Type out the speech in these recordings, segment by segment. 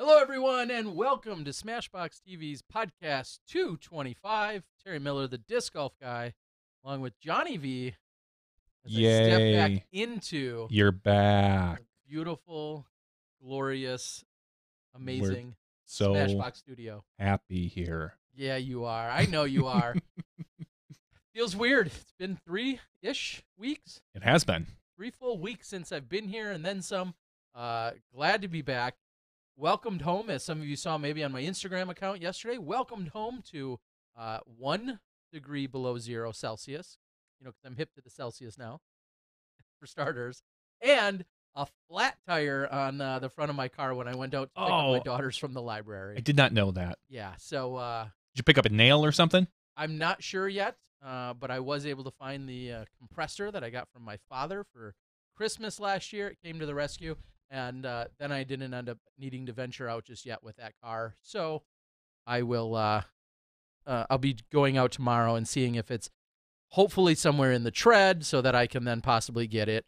Hello, everyone, and welcome to SmashBoxxTV's podcast 225. Terry Miller, the disc golf guy, along with Johnny V. As I step back into You're back. the beautiful, glorious, amazing So SmashBoxx studio. happy here. Yeah, you are. I know you are. Feels weird. It's been 3-ish weeks. It has been. 3 full weeks since I've been here, and then some. Glad to be back. Welcomed home, as some of you saw maybe on my Instagram account yesterday. Welcomed home to 1 degree below 0 Celsius. You know, because I'm hip to the Celsius now, for starters. And a flat tire on the front of my car when I went out to pick up my daughters from the library. I did not know that. Yeah, so Did you pick up a nail or something? I'm not sure yet, but I was able to find the compressor that I got from my father for Christmas last year. It came to the rescue. And then I didn't end up needing to venture out just yet with that car. So I will, I'll be going out tomorrow and seeing if it's hopefully somewhere in the tread so that I can then possibly get it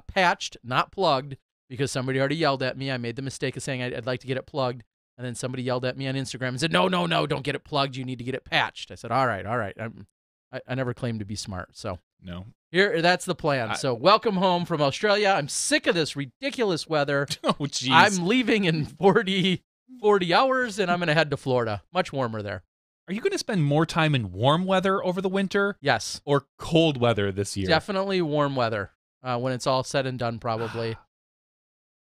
patched, not plugged, because somebody already yelled at me. I made the mistake of saying I'd like to get it plugged. And then somebody yelled at me on Instagram and said, no, don't get it plugged. You need to get it patched. I said, all right. I never claimed to be smart, so. No. Here, that's the plan. So welcome home from Australia. I'm sick of this ridiculous weather. Oh, jeez. I'm leaving in 40 hours, and I'm going to head to Florida. Much warmer there. Are you going to spend more time in warm weather over the winter? Yes. Or cold weather this year? Definitely warm weather when it's all said and done, probably.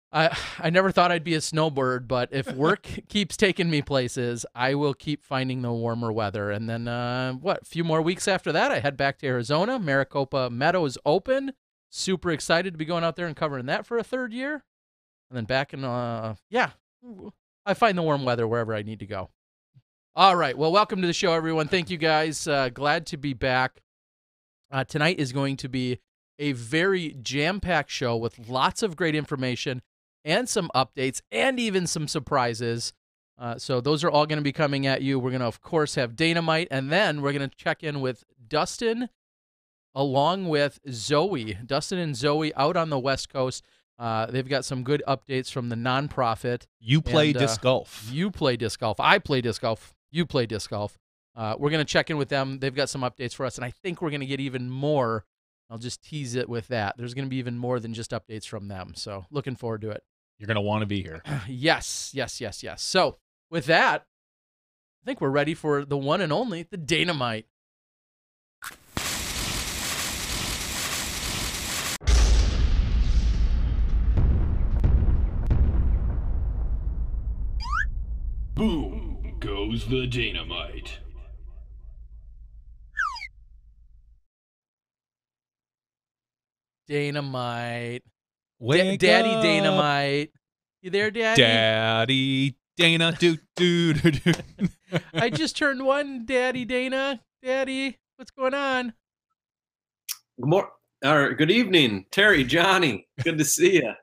I never thought I'd be a snowbird, but if work keeps taking me places, I will keep finding the warmer weather. And then, a few more weeks after that, I head back to Arizona. Maricopa Meadows Open. Super excited to be going out there and covering that for a 3rd year. And then back in, I find the warm weather wherever I need to go. All right, well, welcome to the show, everyone. Thank you, guys. Glad to be back. Tonight is going to be a very jam-packed show with lots of great information and some updates, and even some surprises. So those are all going to be coming at you. We're going to, of course, have Dynamite, and then we're going to check in with Dustin along with Zoe. Dustin and Zoe out on the West Coast. They've got some good updates from the nonprofit. UPlayDiscGolf. You play disc golf. I play disc golf. You play disc golf. We're going to check in with them. They've got some updates for us, and I think we're going to get even more. I'll just tease it with that. There's going to be even more than just updates from them. So looking forward to it. You're going to want to be here. Yes. So with that, I think we're ready for the one and only, the Dynamite. Boom goes the Dynamite. Dynamite. Wake Daddy up. Dynamite. You there, Daddy? Daddy Dana. Do. I just turned 1, Daddy Dana. Daddy, what's going on? Good evening, Terry, Johnny. Good to see you.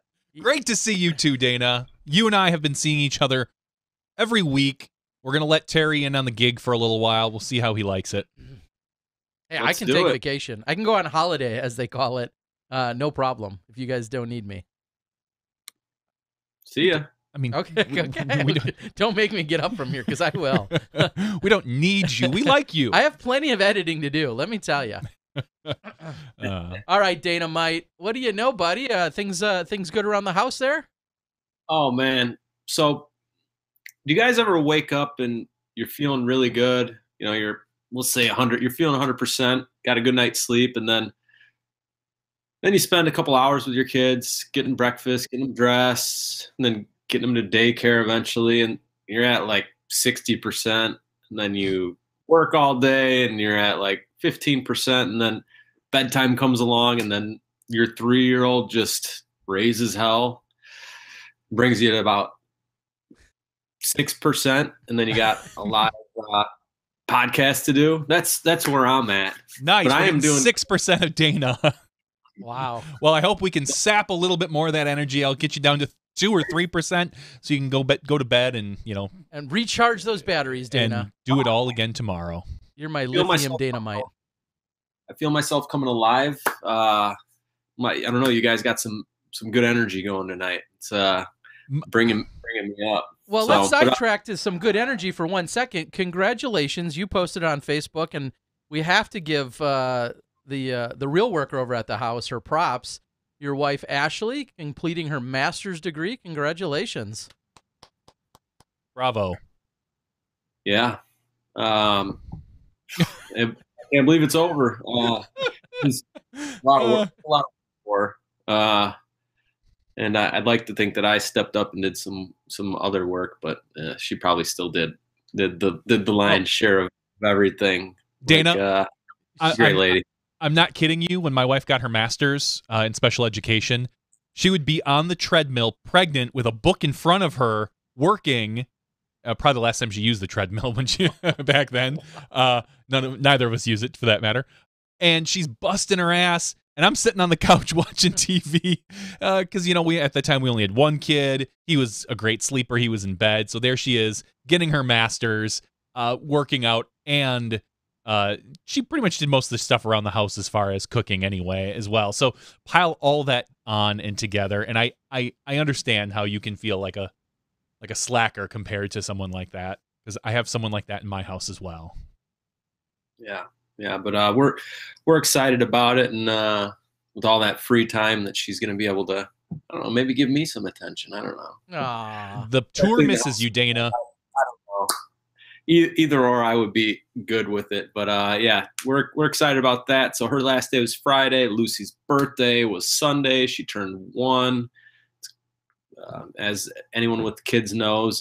Great to see you too, Dana. You and I have been seeing each other every week. We're going to let Terry in on the gig for a little while. We'll see how he likes it. Hey, Let's I can do take it. vacation. I can go on holiday, as they call it. No problem, if you guys don't need me. See ya. I mean, Okay. Don't make me get up from here, because I will. we don't need you. We like you. I have plenty of editing to do, let me tell you. All right, Dynamite. What do you know, buddy? Things good around the house there? Oh man. So, do you guys ever wake up and you're feeling really good? You know, we'll say 100. You're feeling 100%. Got a good night's sleep, and then you spend a couple hours with your kids, getting breakfast, getting them dressed, and then getting them to daycare eventually, and you're at like 60%, and then you work all day, and you're at like 15%, and then bedtime comes along, and then your 3-year-old just raises hell, brings you to about 6%, and then you got a lot of podcasts to do. That's where I'm at. Nice. But I am doing 6% of Dana. Wow. Well, I hope we can sap a little bit more of that energy. I'll get you down to 2 or 3%, so you can go to bed and and recharge those batteries, Dana. and do it all again tomorrow. You're my Feel lithium myself- Dynamite. I feel myself coming alive. I don't know. You guys got some good energy going tonight. It's bringing me up. Well, So, let's but, sidetrack to some good energy for 1 second. Congratulations, you posted on Facebook, and we have to give the real worker over at the house her props. Your wife Ashley completing her master's degree. Congratulations! Bravo. Yeah. I can't believe it's over. It's a lot of work for. And I'd like to think that I stepped up and did some other work, but she probably still did the lion's share of everything. Dana, she's a great lady. I'm not kidding you. When my wife got her master's in special education, she would be on the treadmill, pregnant, with a book in front of her, working. Probably the last time she used the treadmill when she back then. Neither of us use it for that matter. And she's busting her ass, and I'm sitting on the couch watching TV because we at the time we only had one kid. He was a great sleeper. He was in bed, so there she is getting her master's, working out, and she pretty much did most of the stuff around the house as far as cooking anyway as well. So pile all that on and together, and I understand how you can feel like a slacker compared to someone like that, because I have someone like that in my house as well. Yeah, but we're excited about it, and with all that free time that she's going to be able to, I don't know, maybe give me some attention. I don't know. Aww. The tour misses you, Dana. I don't know. Either or, I would be good with it. But yeah, we're excited about that. So her last day was Friday. Lucy's birthday was Sunday. She turned 1. As anyone with kids knows,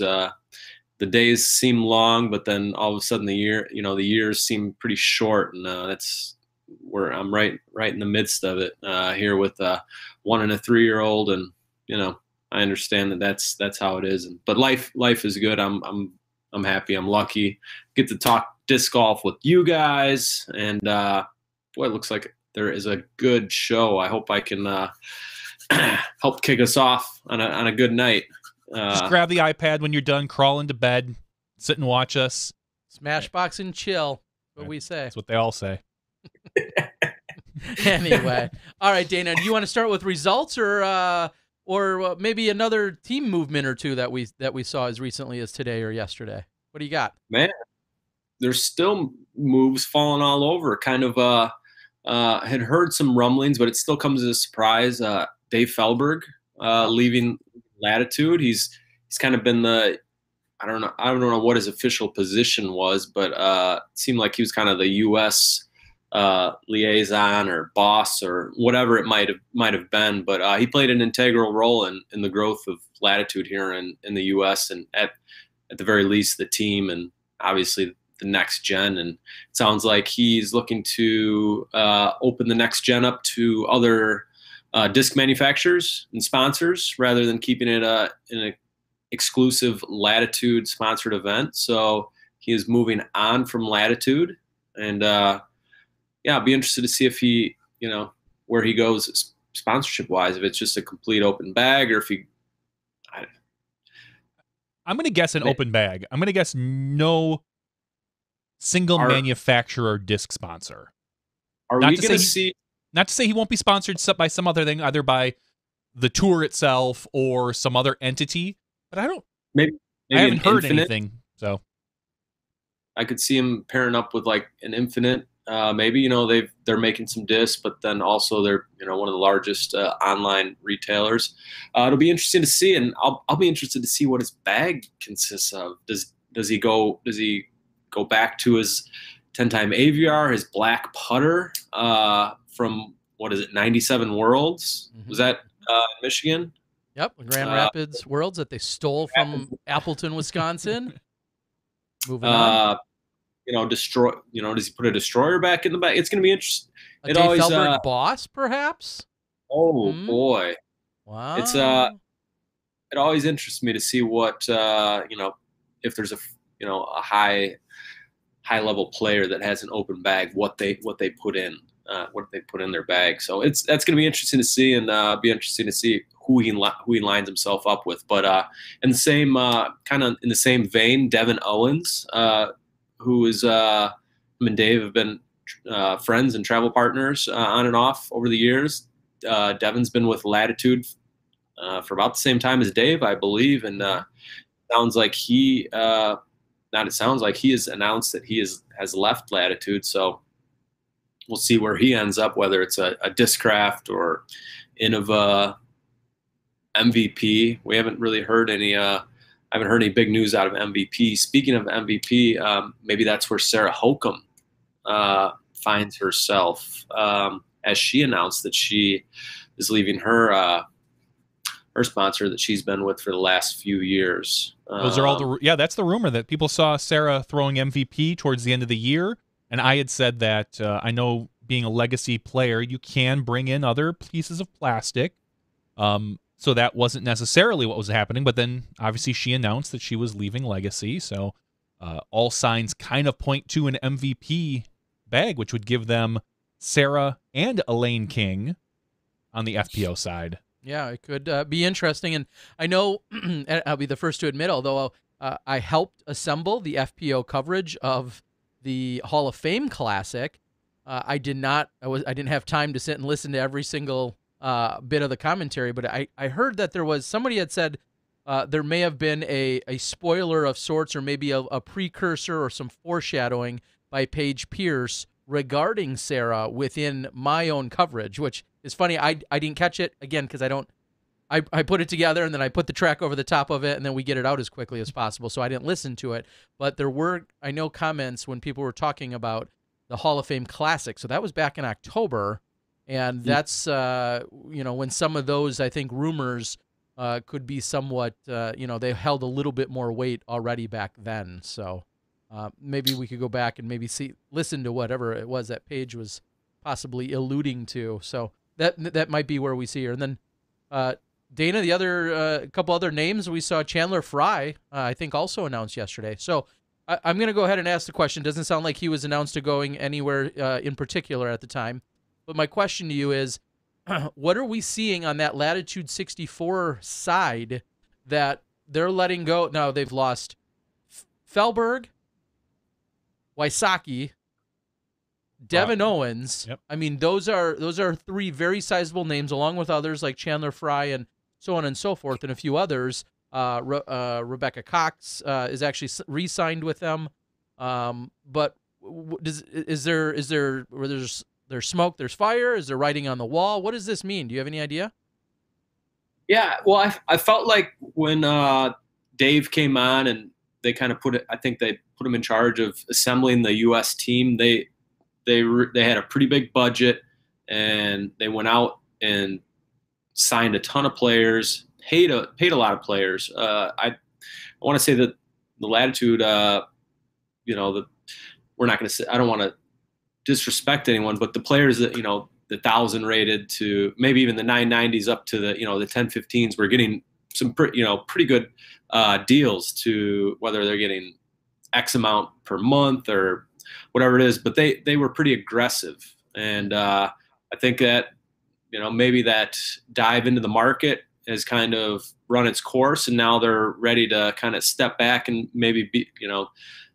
the days seem long, but then all of a sudden the years seem pretty short, and that's where I'm right in the midst of it here with 1 and a 3-year-old, and I understand that's how it is. But life is good. I'm happy. I'm lucky. Get to talk disc golf with you guys, and boy, it looks like there is a good show. I hope I can help kick us off on a good night. Just grab the iPad when you're done, crawl into bed, sit and watch us. Smashbox and chill. What we say. That's what they all say. Anyway, all right, Dana. Do you want to start with results, or maybe another team movement or two that we saw as recently as today or yesterday? What do you got? Man, there's still moves falling all over. Kind of had heard some rumblings, but it still comes as a surprise. Dave Felberg leaving Latitude. He's kind of been I don't know what his official position was, but it seemed like he was kind of the U.S. Liaison or boss or whatever it might have been. But he played an integral role in the growth of Latitude here in the U.S. and at the very least the team, and obviously the next gen. And it sounds like he's looking to open the next gen up to other disc manufacturers and sponsors rather than keeping it in an exclusive Latitude sponsored event. So he is moving on from Latitude, and I'll be interested to see if he, where he goes sponsorship wise, if it's just a complete open bag or if he. I'm going to guess an open bag. I'm going to guess no single manufacturer disc sponsor. Are we going to see? Not to say he won't be sponsored by some other thing, either by the tour itself or some other entity, but I don't. Maybe I haven't heard Infinite. anything, so I could see him pairing up with like an Infinite. Maybe they're making some discs, but then also they're one of the largest online retailers. It'll be interesting to see, and I'll be interested to see what his bag consists of. Does he go back to his 10-time AVR, his black putter from 97 Worlds? Mm-hmm. Was that Michigan? Yep, Grand Rapids Worlds that they stole from Appleton, Wisconsin. Moving on. Destroy. Does he put a destroyer back in the back? It's going to be interesting. A Dave Felberg boss, perhaps. Oh boy! Wow. It's it always interests me to see what if there's a high level player that has an open bag, what they put in their bag. So that's going to be interesting to see, and be interesting to see who he lines himself up with. But in the same kind of in the same vein, Devin Owens, who is him and Dave have been friends and travel partners on and off over the years. Devin's been with Latitude for about the same time as Dave, I believe, and sounds like he not it sounds like he has announced that he has left Latitude. So we'll see where he ends up, whether it's a Discraft or Innova MVP. We haven't really heard any. I haven't heard any big news out of MVP. Speaking of MVP, maybe that's where Sarah Hokum finds herself, as she announced that she is leaving her sponsor that she's been with for the last few years. Those are all that's the rumor that people saw Sarah throwing MVP towards the end of the year. And I had said that I know being a legacy player, you can bring in other pieces of plastic. So that wasn't necessarily what was happening. But then obviously she announced that she was leaving Legacy. So all signs kind of point to an MVP bag, which would give them Sarah and Elaine King on the FPO side. Yeah, it could be interesting. And I know I'll be the first to admit, although I helped assemble the FPO coverage of the Hall of Fame Classic, I didn't have time to sit and listen to every single bit of the commentary, but I heard that somebody had said there may have been a spoiler of sorts, or maybe a precursor or some foreshadowing by Paige Pierce regarding Sarah within my own coverage, which is funny. I didn't catch it, again, because I put it together and then I put the track over the top of it and then we get it out as quickly as possible. So I didn't listen to it, but there were, I know, comments when people were talking about the Hall of Fame Classic. So that was back in October. And that's, when some of those, I think, rumors could be somewhat, they held a little bit more weight already back then. So maybe we could go back and maybe listen to whatever it was that Paige was possibly alluding to. So that might be where we see her. And then Dana, the other couple other names we saw, Chandler Fry, I think also announced yesterday. So I'm going to go ahead and ask the question. Doesn't sound like he was announced to going anywhere in particular at the time. But my question to you is, what are we seeing on that Latitude 64 side that they're letting go? Now they've lost Felberg, Wysocki, Devin Owens. Yep. I mean, those are three very sizable names, along with others like Chandler Fry and so on and so forth, and a few others. Rebecca Cox is actually re-signed with them. But is there there's smoke, there's fire? Is there writing on the wall? What does this mean? Do you have any idea? Yeah, well, I felt like when Dave came on and they kind of I think they put him in charge of assembling the U.S. team. They had a pretty big budget, and they went out and signed a ton of players, paid a lot of players. I want to say that the Latitude, we're not going to say, I don't want to disrespect anyone, but the players that, the 1,000 rated to maybe even the 990s up to the 1015s, were getting some pretty good deals, to whether they're getting X amount per month or whatever it is, but they were pretty aggressive. And I think that, maybe that dive into the market has kind of run its course, and now they're ready to kind of step back and maybe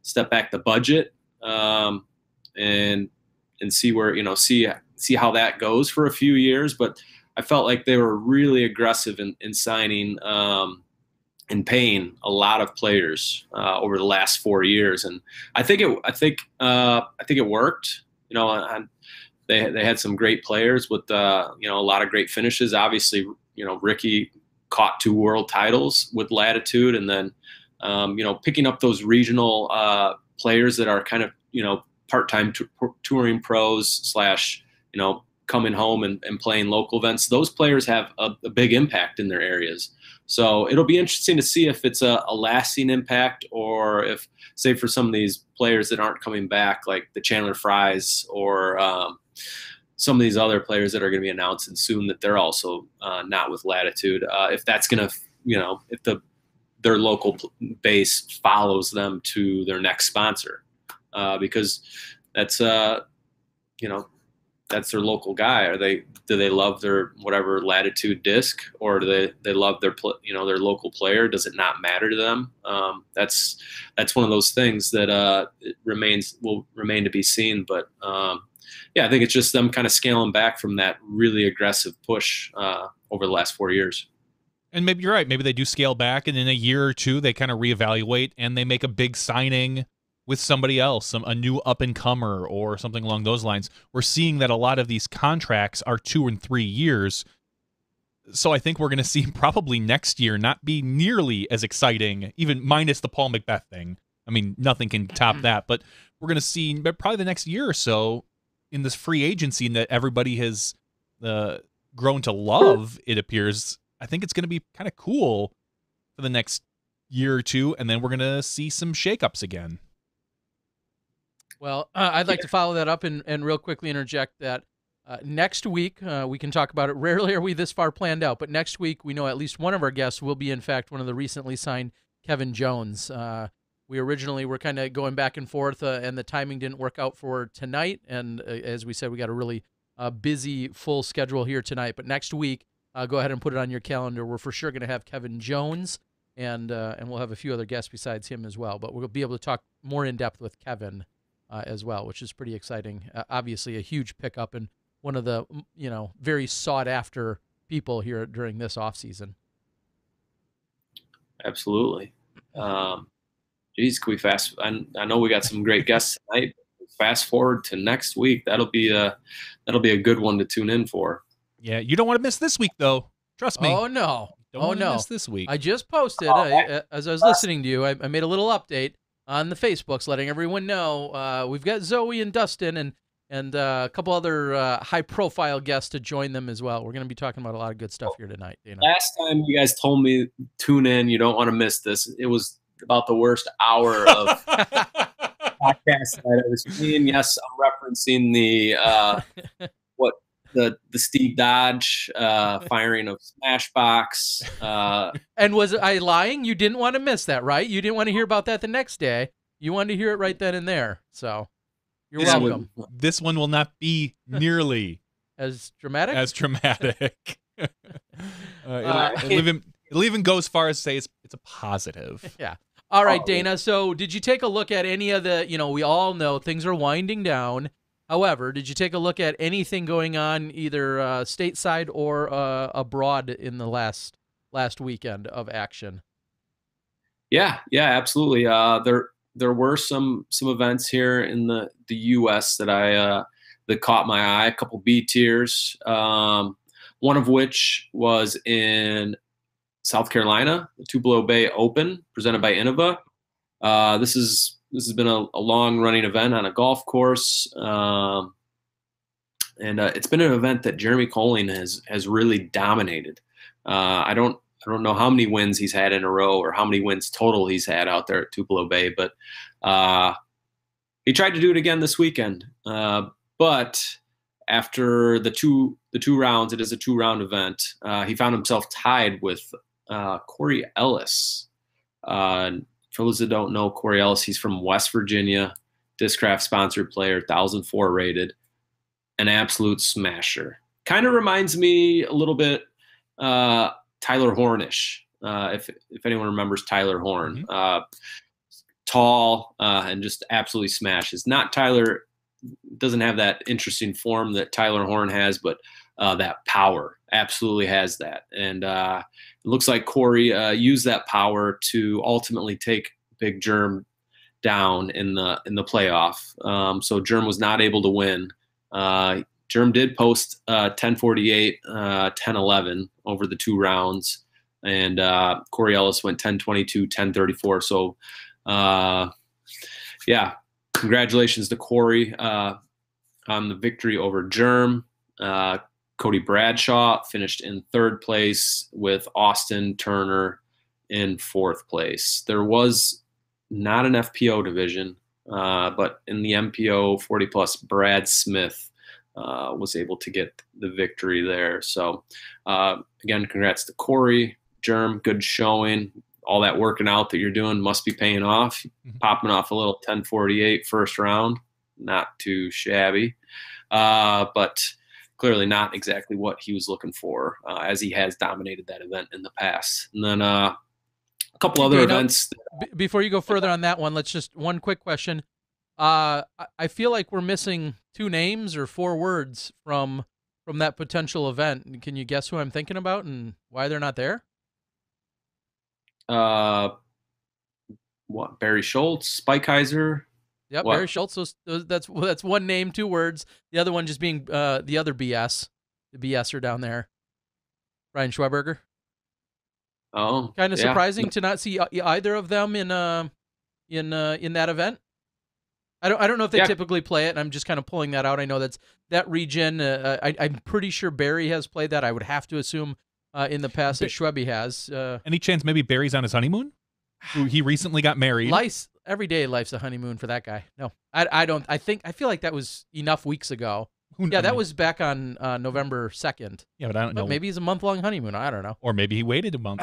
step back the budget, and see where, see how that goes for a few years. But I felt like they were really aggressive in signing and paying a lot of players over the last 4 years, and I think it worked. They had some great players with a lot of great finishes. Obviously, Ricky caught 2 world titles with Latitude, and then picking up those regional players that are kind of part-time touring pros / coming home and playing local events. Those players have a big impact in their areas. So it'll be interesting to see if it's a lasting impact, or if, say, for some of these players that aren't coming back, like the Chandler Fries or some of these other players that are going to be announcing soon, that they're also not with Latitude. If that's going to, if their local base follows them to their next sponsor, because that's that's their local guy. Do they love their whatever Latitude disc, or do they love their their local player? Does it not matter to them? That's one of those things that will remain to be seen. But yeah, I think it's just them kind of scaling back from that really aggressive push over the last 4 years. And maybe you're right. Maybe they do scale back, and in a year or two, they kind of reevaluate and they make a big signing with somebody else, a new up-and-comer or something along those lines. We're seeing that a lot of these contracts are 2 and 3 years. So I think we're going to see probably next year not be nearly as exciting, even minus the Paul McBeth thing. I mean, nothing can top that. But we're going to see probably the next year or so in this free agency that everybody has grown to love, it appears. I think it's going to be kind of cool for the next year or two, and then we're going to see some shakeups again. Well, I'd like to follow that up and real quickly interject that next week, we can talk about it. Rarely are we this far planned out, but next week we know at least one of our guests will be, in fact, one of the recently signed Kevin Jones. We originally were kind of going back and forth, and the timing didn't work out for tonight. And as we said, we got a really busy, full schedule here tonight. But next week, go ahead and put it on your calendar. We're for sure going to have Kevin Jones, and we'll have a few other guests besides him as well. But we'll be able to talk more in depth with Kevin as well, which is pretty exciting. Obviously, a huge pickup and one of the very sought after people here during this off season. Absolutely. Geez, can we fast? I know we got some great guests tonight. Fast forward to next week. That'll be a good one to tune in for. Yeah, you don't want to miss this week, though. Trust me. Oh no! Don't miss this week. I just posted as I was listening to you. I made a little update on the Facebooks, letting everyone know we've got Zoe and Dustin and a couple other high-profile guests to join them as well. We're going to be talking about a lot of good stuff here tonight, Dana. Last time you guys told me tune in, you don't want to miss this. It was about the worst hour of podcast that I was seeing. Yes, I'm referencing the Steve Dodge firing of Smashbox. And was I lying? You didn't want to miss that, right? You didn't want to hear about that the next day. You wanted to hear it right then and there. So you're welcome. This one will not be nearly as dramatic. It'll even go as far as to say it's a positive. Yeah. All right, Dana. So did you take a look at any of the, we all know things are winding down. However, did you take a look at anything going on either stateside or abroad in the last weekend of action? Yeah, absolutely. There were some events here in the U.S. that that caught my eye. A couple B tiers. One of which was in South Carolina, the Tupelo Bay Open, presented by Innova. This has been a long-running event on a golf course, and it's been an event that Jeremy Colling has really dominated. I don't know how many wins he's had in a row or how many wins total he's had out there at Tupelo Bay, but he tried to do it again this weekend. But after the two rounds, it is a 2-round event. He found himself tied with Corey Ellis. For those that don't know, Corey Ellis, he's from West Virginia, Discraft sponsored player, 1,004 rated, an absolute smasher. Kind of reminds me a little bit Tyler Hornish, if anyone remembers Tyler Horn. Mm-hmm. Tall and just absolutely smashes. Not Tyler, doesn't have that interesting form that Tyler Horn has, but that power absolutely has that. And it looks like Corey used that power to ultimately take Big Germ down in the playoff. So Germ was not able to win. Germ did post 10:48, 10:11 over the 2 rounds, and Corey Ellis went 10:22, 10:34. So yeah, congratulations to Corey on the victory over Germ. Cody Bradshaw finished in 3rd place with Austin Turner in 4th place. There was not an FPO division, but in the MPO 40+, Brad Smith was able to get the victory there. So again, congrats to Corey. Germ, good showing. All that working out that you're doing must be paying off. Mm-hmm. Popping off a little 10:48 first round, not too shabby. But clearly not exactly what he was looking for, as he has dominated that event in the past. And then a couple other events. Before you go further on that one, let's just one quick question. I feel like we're missing 2 names or 4 words from that potential event. Can you guess who I'm thinking about and why they're not there? Uh, what? Barry Schultz, Spike Heiser. Yep, What? Barry Schultz. That's one name, 2 words. The other one just being the other BS. The BSer down there, Ryan Schweberger. Oh, Kind of yeah. surprising to not see either of them in that event. I don't know if they typically play it, and I'm just kind of pulling that out. I know that region. I'm pretty sure Barry has played that. I would have to assume in the past that Schwebe has. Any chance maybe Barry's on his honeymoon? He recently got married. Every day life's a honeymoon for that guy. No, I don't. I feel like that was enough weeks ago. Yeah, that was back on November 2nd. Yeah, but I don't know. Maybe he's a month-long honeymoon. I don't know. Or maybe he waited a month.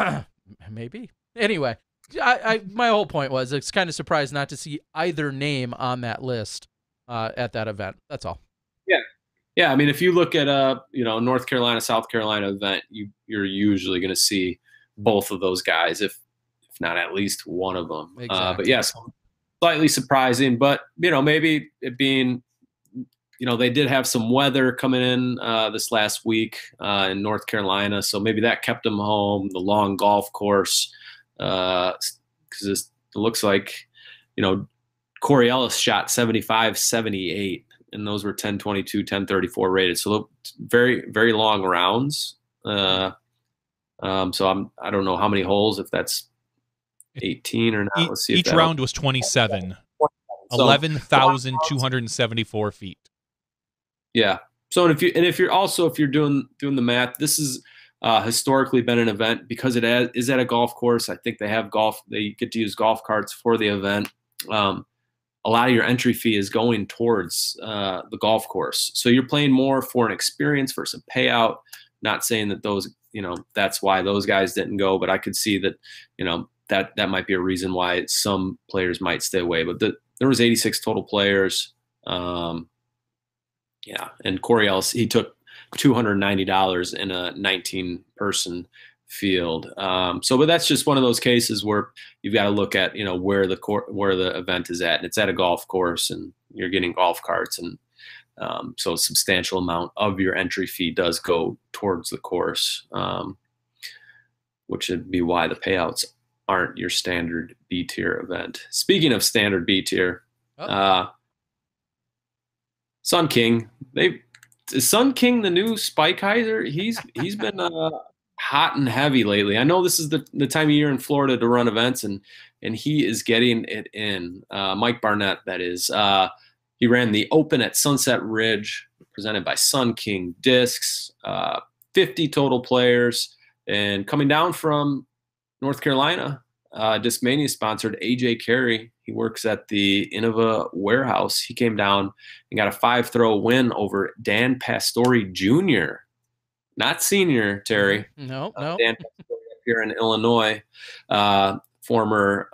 Maybe. Anyway, my whole point was it's kind of surprised not to see either name on that list at that event. That's all. Yeah. I mean, if you look at North Carolina, South Carolina event, you're usually going to see both of those guys, if not at least one of them. Exactly. But yes, slightly surprising. But maybe it being, they did have some weather coming in this last week in North Carolina, so maybe that kept them home. The long golf course, because it looks like, Corey Ellis shot 75, 78, and those were 1022, 1034 rated. So very, very long rounds. So I don't know how many holes, if that's 18 or not. Let's see. Each round was 27, 11,274 feet. Yeah. So if you're doing the math, this is historically been an event because it is at a golf course. I think they have golf. They get to use golf carts for the event. A lot of your entry fee is going towards the golf course. So you're playing more for an experience versus a payout. Not saying that those, that's why those guys didn't go, but I could see that, that might be a reason why some players might stay away. But there was 86 total players. Yeah, and Corey Ellis, he took $290 in a 19-person field. But that's just one of those cases where you've got to look at where the event is at, and it's at a golf course, and you're getting golf carts, and so a substantial amount of your entry fee does go towards the course, which would be why the payouts aren't your standard B tier event. Speaking of standard B tier. Sun King, is Sun King the new Spike Heiser? He's been hot and heavy lately. I know this is the time of year in Florida to run events, and he is getting it in. Mike Barnett, that is. He ran the Open at Sunset Ridge, presented by Sun King Discs. 50 total players, and coming down from North Carolina, Discmania sponsored AJ Carey. He works at the Innova warehouse. He came down and got a 5-throw win over Dan Pastore Jr., not senior, Terry. No. Dan Pastore up here in Illinois, former,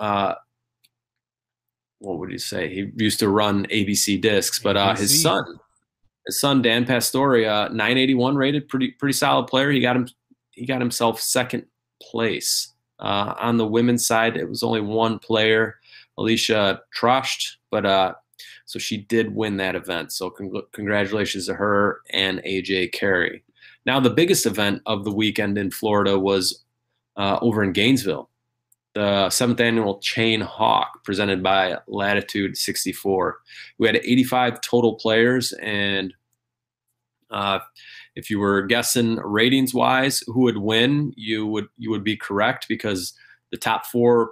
what would you say? He used to run ABC Discs, but his son, Dan Pastore, 981 rated, pretty solid player. He got himself second place. On the women's side, it was only one player, Alicia Trosht, but so she did win that event. So congratulations to her and AJ Carey. Now, the biggest event of the weekend in Florida was over in Gainesville, the 7th annual Chain Hawk, presented by Latitude 64. We had 85 total players, and if you were guessing ratings-wise who would win, you would be correct, because the top 4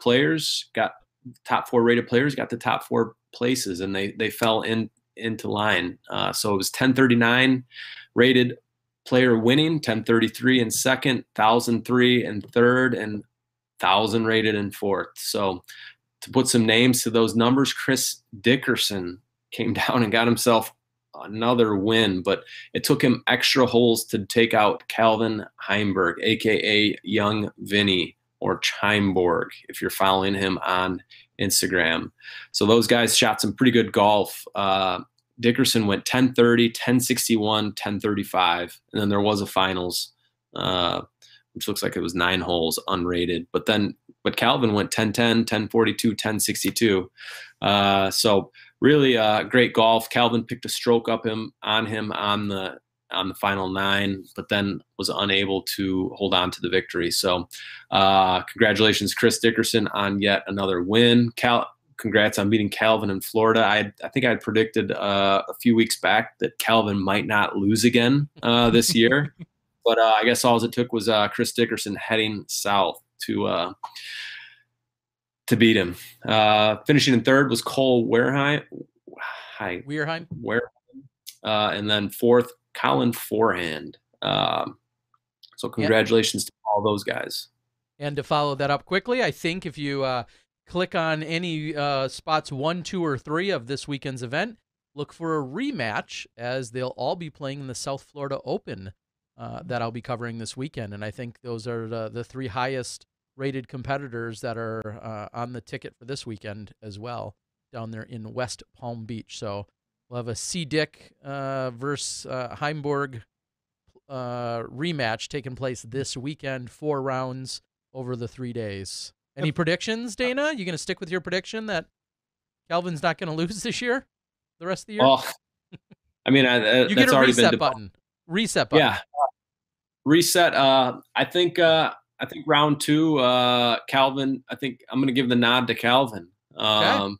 rated players got the top 4 places, and they fell into line. So it was 1039 rated player winning, 1033 in second, 1003 in third, and 1000 rated in fourth. So to put some names to those numbers, Chris Dickerson came down and got himself another win, but it took him extra holes to take out Calvin Heimberg, aka Young Vinny, or Chimeborg, if you're following him on Instagram. So those guys shot some pretty good golf. Dickerson went 1030, 1061, 1035, and then there was a finals, which looks like it was 9 holes unrated. But Calvin went 1010, 1042, 1062. So really great golf. Calvin picked a stroke up on him on the on the final 9, but then was unable to hold on to the victory. So congratulations, Chris Dickerson, on yet another win. Congrats on beating Calvin in Florida. I think I had predicted a few weeks back that Calvin might not lose again this year. But I guess all it took was Chris Dickerson heading south to beat him. Finishing in 3rd was Cole Wehrheim. And then 4th, Colin Forehand. So congratulations to all those guys. And to follow that up quickly, I think if you click on any spots 1, 2, or 3 of this weekend's event, look for a rematch, as they'll all be playing in the South Florida Open that I'll be covering this weekend. And I think those are the 3 highest rated competitors that are on the ticket for this weekend as well, down there in West Palm Beach. So we'll have a C. Dick versus Heimburg rematch taking place this weekend, 4 rounds over the 3 days. Any predictions, Dana? You going to stick with your prediction that Calvin's not going to lose this year, the rest of the year? Well, I mean, you get a reset button. Reset button. Yeah, reset. I think round 2, Calvin. I think I'm going to give the nod to Calvin. Okay.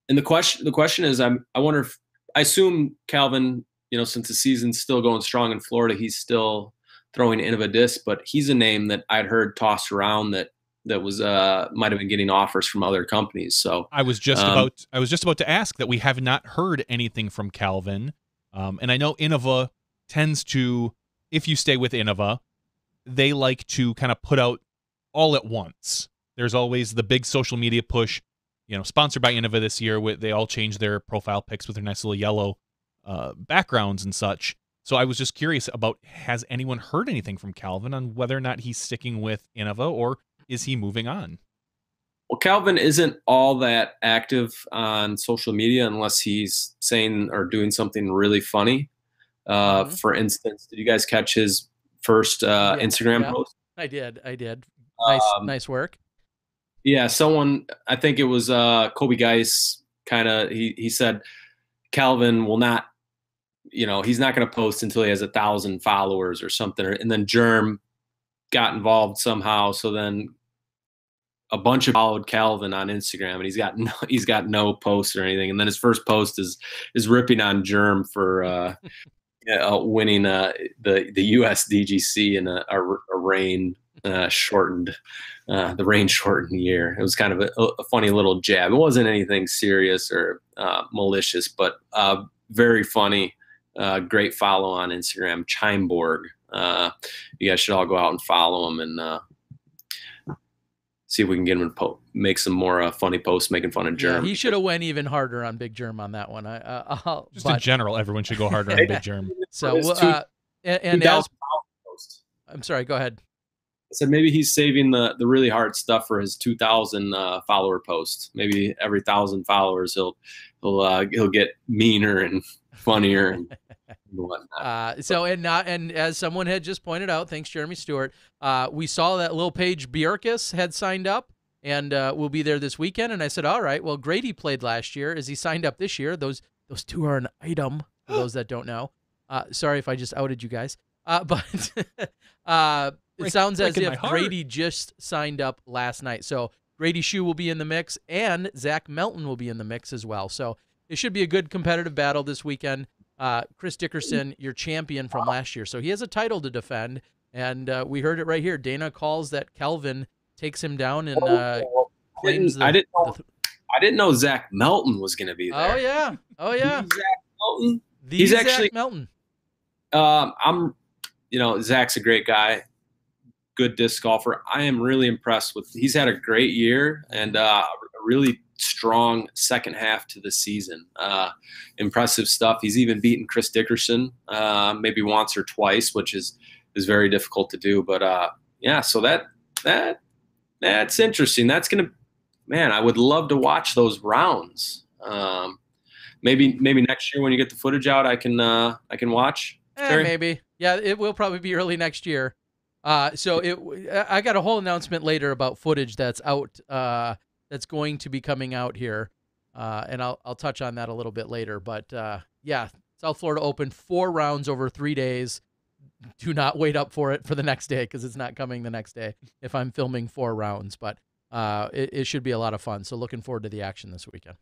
And the question is, I wonder if, I assume Calvin, since the season's still going strong in Florida, he's still throwing Innova disc, but he's a name that I'd heard tossed around that was might have been getting offers from other companies. So I was just about to ask that we have not heard anything from Calvin. And I know Innova tends to, if you stay with Innova, they like to kind of put out all at once. There's always the big social media push, sponsored by Innova this year. They all change their profile pics with their nice little yellow backgrounds and such. So I was just curious about, has anyone heard anything from Calvin on whether or not he's sticking with Innova, or is he moving on? Well, Calvin isn't all that active on social media unless he's saying or doing something really funny. For instance, did you guys catch his first Instagram post? I did. Nice work. Yeah, someone, I think it was Kobe Geis, kind of, he said Calvin will not, he's not going to post until he has 1,000 followers or something. And then Germ got involved somehow. So then a bunch of followed Calvin on Instagram, and he's got no posts or anything. And then his first post is ripping on Germ for winning the US DGC in a rain shortened year. It was kind of a funny little jab. It wasn't anything serious or malicious, but very funny. Great follow on Instagram, Chimeborg. You guys should all go out and follow him and see if we can get him to make some more funny posts making fun of Germ. Yeah, he should have went even harder on Big Germ on that one. In general, everyone should go harder on Big Germ. So, I'm sorry, go ahead. I said maybe he's saving the really hard stuff for his 2,000 follower post. Maybe every 1,000 followers he'll get meaner and funnier and whatnot. And as someone had just pointed out, thanks Jeremy Stewart, we saw that Lil Paige Bjorkus had signed up and will be there this weekend. And I said, all right, well, Grady played last year. Is he signed up this year? Those two are an item for those that don't know. Sorry if I just outed you guys. But it sounds as if Grady just signed up last night. So Grady Shue will be in the mix, and Zach Melton will be in the mix as well. So it should be a good competitive battle this weekend. Chris Dickerson, your champion from last year. So he has a title to defend, and we heard it right here. Dana calls that Calvin takes him down and claims I didn't know Zach Melton was going to be there. Oh, yeah. Zach Melton? He's actually Melton. Zach's a great guy, good disc golfer. I am really impressed with. He's had a great year and a really strong second half to the season. Impressive stuff. He's even beaten Chris Dickerson maybe once or twice, which is very difficult to do. But so that's interesting. That's gonna, man, I would love to watch those rounds. Maybe next year when you get the footage out, I can watch. Maybe. Yeah, it will probably be early next year. I got a whole announcement later about footage that's out, that's going to be coming out here, and I'll touch on that a little bit later. But yeah, South Florida Open, 4 rounds over 3 days. Do not wait up for it for the next day because it's not coming the next day if I'm filming 4 rounds. But it should be a lot of fun. So looking forward to the action this weekend.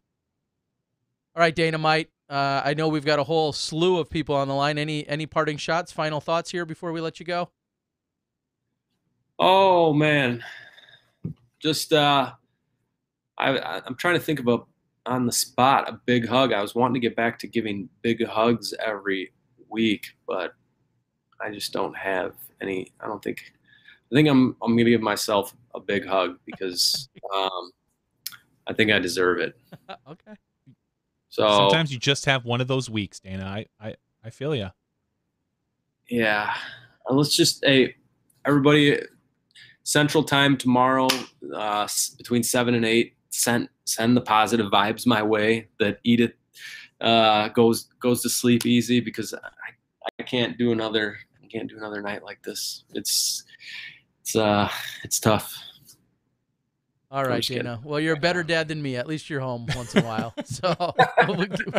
All right, Dynamite. I know we've got a whole slew of people on the line. Any parting shots, final thoughts here before we let you go? Oh, man. Just I'm trying to think of on the spot, a big hug. I was wanting to get back to giving big hugs every week, but I just don't have any. I think I'm going to give myself a big hug because I think I deserve it. Okay. So sometimes you just have one of those weeks, Dana. I feel you. Yeah. Let's just, everybody, Central Time tomorrow, between 7 and 8, send the positive vibes my way that Edith goes to sleep easy, because I can't do another night like this. It's tough. All right, Dana. Well, you're a better dad than me. At least you're home once in a while. So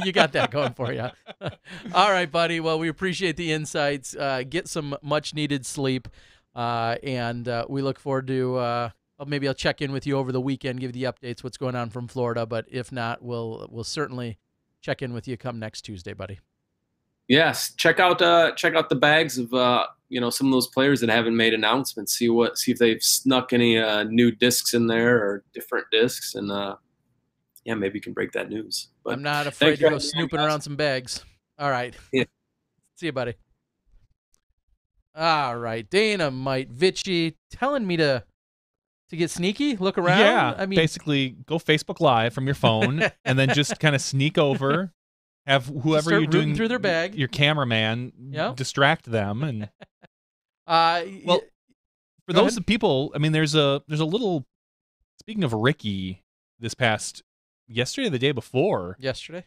you got that going for you. All right, buddy. Well, we appreciate the insights. Get some much-needed sleep, and we look forward to maybe I'll check in with you over the weekend, give you the updates, what's going on from Florida. But if not, we'll certainly check in with you come next Tuesday, buddy. Yes, check out the bags of some of those players that haven't made announcements. See if they've snuck any new discs in there or different discs, and maybe you can break that news. But I'm not afraid to go snooping around some bags. All right. Yeah. See you, buddy. All right, Dynamite Vitchy telling me to get sneaky, look around. Yeah, I mean, basically go Facebook Live from your phone and then just kind of sneak over. Have whoever you're doing through their bag, your cameraman, distract them, and well, for those people, I mean, there's a little. Speaking of Ricky, this past yesterday, or the day before, yesterday,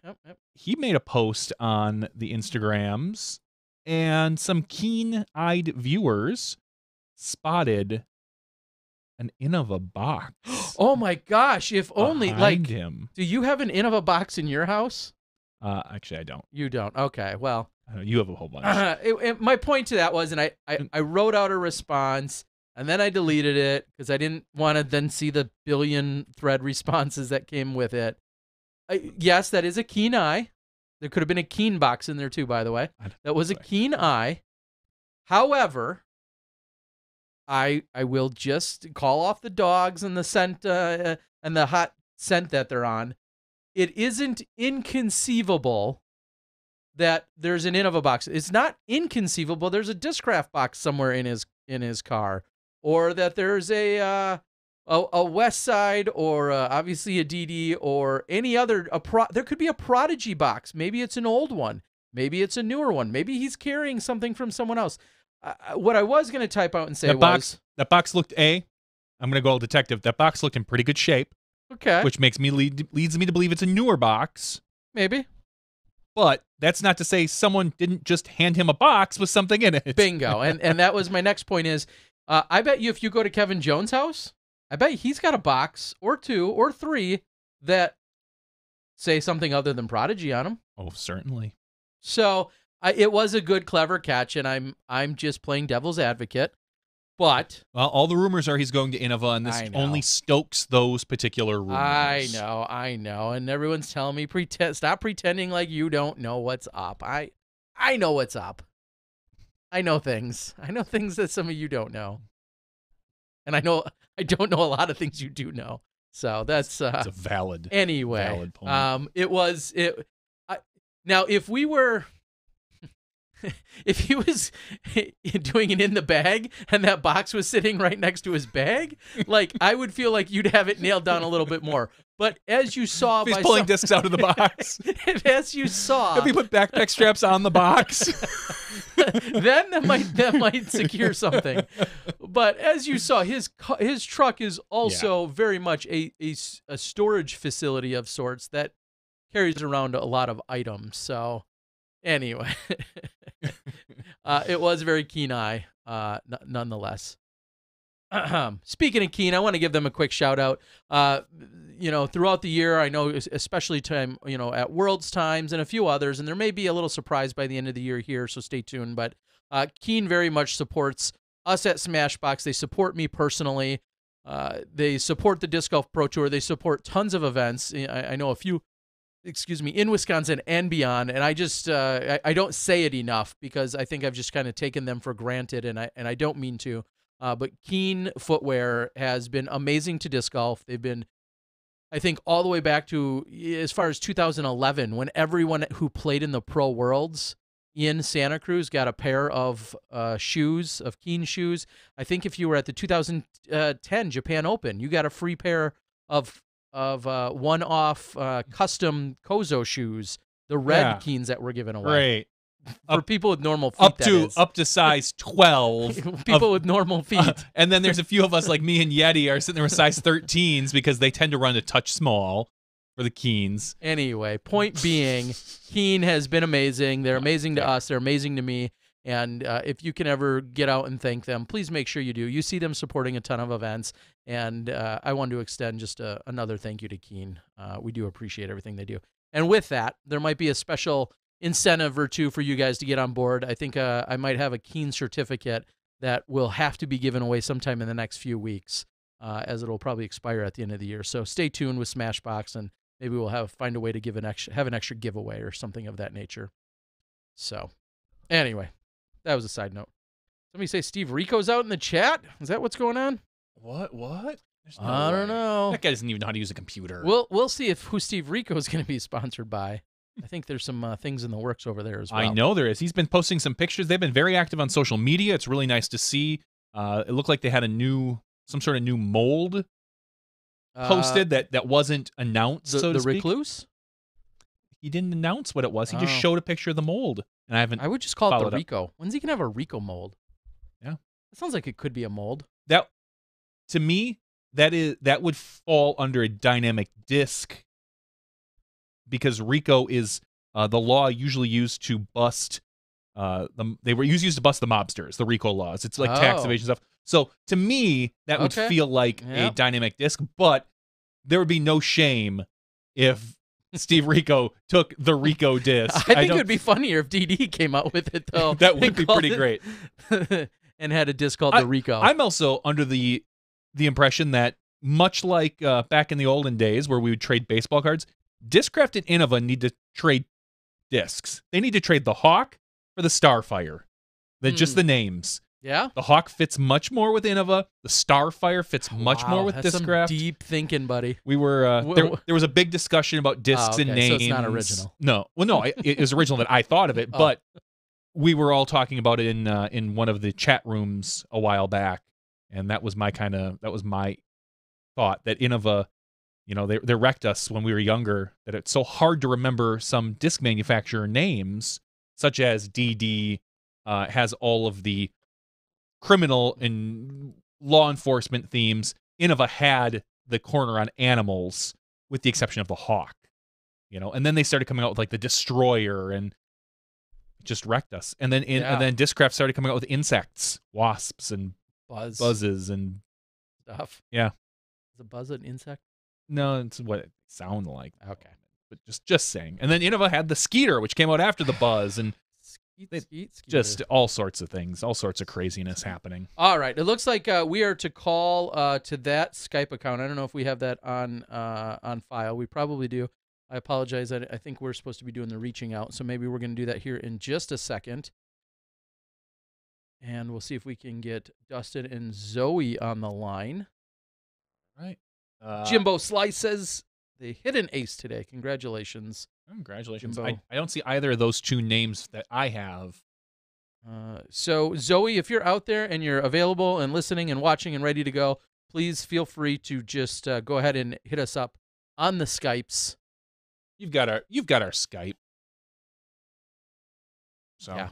he made a post on the Instagrams, and some keen-eyed viewers spotted an Innova box. Oh my gosh! If only behind him. Do you have an Innova box in your house? Actually, I don't. You don't? Okay, well. You have a whole bunch. My point to that was, and I wrote out a response, and then I deleted it because I didn't want to then see the billion thread responses that came with it. Yes, that is a keen eye. There could have been a keen box in there too, by the way. That was a keen eye. However, I will just call off the dogs and the scent and the hot scent that they're on. It isn't inconceivable that there's an Innova box. It's not inconceivable there's a Discraft box somewhere in his car, or that there's a West Side, or obviously a DD, or any other. There could be a Prodigy box. Maybe it's an old one. Maybe it's a newer one. Maybe he's carrying something from someone else. What I was going to type out and say that box looked I'm going to go all detective. That box looked in pretty good shape. Okay. Which leads me to believe it's a newer box. Maybe. But that's not to say someone didn't just hand him a box with something in it. Bingo. And that was my next point is, I bet you if you go to Kevin Jones' house, I bet he's got a box or 2 or 3 that say something other than Prodigy on them. Oh, certainly. So it was a good, clever catch, and I'm just playing devil's advocate. But all the rumors are he's going to Innova, and this only stokes those particular rumors. I know, and everyone's telling me stop pretending like you don't know what's up. I know what's up. I know things. I know things that some of you don't know, and I don't know a lot of things you do know. So that's it's a valid point. Now if we were. If he was doing it in the bag and that box was sitting right next to his bag, like, I would feel like you'd have it nailed down a little bit more. But as you saw, he's pulling discs out of the box. As you saw, if he put backpack straps on the box, then that might secure something. But as you saw, his truck is also very much a storage facility of sorts that carries around a lot of items. So. Anyway, it was a very keen eye, nonetheless. Speaking of keen, I want to give them a quick shout out. throughout the year, I know, especially at Worlds times and a few others, and there may be a little surprise by the end of the year here, so stay tuned. But Keen very much supports us at Smashbox. They support me personally. They support the Disc Golf Pro Tour. They support tons of events. I know a few, in Wisconsin and beyond. And I just I don't say it enough because I think I've just kind of taken them for granted, and I don't mean to. But Keen Footwear has been amazing to disc golf. They've been, I think, all the way back to as far as 2011, when everyone who played in the Pro Worlds in Santa Cruz got a pair of shoes, of Keen shoes. I think if you were at the 2010 Japan Open, you got a free pair of one-off custom Kozo shoes, the red Keens that were given away. Right. For people with normal feet, up to size 12. People with normal feet. And then there's a few of us like me and Yeti are sitting there with size 13s because they tend to run a touch small for the Keens. Anyway, point being, Keen has been amazing. They're amazing to us. They're amazing to me. And if you can ever get out and thank them, please make sure you do. You see them supporting a ton of events. And I want to extend just another thank you to Keen. We do appreciate everything they do. And with that, there might be a special incentive or two for you guys to get on board. I think I might have a Keen certificate that will have to be given away sometime in the next few weeks, as it'll probably expire at the end of the year. So stay tuned with Smashbox, and maybe we'll find a way to have an extra giveaway or something of that nature. So anyway, that was a side note. Somebody say Steve Rico's out in the chat. Is that what's going on? What? I don't know. That guy doesn't even know how to use a computer. We'll see who Steve Rico is going to be sponsored by. I think there's some things in the works over there as well. I know there is. He's been posting some pictures. They've been very active on social media. It's really nice to see. It looked like they had some sort of new mold posted that wasn't announced. So to speak. Recluse? He didn't announce what it was. He just showed a picture of the mold, and I would just call it the Rico. When's he gonna have a Rico mold? Yeah, that sounds like it could be a mold. That, to me, that would fall under a dynamic disc. Because Rico is the law usually used to bust they were used to bust the mobsters, the Rico laws. It's like tax evasion stuff. So to me, that would feel like a dynamic disc, but there would be no shame if Steve Rico took the Rico disc. I think it would be funnier if DD came out with it, though. That would be pretty great. And had a disc called the Rico. I'm also under the impression that, much like back in the olden days where we would trade baseball cards, Discraft and Innova need to trade discs. They need to trade the Hawk for the Starfire. Just the names. Yeah? The Hawk fits much more with Innova. The Starfire fits much more with that's Discraft. Some deep thinking, buddy. We were there was a big discussion about discs and names. So it's not original. No. Well, no, it was original that I thought of it, but we were all talking about it in one of the chat rooms a while back, and that was my thought that Innova, they wrecked us when we were younger, that it's so hard to remember some disc manufacturer names, such as DD has all of the criminal and law enforcement themes. Innova had the corner on animals, with the exception of the Hawk, and then they started coming out with like the Destroyer, and just wrecked us. And then and then Discraft started coming out with insects, wasps, and buzzes and stuff. Yeah. Is a buzz an insect? No, it's what it sounded like. Okay. But just saying. And then Innova had the Skeeter, which came out after the Buzz, and just all sorts of things, all sorts of craziness happening. All right. It looks like we are to call to that Skype account. I don't know if we have that on file. We probably do. I apologize. I think we're supposed to be doing the reaching out, so maybe we're going to do that here in just a second. And we'll see if we can get Dustin and Zoe on the line. All right. Jimbo Slice says they hit an ace today. Congratulations. Congratulations. I don't see either of those two names that I have. So, Zoe, if you're out there and you're available and listening and watching and ready to go, please feel free to just go ahead and hit us up on the Skypes. You've got our Skype. So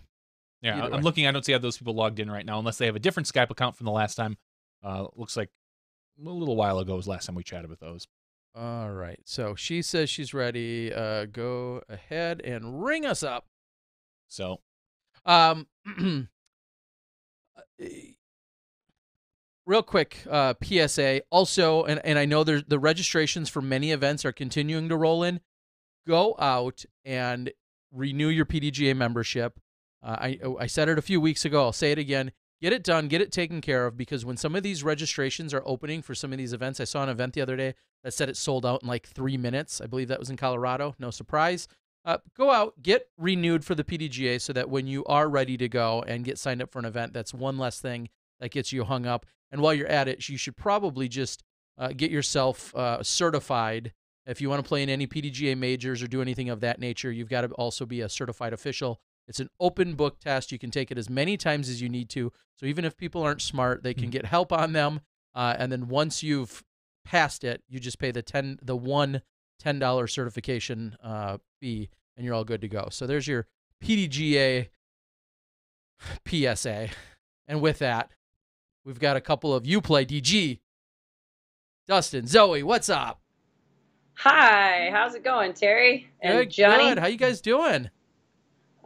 yeah, I'm looking. I don't see how those people logged in right now, unless they have a different Skype account from the last time. Looks like a little while ago was the last time we chatted with those. All right. So she says she's ready. Go ahead and ring us up. So, real quick PSA. Also, and I know the registrations for many events are continuing to roll in. Go out and renew your PDGA membership. I said it a few weeks ago. I'll say it again. Get it done. Get it taken care of, because when some of these registrations are opening for some of these events, I saw an event the other day that said it sold out in like 3 minutes. I believe that was in Colorado. No surprise. Go out, get renewed for the PDGA so that when you are ready to go and get signed up for an event, that's one less thing that gets you hung up. And while you're at it, you should probably just get yourself certified. If you want to play in any PDGA majors or do anything of that nature, you've got to also be a certified official. It's an open book test. You can take it as many times as you need to. So even if people aren't smart, they can get help on them. And then once you've passed it, you just pay the $10 certification fee, and you're all good to go. So there's your PDGA PSA. And with that, we've got a couple of UPlayDG. Dustin, Zoe, what's up? Hi, how's it going, Terry and Johnny? Good. How you guys doing?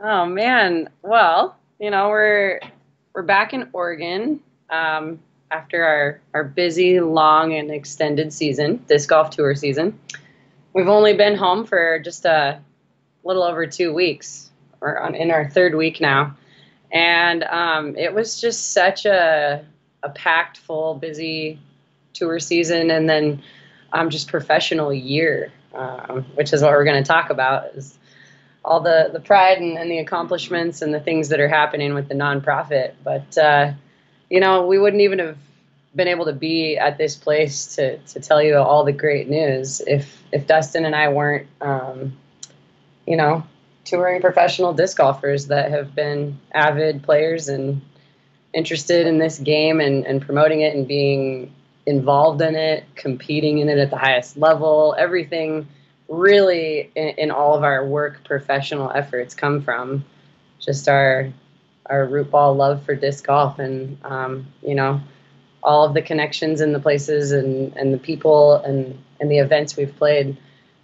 Oh man, well, you know, we're back in Oregon after our busy, long, and extended season, disc golf tour season. We've only been home for just a little over 2 weeks. We're in our third week now, and it was just such a packed, full, busy tour season, and then just professional year, which is what we're going to talk about, is all the pride and the accomplishments and the things that are happening with the nonprofit. But, you know, we wouldn't even have been able to be at this place to tell you all the great news if Dustin and I weren't, you know, touring professional disc golfers that have been avid players and interested in this game and promoting it and being involved in it, competing in it at the highest level. Everything really in all of our work professional efforts come from just our root ball love for disc golf, and you know, all of the connections and the places and the people and the events we've played.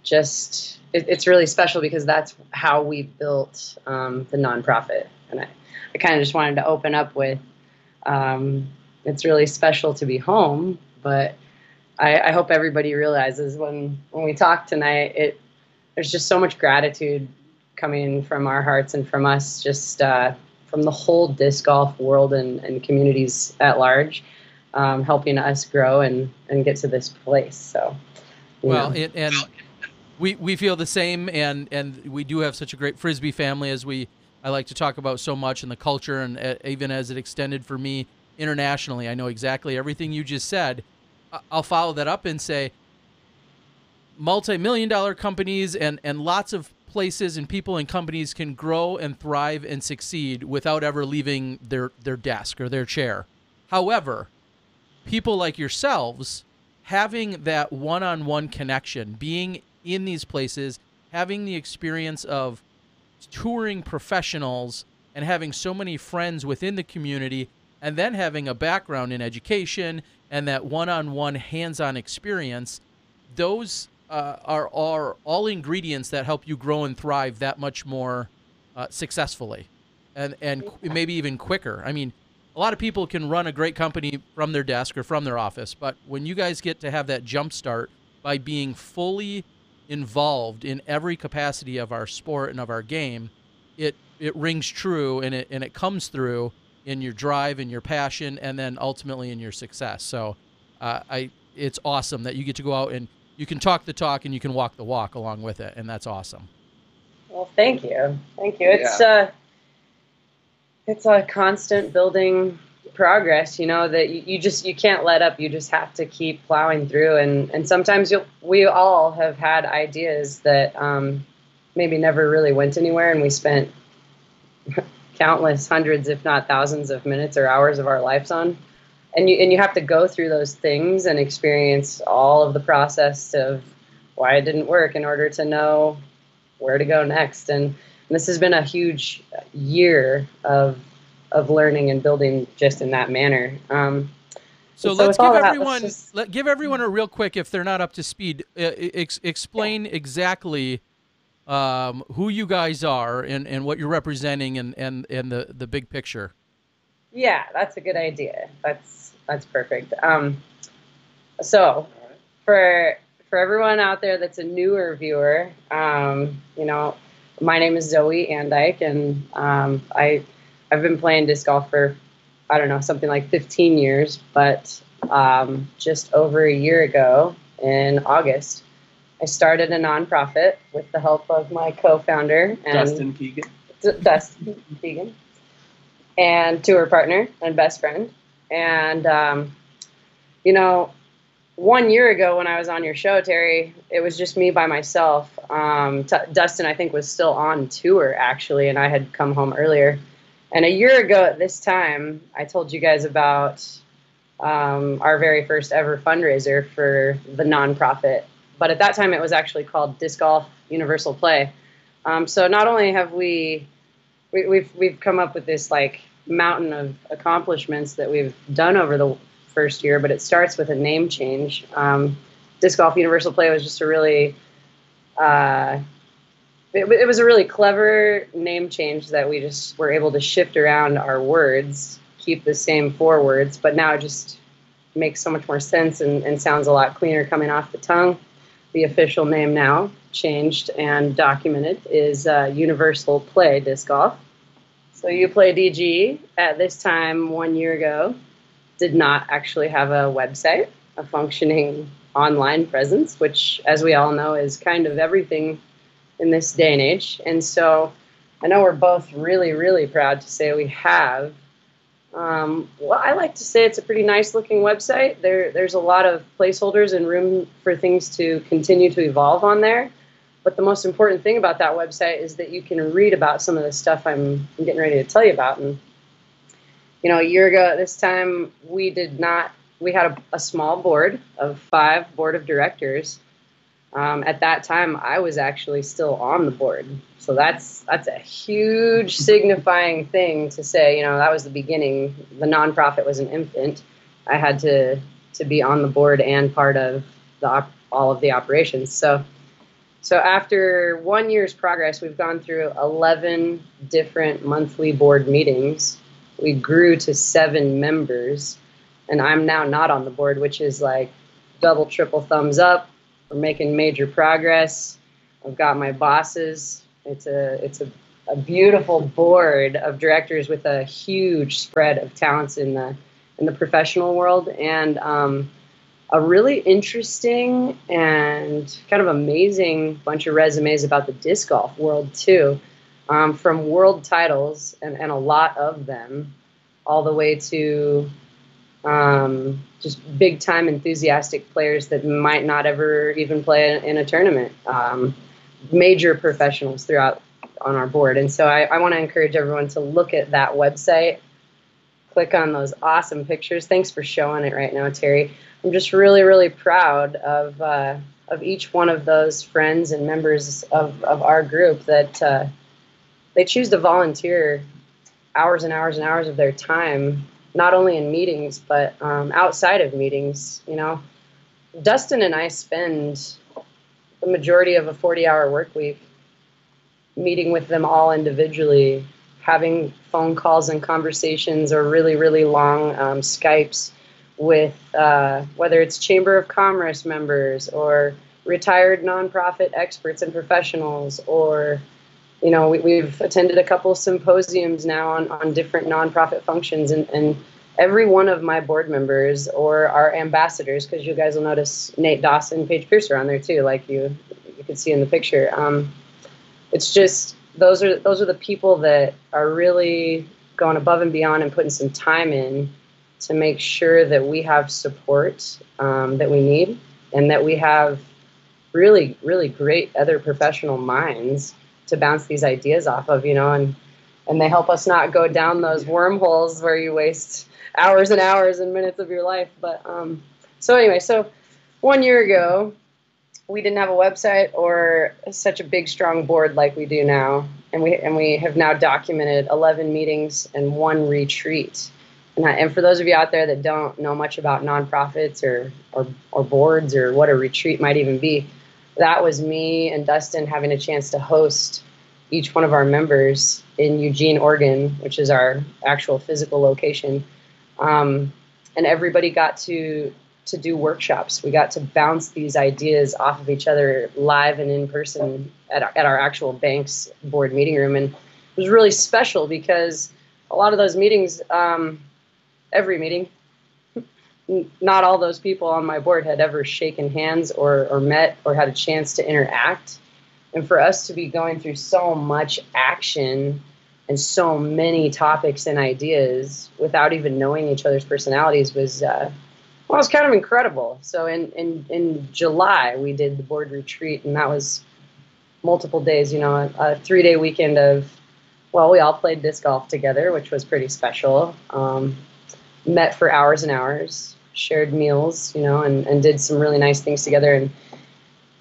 Just it's really special because that's how we built the nonprofit. And I kind of just wanted to open up with it's really special to be home, but I hope everybody realizes when we talk tonight, there's just so much gratitude coming from our hearts and from us, just from the whole disc golf world and communities at large, helping us grow and get to this place. So, well, and we feel the same, and we do have such a great Frisbee family, as I like to talk about so much, and the culture, and even as it extended for me internationally. I know exactly everything you just said. I'll follow that up and say multi-million-dollar companies and lots of places and people and companies can grow and thrive and succeed without ever leaving their desk or their chair. However, people like yourselves having that one-on-one connection, being in these places, having the experience of touring professionals and having so many friends within the community, and then having a background in education and that one-on-one hands-on experience, those are all ingredients that help you grow and thrive that much more successfully and maybe even quicker. I mean, a lot of people can run a great company from their desk or from their office, but when you guys get to have that jump start by being fully involved in every capacity of our sport and of our game, it rings true, and it comes through in your drive and your passion, and then ultimately in your success. So it's awesome that you get to go out and you can talk the talk and you can walk the walk along with it, and that's awesome. Well, thank you. It's a constant building progress, you know, that you can't let up. You just have to keep plowing through, and sometimes we all have had ideas that maybe never really went anywhere, and we spent countless hundreds, if not thousands of minutes or hours of our lives on. And you have to go through those things and experience all of the process of why it didn't work in order to know where to go next. And this has been a huge year of learning and building just in that manner. So let's give everyone a real quick, if they're not up to speed, explain exactly who you guys are and what you're representing and the big picture. Yeah, that's a good idea. That's perfect. So for everyone out there that's a newer viewer, you know, my name is Zoe Andike, and I've been playing disc golf for, I don't know, something like 15 years, but just over a year ago in August, I started a nonprofit with the help of my co-founder Dustin Keegan. Dustin Keegan, and tour partner and best friend. And you know, 1 year ago when I was on your show, Terry, it was just me by myself. Dustin, I think, was still on tour, actually, and I had come home earlier. And a year ago at this time, I told you guys about our very first ever fundraiser for the nonprofit. But at that time, it was actually called Disc Golf Universal Play. So not only have we've come up with this like mountain of accomplishments that we've done over the first year, but it starts with a name change. Disc Golf Universal Play was just a really it was a really clever name change that we just were able to shift around our words, keep the same 4 words, but now it just makes so much more sense and sounds a lot cleaner coming off the tongue. The official name now, changed and documented, is Universal Play Disc Golf. So UPlayDG at this time 1 year ago did not actually have a website, a functioning online presence, which, as we all know, is kind of everything in this day and age. And so I know we're both really, really proud to say we have. Well, I like to say it's a pretty nice looking website. There's a lot of placeholders and room for things to continue to evolve on there. But the most important thing about that website is that you can read about some of the stuff I'm getting ready to tell you about. And you know, a year ago at this time, we had a small board of 5 board of directors. At that time, I was actually still on the board. So that's a huge signifying thing to say, you know, that was the beginning. The nonprofit was an infant. I had to be on the board and part of all of the operations. So after 1 year's progress, we've gone through 11 different monthly board meetings. We grew to 7 members, and I'm now not on the board, which is like double, triple thumbs up. We're making major progress. I've got my bosses. It's a beautiful board of directors with a huge spread of talents in the professional world, and a really interesting and kind of amazing bunch of resumes about the disc golf world too, from world titles and a lot of them, all the way to just big time enthusiastic players that might not ever even play in a tournament, major professionals throughout on our board. And so I want to encourage everyone to look at that website, click on those awesome pictures. Thanks for showing it right now, Terry. I'm just really, really proud of each one of those friends and members of our group that they choose to volunteer hours and hours and hours of their time, not only in meetings, but outside of meetings. You know, Dustin and I spend the majority of a 40-hour work week meeting with them all individually, having phone calls and conversations or really, really long Skypes with whether it's Chamber of Commerce members or retired nonprofit experts and professionals, or, you know, we've attended a couple symposiums now on different nonprofit functions, and every one of my board members or our ambassadors, because you guys will notice Nate Dawson, Paige Pierce are on there too, like you could see in the picture. It's just those are the people that are really going above and beyond and putting some time in to make sure that we have support that we need, and that we have really, really great other professional minds to bounce these ideas off of, you know, and they help us not go down those wormholes where you waste hours and hours and minutes of your life. But so anyway, so 1 year ago, we didn't have a website or such a big, strong board like we do now, and we have now documented 11 meetings and 1 retreat. And for those of you out there that don't know much about nonprofits or boards or what a retreat might even be, that was me and Dustin having a chance to host each one of our members in Eugene, Oregon, which is our actual physical location. And and everybody got to do workshops. We got to bounce these ideas off of each other live and in person at our actual bank's board meeting room. And it was really special because a lot of those meetings, every meeting, not all those people on my board had ever shaken hands or met or had a chance to interact. And for us to be going through so much action and so many topics and ideas without even knowing each other's personalities was, well, it was kind of incredible. So in July, we did the board retreat, and that was multiple days, you know, a 3-day weekend of, well, we all played disc golf together, which was pretty special. Met for hours and hours, shared meals, you know, and did some really nice things together. And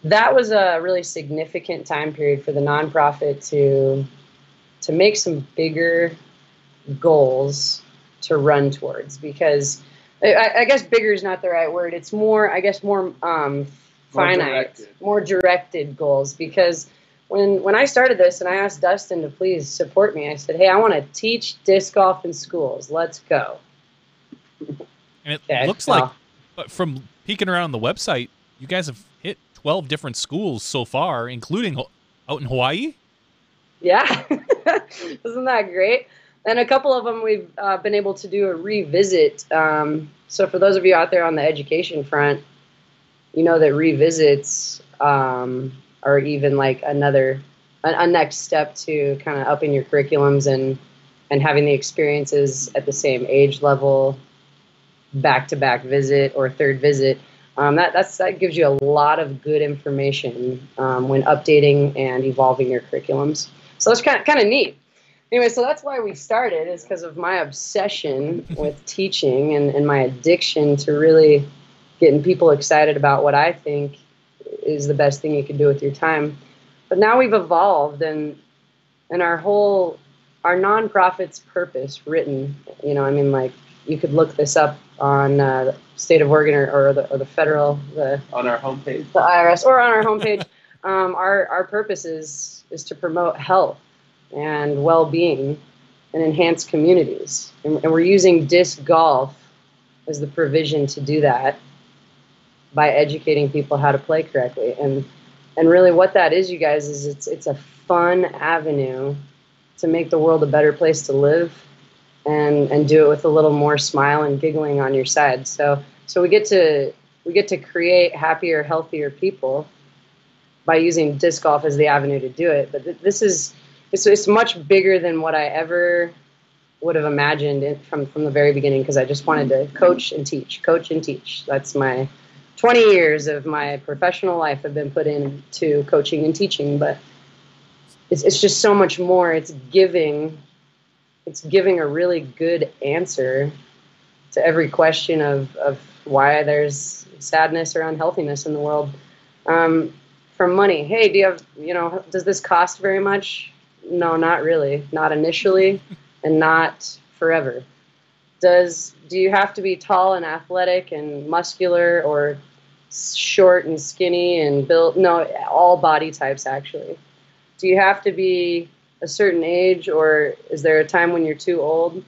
that was a really significant time period for the nonprofit to make some bigger goals to run towards, because I guess bigger is not the right word. It's more, I guess, more finite, more directed goals. Because when I started this and I asked Dustin to please support me, I said, hey, I want to teach disc golf in schools. Let's go. And it looks like, but from peeking around the website, you guys have hit 12 different schools so far, including out in Hawaii. Yeah. Isn't that great? And a couple of them we've been able to do a revisit. So for those of you out there on the education front, you know that revisits are even like a next step to kind of upping your curriculums and having the experiences at the same age level, back-to-back visit or third visit. That gives you a lot of good information when updating and evolving your curriculums. So it's kind of neat. Anyway, so that's why we started, is because of my obsession with teaching and my addiction to really getting people excited about what I think is the best thing you can do with your time. But now we've evolved, and our nonprofit's purpose written, you know, I mean, like, you could look this up on the state of Oregon or the federal, on our homepage, the IRS, or on our homepage. Our purpose is to promote health and well-being and enhance communities. And we're using disc golf as the provision to do that by educating people how to play correctly. And really what that is, you guys, is it's a fun avenue to make the world a better place to live, and do it with a little more smile and giggling on your side. So we get to create happier, healthier people by using disc golf as the avenue to do it. But it's much bigger than what I ever would have imagined from the very beginning, because I just wanted to coach and teach. That's my 20 years of my professional life have been put into coaching and teaching, but it's just so much more. It's giving a really good answer to every question of why there's sadness or unhealthiness in the world. From money, hey, do you have, does this cost very much? No, not really. Not initially, and not forever. Do you have to be tall and athletic and muscular, or short and skinny and built? No, all body types, actually. Do you have to be a certain age, or is there a time when you're too old?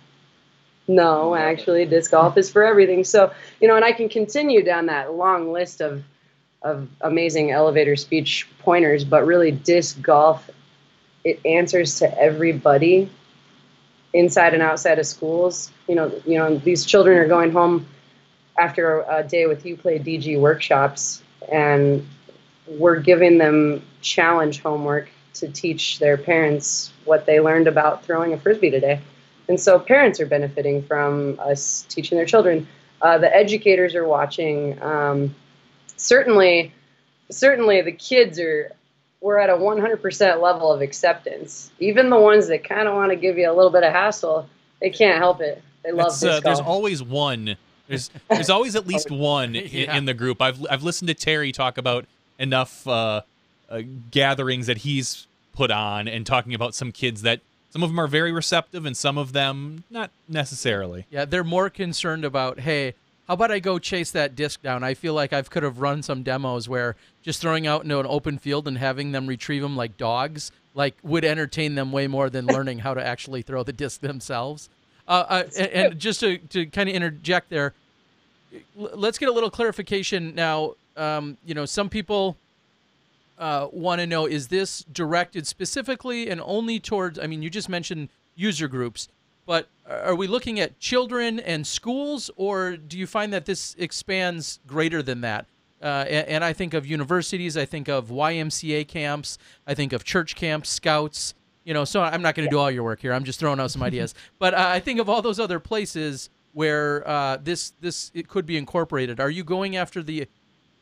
No, actually, disc golf is for everything. So, and I can continue down that long list of amazing elevator speech pointers, but really disc golf, it answers to everybody inside and outside of schools. These children are going home after a day with UPlayDG workshops, and we're giving them challenge homework to teach their parents what they learned about throwing a Frisbee today. And so parents are benefiting from us teaching their children. The educators are watching. Certainly the kids we're at a 100% level of acceptance. Even the ones that kind of want to give you a little bit of hassle, they can't help it. They love disc golf. There's always one. There's always at least one in the group. I've listened to Terry talk about enough gatherings that he's put on, and talking about some kids that some of them are very receptive and some of them not necessarily. Yeah, they're more concerned about, hey, how about I go chase that disc down? I feel like I could have run some demos where just throwing out into an open field and having them retrieve them like dogs would entertain them way more than learning how to actually throw the disc themselves. And just to kind of interject there, let's get a little clarification now. You know, some people want to know, is this directed specifically and only towards, I mean, you just mentioned user groups, but are we looking at children and schools, or do you find that this expands greater than that? And I think of universities, I think of YMCA camps, I think of church camps, scouts, you know, so I'm not going to do all your work here. I'm just throwing out some ideas. But I think of all those other places where it could be incorporated. Are you going after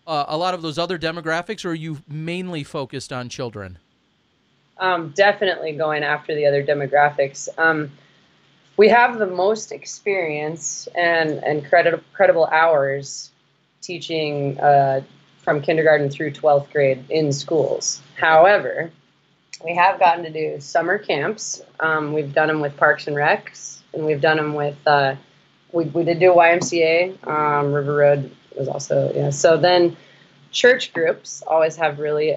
a lot of those other demographics, or are you mainly focused on children? Definitely going after the other demographics. We have the most experience and credible hours teaching from kindergarten through 12th grade in schools. However, we have gotten to do summer camps. We've done them with Parks and Recs, and we've done them with, we did do YMCA. River Road was also, yeah. So then church groups always have really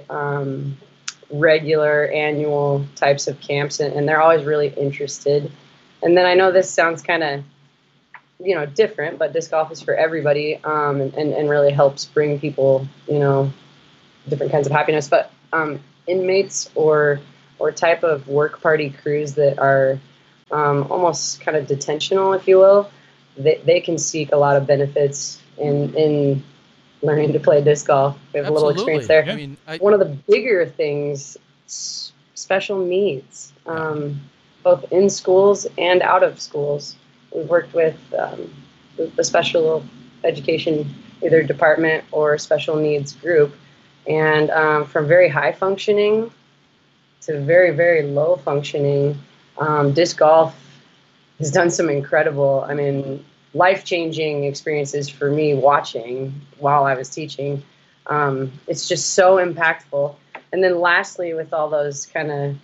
regular annual types of camps, and they're always really interested. And then I know this sounds kind of, you know, different, but disc golf is for everybody, and really helps bring people, you know, different kinds of happiness. But inmates or type of work party crews that are almost kind of detentional, if you will, they can seek a lot of benefits in learning to play disc golf. We have a little experience there. I mean, one of the bigger things, special needs, both in schools and out of schools. We've worked with the special education, either department or special needs group, and from very high functioning to very, very low functioning, disc golf has done some incredible, I mean, life-changing experiences for me watching while I was teaching. It's just so impactful. And then lastly, with all those kind of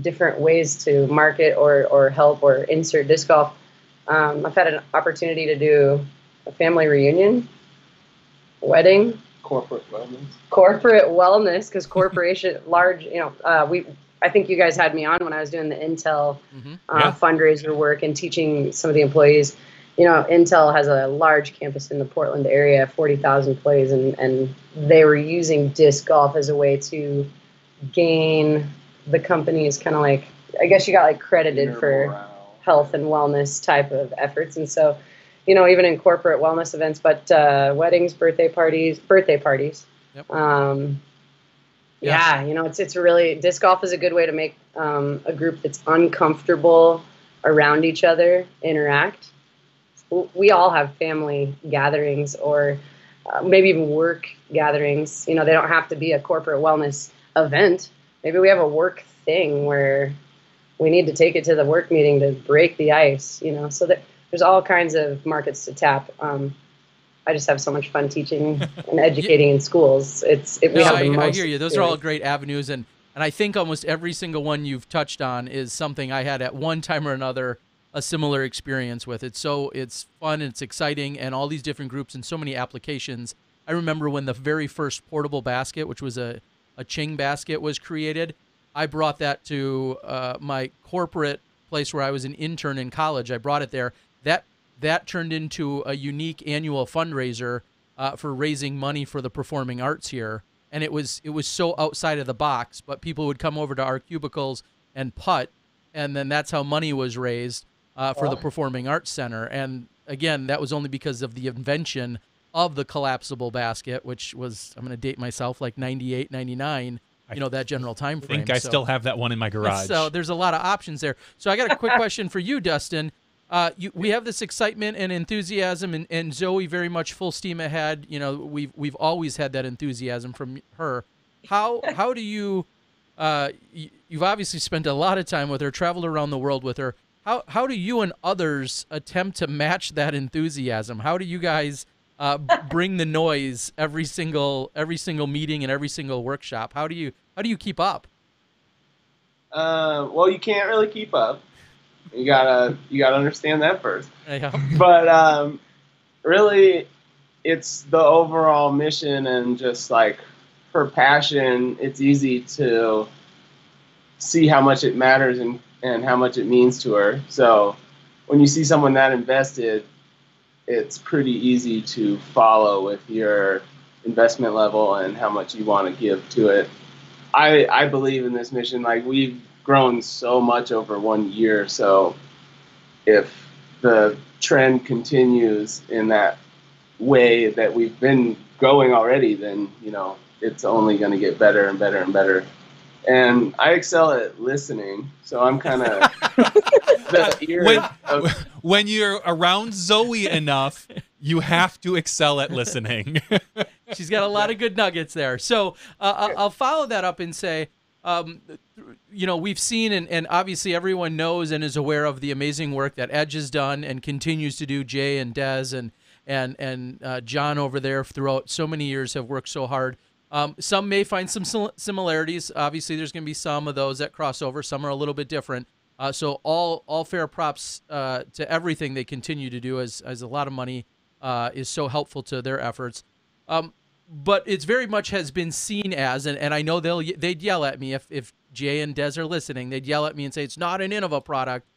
different ways to market or help or insert disc golf, I've had an opportunity to do a family reunion, wedding, corporate wellness, because corporation large, you know, I think you guys had me on when I was doing the Intel fundraiser work and teaching some of the employees. You know, Intel has a large campus in the Portland area, 40,000 employees, and they were using disc golf as a way to gain the company's kind of like, I guess you got like credited for health and wellness type of efforts. And so, you know, even in corporate wellness events, but weddings, birthday parties. Yep. Yeah, you know, it's really, disc golf is a good way to make a group that's uncomfortable around each other interact. We all have family gatherings or maybe even work gatherings. You know, they don't have to be a corporate wellness event. Maybe we have a work thing where we need to take it to the work meeting to break the ice, you know, so that there's all kinds of markets to tap. I just have so much fun teaching and educating in schools. I hear you. Those are all great avenues. And I think almost every single one you've touched on is something I had at one time or another a similar experience with. It's fun, it's exciting, and all these different groups and so many applications. I remember when the very first portable basket, which was a Ching basket, was created. I brought that to my corporate place where I was an intern in college. I brought it there. That turned into a unique annual fundraiser for raising money for the performing arts here. And it was so outside of the box, but people would come over to our cubicles and putt, and then that's how money was raised for the Performing Arts Center. And again, that was only because of the invention of the collapsible basket, which was, I'm going to date myself, like 98, 99, you know, that general time frame. I think I still have that one in my garage. So there's a lot of options there. So I got a quick question for you, Dustin. We have this excitement and enthusiasm, and Zoe very much full steam ahead. You know, we've always had that enthusiasm from her. How do you? You've obviously spent a lot of time with her, traveled around the world with her. How do you and others attempt to match that enthusiasm? How do you guys bring the noise every single meeting and every single workshop? How do you keep up? Well, you can't really keep up. You gotta understand that first. Yeah. But really, it's the overall mission and just like her passion. It's easy to see how much it matters and how much it means to her. So when you see someone that invested, it's pretty easy to follow with your investment level and how much you want to give to it. I believe in this mission. Like, we've grown so much over 1 year, so if the trend continues in that way that we've been growing already, then, you know, it's only going to get better and better and better. And I excel at listening, so I'm kind of the ear when you're around Zoe enough, you have to excel at listening. She's got a lot of good nuggets there. So I'll follow that up and say, you know, we've seen and obviously everyone knows and is aware of the amazing work that Edge has done and continues to do. Jay and Des and John over there throughout so many years have worked so hard. Some may find some similarities. Obviously, there's going to be some of those that cross over. Some are a little bit different. So all fair props to everything they continue to do, as a lot of money is so helpful to their efforts. But it's very much has been seen as, and I know they'd yell at me if Jay and Des are listening. They'd yell at me and say it's not an Innova product,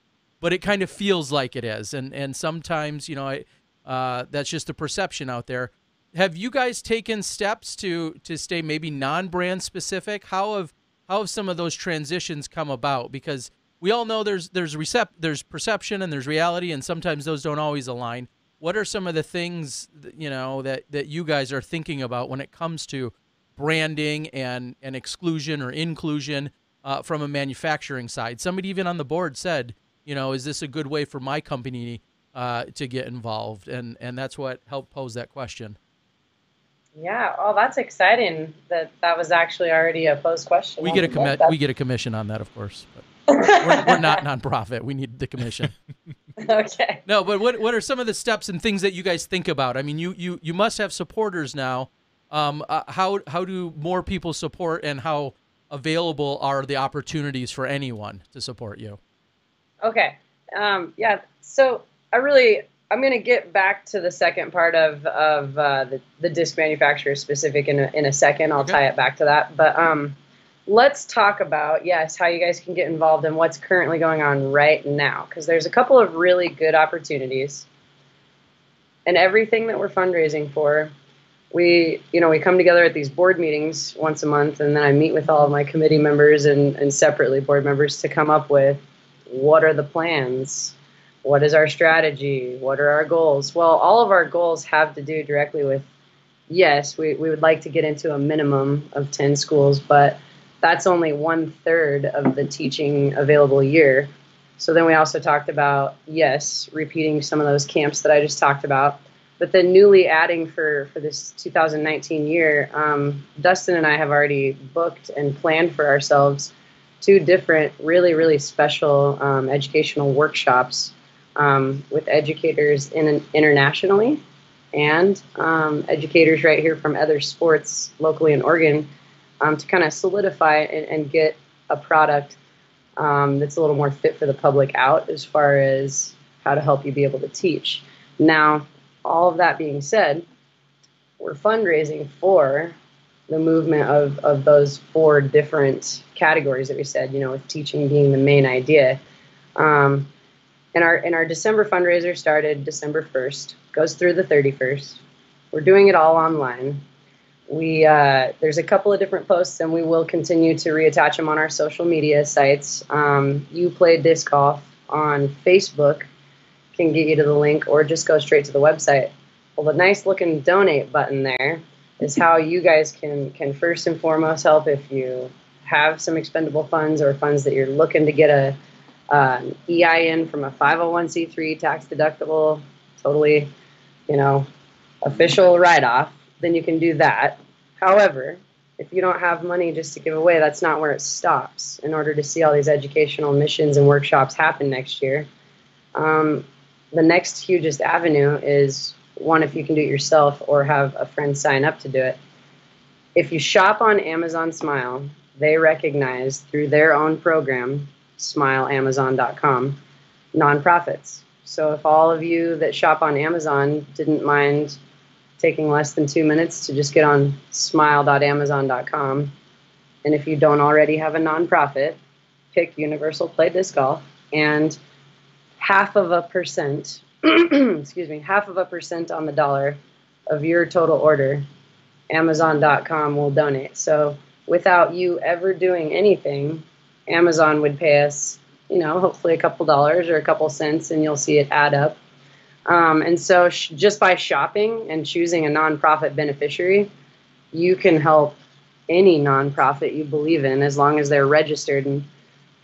but it kind of feels like it is. And sometimes, you know, that's just a perception out there. Have you guys taken steps to stay maybe non-brand specific? How have some of those transitions come about? Because we all know there's perception and there's reality, and sometimes those don't always align. What are some of the things you know that you guys are thinking about when it comes to branding and exclusion or inclusion from a manufacturing side? Somebody even on the board said, you know, is this a good way for my company to get involved? And that's what helped pose that question. Yeah, oh, that's exciting that was actually already a posed question. We get a commission on that, of course. But we're not nonprofit. We need the commission. Okay. No, but what are some of the steps and things that you guys think about? I mean, you must have supporters now. How do more people support, and how available are the opportunities for anyone to support you? Okay. Yeah. So I'm going to get back to the second part of the disc manufacturer specific in a second. I'll tie it back to that. But let's talk about, yes, how you guys can get involved in what's currently going on right now, because there's a couple of really good opportunities. And everything that we're fundraising for, we come together at these board meetings once a month, and then I meet with all of my committee members and separately board members to come up with what are the plans. What is our strategy? What are our goals? Well, all of our goals have to do directly with, yes, we would like to get into a minimum of 10 schools, but that's only 1/3 of the teaching available year. So then we also talked about, yes, repeating some of those camps that I just talked about, but then newly adding for this 2019 year, Dustin and I have already booked and planned for ourselves 2 different really, really special educational workshops with educators internationally and educators right here from other sports locally in Oregon to kind of solidify and get a product that's a little more fit for the public out as far as how to help you be able to teach. Now, all of that being said, we're fundraising for the movement of those 4 different categories that we said, you know, with teaching being the main idea. And our December fundraiser started December 1st, goes through the 31st. We're doing it all online. There's a couple of different posts, and we will continue to reattach them on our social media sites. UPlayDiscGolf on Facebook can get you to the link, or just go straight to the website. Well, the nice looking donate button there is how you guys can first and foremost help if you have some expendable funds or funds that you're looking to get an EIN from a 501c3 tax deductible, totally, you know, official write-off, then you can do that. However, if you don't have money just to give away, that's not where it stops. In order to see all these educational missions and workshops happen next year, the next hugest avenue is, one, if you can do it yourself or have a friend sign up to do it. If you shop on Amazon Smile, they recognize through their own program, smileamazon.com, nonprofits. So if all of you that shop on Amazon didn't mind taking less than 2 minutes to just get on smile.amazon.com, and if you don't already have a nonprofit, pick Universal Play Disc Golf, and 0.5% excuse me, 0.5% on the dollar of your total order, Amazon.com will donate. So without you ever doing anything, Amazon would pay us, hopefully a couple dollars or a couple cents, and you'll see it add up. And so just by shopping and choosing a nonprofit beneficiary, you can help any nonprofit you believe in as long as they're registered. And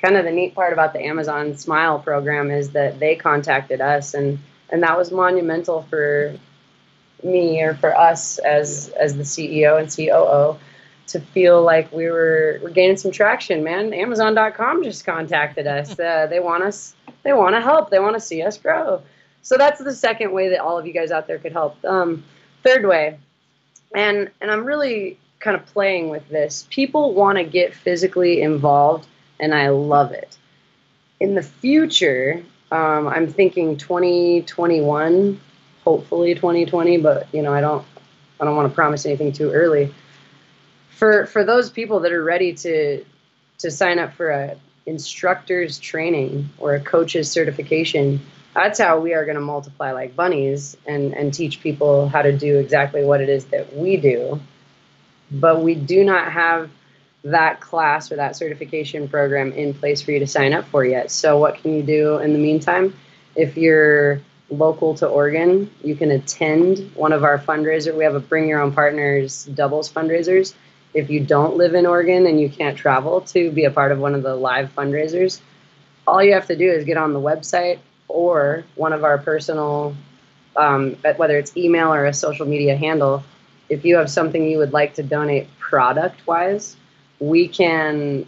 kind of the neat part about the Amazon Smile program is that they contacted us, and that was monumental for me, or for us as the CEO and COO, to feel like we're gaining some traction, man. Amazon.com just contacted us. They want to help. They want to see us grow. So that's the second way that all of you guys out there could help. Third way, and I'm really kind of playing with this. People want to get physically involved, and I love it. In the future, I'm thinking 2021, hopefully 2020, but I don't want to promise anything too early. For those people that are ready to sign up for a instructor's training or a coach's certification, that's how we are going to multiply like bunnies and teach people how to do exactly what it is that we do. But we do not have that class or that certification program in place for you to sign up for yet. So what can you do in the meantime? If you're local to Oregon, you can attend one of our fundraisers. We have a Bring Your Own Partners doubles fundraisers. If you don't live in Oregon and you can't travel to be a part of one of the live fundraisers, all you have to do is get on the website or one of our personal, whether it's email or a social media handle. If you have something you would like to donate product-wise, we can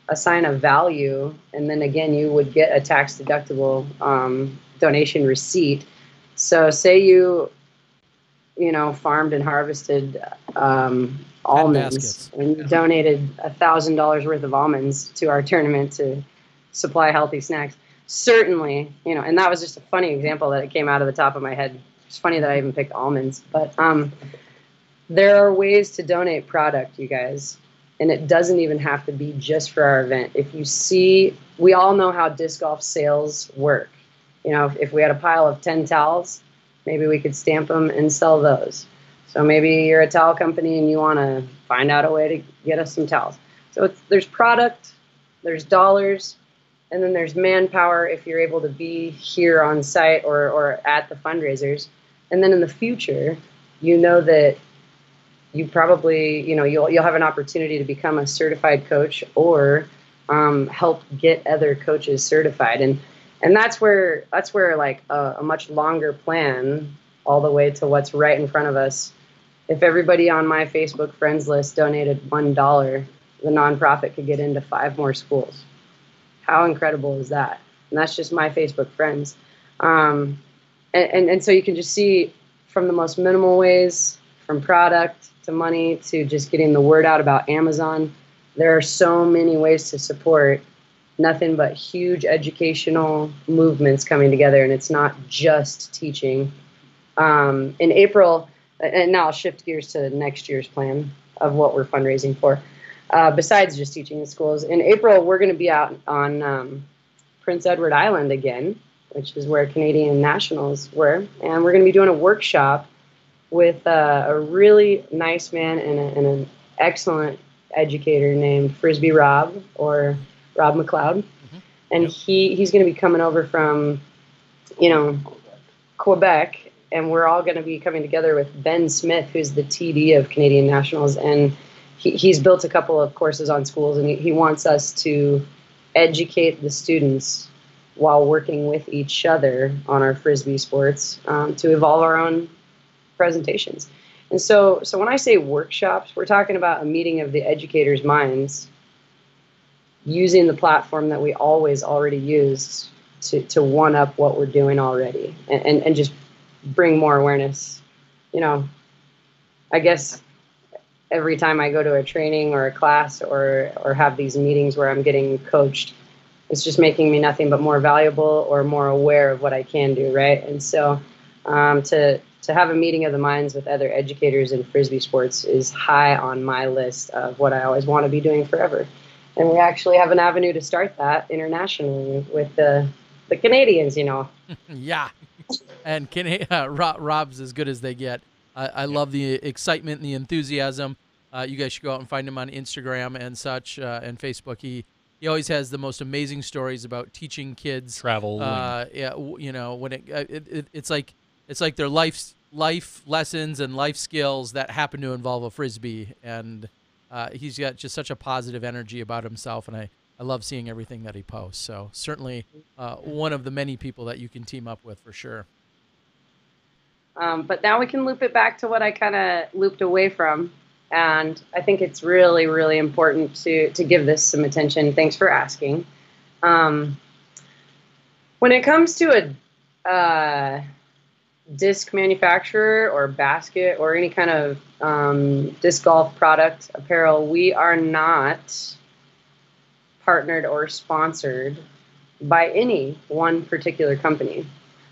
assign a value, and then again, you would get a tax-deductible donation receipt. So say you farmed and harvested almonds, and you donated $1,000 worth of almonds to our tournament to supply healthy snacks. Certainly, and that was just a funny example that it came out of the top of my head. It's funny that I even picked almonds, but there are ways to donate product, you guys, and it doesn't even have to be just for our event. If you see, we all know how disc golf sales work. If we had a pile of 10 towels, maybe we could stamp them and sell those. So maybe you're a towel company and you want to find out a way to get us some towels. So there's product, there's dollars, and then there's manpower if you're able to be here on site or at the fundraisers. And then in the future, that you probably, you'll have an opportunity to become a certified coach or help get other coaches certified. And that's where like a much longer plan all the way to what's right in front of us. If everybody on my Facebook friends list donated $1, the nonprofit could get into 5 more schools. How incredible is that? And that's just my Facebook friends. And so you can just see from the most minimal ways, from product to money to just getting the word out about Amazon, there are so many ways to support nothing but huge educational movements coming together. And it's not just teaching. In April, and now I'll shift gears to next year's plan of what we're fundraising for. Besides just teaching in schools, in April, we're going to be out on Prince Edward Island again, which is where Canadian Nationals were. And we're going to be doing a workshop with a really nice man and an excellent educator named Frisbee Rob, or Rob McLeod. Mm-hmm. And yep. He's going to be coming over from, Quebec. And we're all going to be coming together with Ben Smith, who's the TD of Canadian Nationals. And he's built a couple of courses on schools, and he wants us to educate the students while working with each other on our Frisbee sports to evolve our own presentations. And so when I say workshops, we're talking about a meeting of the educators' minds using the platform that we already used to one-up what we're doing already and just bring more awareness. I guess every time I go to a training or a class or have these meetings where I'm getting coached, it's just making me nothing but more valuable or more aware of what I can do, right? And so to have a meeting of the minds with other educators in Frisbee sports is high on my list of what I always want to be doing forever. And we actually have an avenue to start that internationally with the Canadians, Yeah. And Rob's as good as they get. I love the excitement and the enthusiasm. You guys should go out and find him on Instagram and such, and Facebook. He always has the most amazing stories about teaching kids Travel. Yeah, you know, when it's like their life lessons and life skills that happen to involve a frisbee, and he's got just such a positive energy about himself, and I love seeing everything that he posts. So certainly one of the many people that you can team up with for sure. But now we can loop it back to what I kind of looped away from. And I think it's really, really important to give this some attention. Thanks for asking. When it comes to a disc manufacturer or basket or any kind of disc golf product apparel, we are not partnered or sponsored by any one particular company.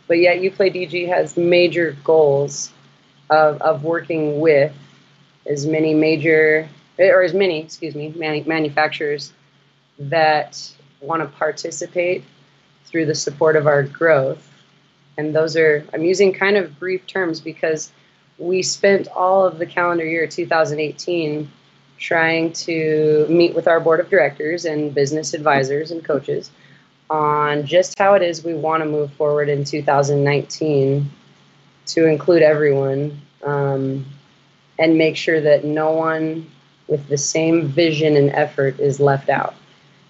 But yet UPlayDG has major goals of working with as many manufacturers that want to participate through the support of our growth. And those are, I'm using kind of brief terms because we spent all of the calendar year 2018 trying to meet with our board of directors and business advisors and coaches on just how it is we want to move forward in 2019 to include everyone, and make sure that no one with the same vision and effort is left out.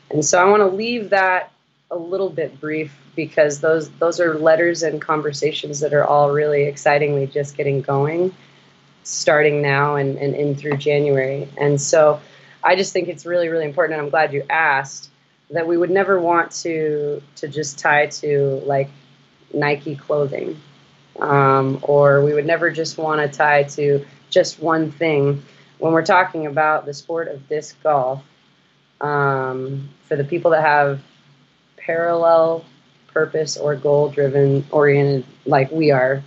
And so I want to leave that a little bit brief because those are letters and conversations that are all really excitingly just getting going, starting now and in through January. And so I just think it's really, really important, and I'm glad you asked, that we would never want to just tie to like Nike clothing, or we would never just want to tie to just one thing. When we're talking about the sport of disc golf, for the people that have parallel purpose or goal-driven oriented like we are,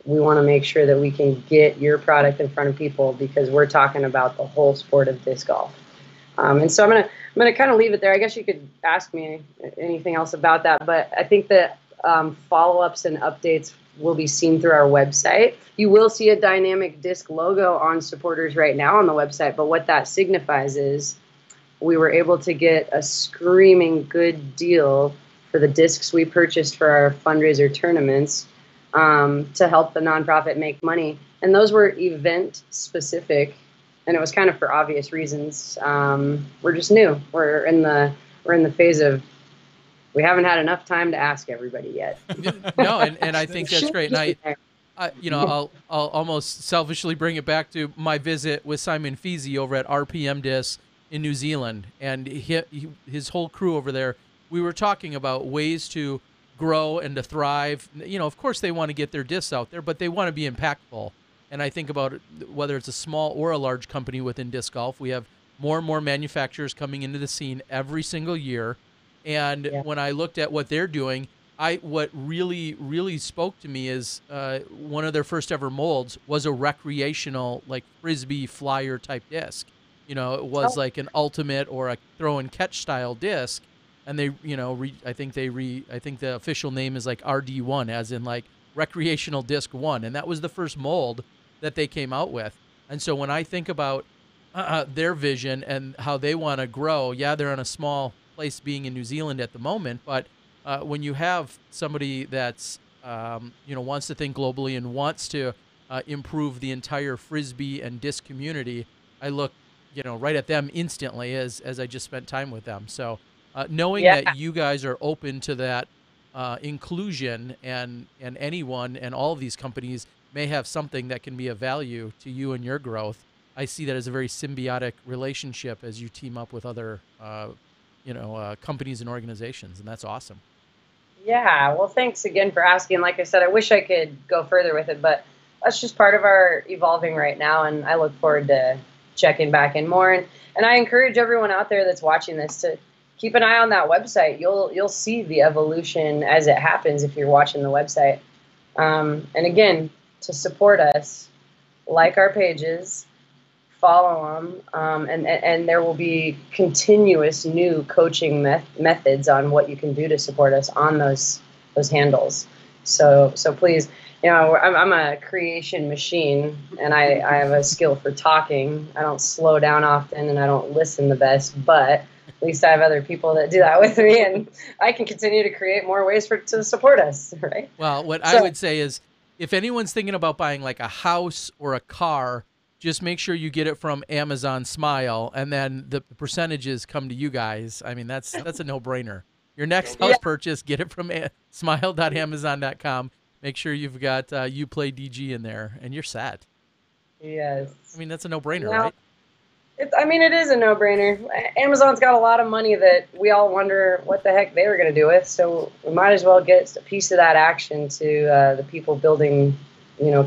we want to make sure that we can get your product in front of people because we're talking about the whole sport of disc golf. And so I'm gonna kind of leave it there. I guess you could ask me anything else about that, but I think that follow-ups and updates will be seen through our website. You will see a dynamic disc logo on supporters right now on the website, but what that signifies is we were able to get a screaming good deal for the discs we purchased for our fundraiser tournaments to help the nonprofit make money. And those were event specific, and it was kind of for obvious reasons. We're just new. We're in the phase of, we haven't had enough time to ask everybody yet. No, and I think that's great. And I'll almost selfishly bring it back to my visit with Simon Feasy over at RPM Disc in New Zealand, and his whole crew over there. We were talking about ways to grow and to thrive. You know, of course they want to get their discs out there, but they want to be impactful. And I think about it, whether it's a small or a large company within disc golf, we have more and more manufacturers coming into the scene every single year. And when I looked at what they're doing, what really, really spoke to me is one of their first ever molds was a recreational, like frisbee flyer type disc. You know, it was like an ultimate or a throw and catch style disc. And they, you know, I think the official name is like RD1, as in like recreational disc 1. And that was the first mold that they came out with. And so when I think about their vision and how they want to grow, yeah, they're in a small place being in New Zealand at the moment, but when you have somebody that's wants to think globally and wants to improve the entire frisbee and disc community, I look right at them instantly as I just spent time with them. So knowing that you guys are open to that inclusion, and anyone and all of these companies may have something that can be of value to you and your growth, I see that as a very symbiotic relationship as you team up with other companies and organizations, and that's awesome. Yeah, well, thanks again for asking. Like I said, I wish I could go further with it, but that's just part of our evolving right now, and I look forward to checking back in more. And I encourage everyone out there that's watching this to keep an eye on that website. You'll see the evolution as it happens if you're watching the website. And again, to support us, like our pages, follow them, and there will be continuous new coaching methods on what you can do to support us on those handles. So please, I'm a creation machine, and I have a skill for talking. I don't slow down often, and I don't listen the best, but at least I have other people that do that with me, and I can continue to create more ways to support us, right? Well, what I would say is, if anyone's thinking about buying like a house or a car, just make sure you get it from Amazon Smile, and then the percentages come to you guys. I mean, that's a no-brainer. Your next house purchase, get it from smile.amazon.com. Make sure you've got UPlayDG in there, and you're set. Yes. I mean, that's a no-brainer, right? It is a no-brainer. Amazon's got a lot of money that we all wonder what the heck they were going to do with, so we might as well get a piece of that action to the people building,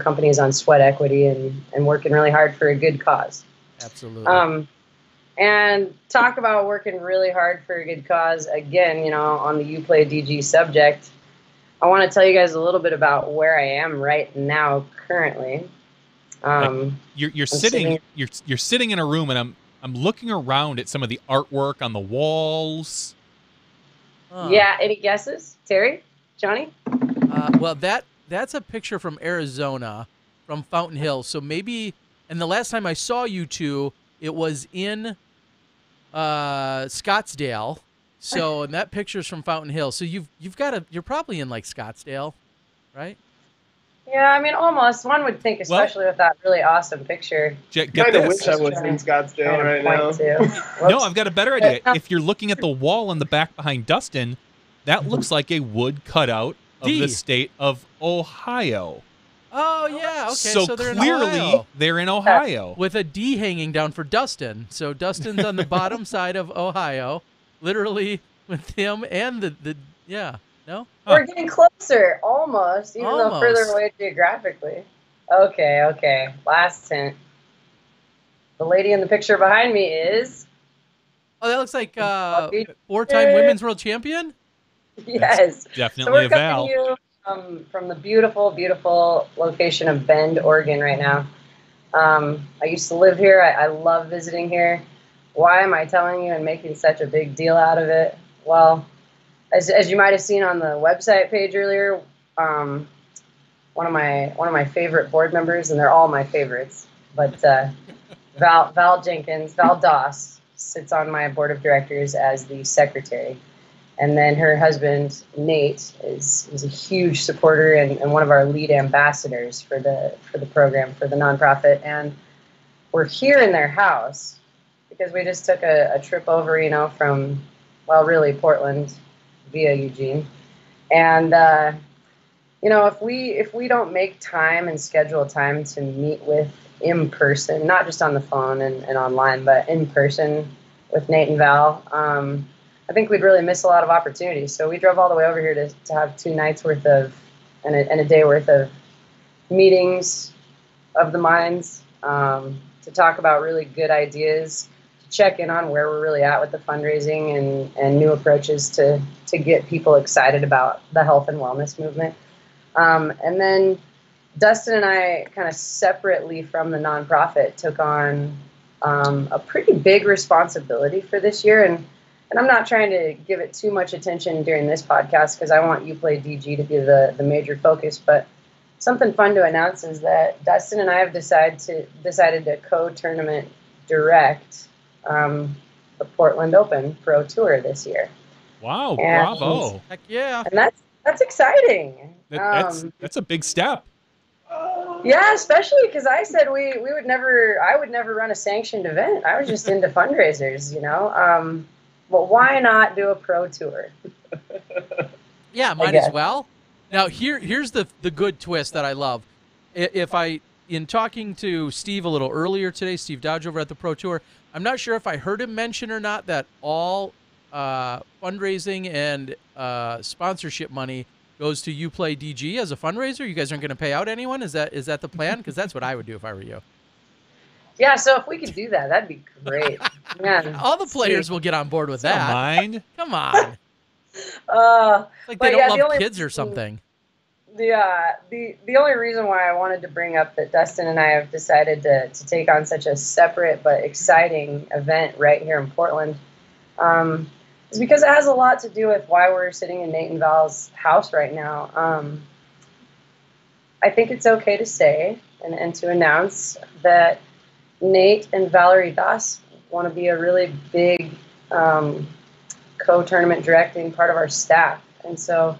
companies on sweat equity and working really hard for a good cause. Absolutely. And talk about working really hard for a good cause. Again, on the UPlayDG subject, I want to tell you guys a little bit about where I am right now currently. You're sitting in a room, and I'm looking around at some of the artwork on the walls. Yeah, any guesses, Terry, Johnny? Well, that's a picture from Arizona, from Fountain Hills. So maybe, and the last time I saw you two, it was in Scottsdale. So, and that picture's from Fountain Hills. So you're probably in like Scottsdale, right? Yeah, I mean, almost. One would think, especially with that really awesome picture. Kind of wish I was in Scottsdale right now. No, I've got a better idea. If you're looking at the wall in the back behind Dustin, that looks like a wood cutout of the state of Ohio. Oh, yeah. Okay, so they're clearly in Ohio. They're in Ohio. With a D hanging down for Dustin. So Dustin's on the bottom side of Ohio, literally with him and the yeah. No? We're getting closer, almost, even though further away geographically. Okay. Last hint. The lady in the picture behind me is... Oh, that looks like four-time women's world champion? Yes. That's definitely a Val. So we're coming to you from the beautiful, beautiful location of Bend, Oregon right now. I used to live here. I love visiting here. Why am I telling you and making such a big deal out of it? Well... As you might have seen on the website page earlier, one of my favorite board members, and they're all my favorites, but Val Doss sits on my board of directors as the secretary, and then her husband Nate is a huge supporter and one of our lead ambassadors for the program, for the nonprofit, and we're here in their house because we just took a trip over, from really Portland via Eugene, and if we don't make time and schedule time to meet with in person, not just on the phone and online, but in person with Nate and Val, I think we'd really miss a lot of opportunities. So we drove all the way over here to have 2 nights worth of and a day worth of meetings of the minds, to talk about really good ideas, check in on where we're really at with the fundraising and new approaches to get people excited about the health and wellness movement. And then Dustin and I kind of separately from the nonprofit took on a pretty big responsibility for this year. And I'm not trying to give it too much attention during this podcast because I want UPlayDG to be the major focus. But something fun to announce is that Dustin and I have decided to co-tournament direct the Portland Open Pro Tour this year. Wow! Bravo! Heck yeah! And that's exciting. That's a big step. Yeah, especially because I said I would never run a sanctioned event. I was just into fundraisers, But why not do a pro tour? Yeah, might as well. Now here's the good twist that I love. In talking to Steve a little earlier today, Steve Dodge over at the Pro Tour, I'm not sure if I heard him mention or not that all fundraising and sponsorship money goes to UPlayDG as a fundraiser. You guys aren't going to pay out anyone? Is that the plan? Because that's what I would do if I were you. Yeah, so if we could do that, that'd be great. Man, all the players will get on board with that. Don't mind. Come on. Like they don't love kids or something. The only reason why I wanted to bring up that Dustin and I have decided to take on such a separate but exciting event right here in Portland is because it has a lot to do with why we're sitting in Nate and Val's house right now. I think it's okay to say and to announce that Nate and Valerie Doss want to be a really big co-tournament directing part of our staff. And so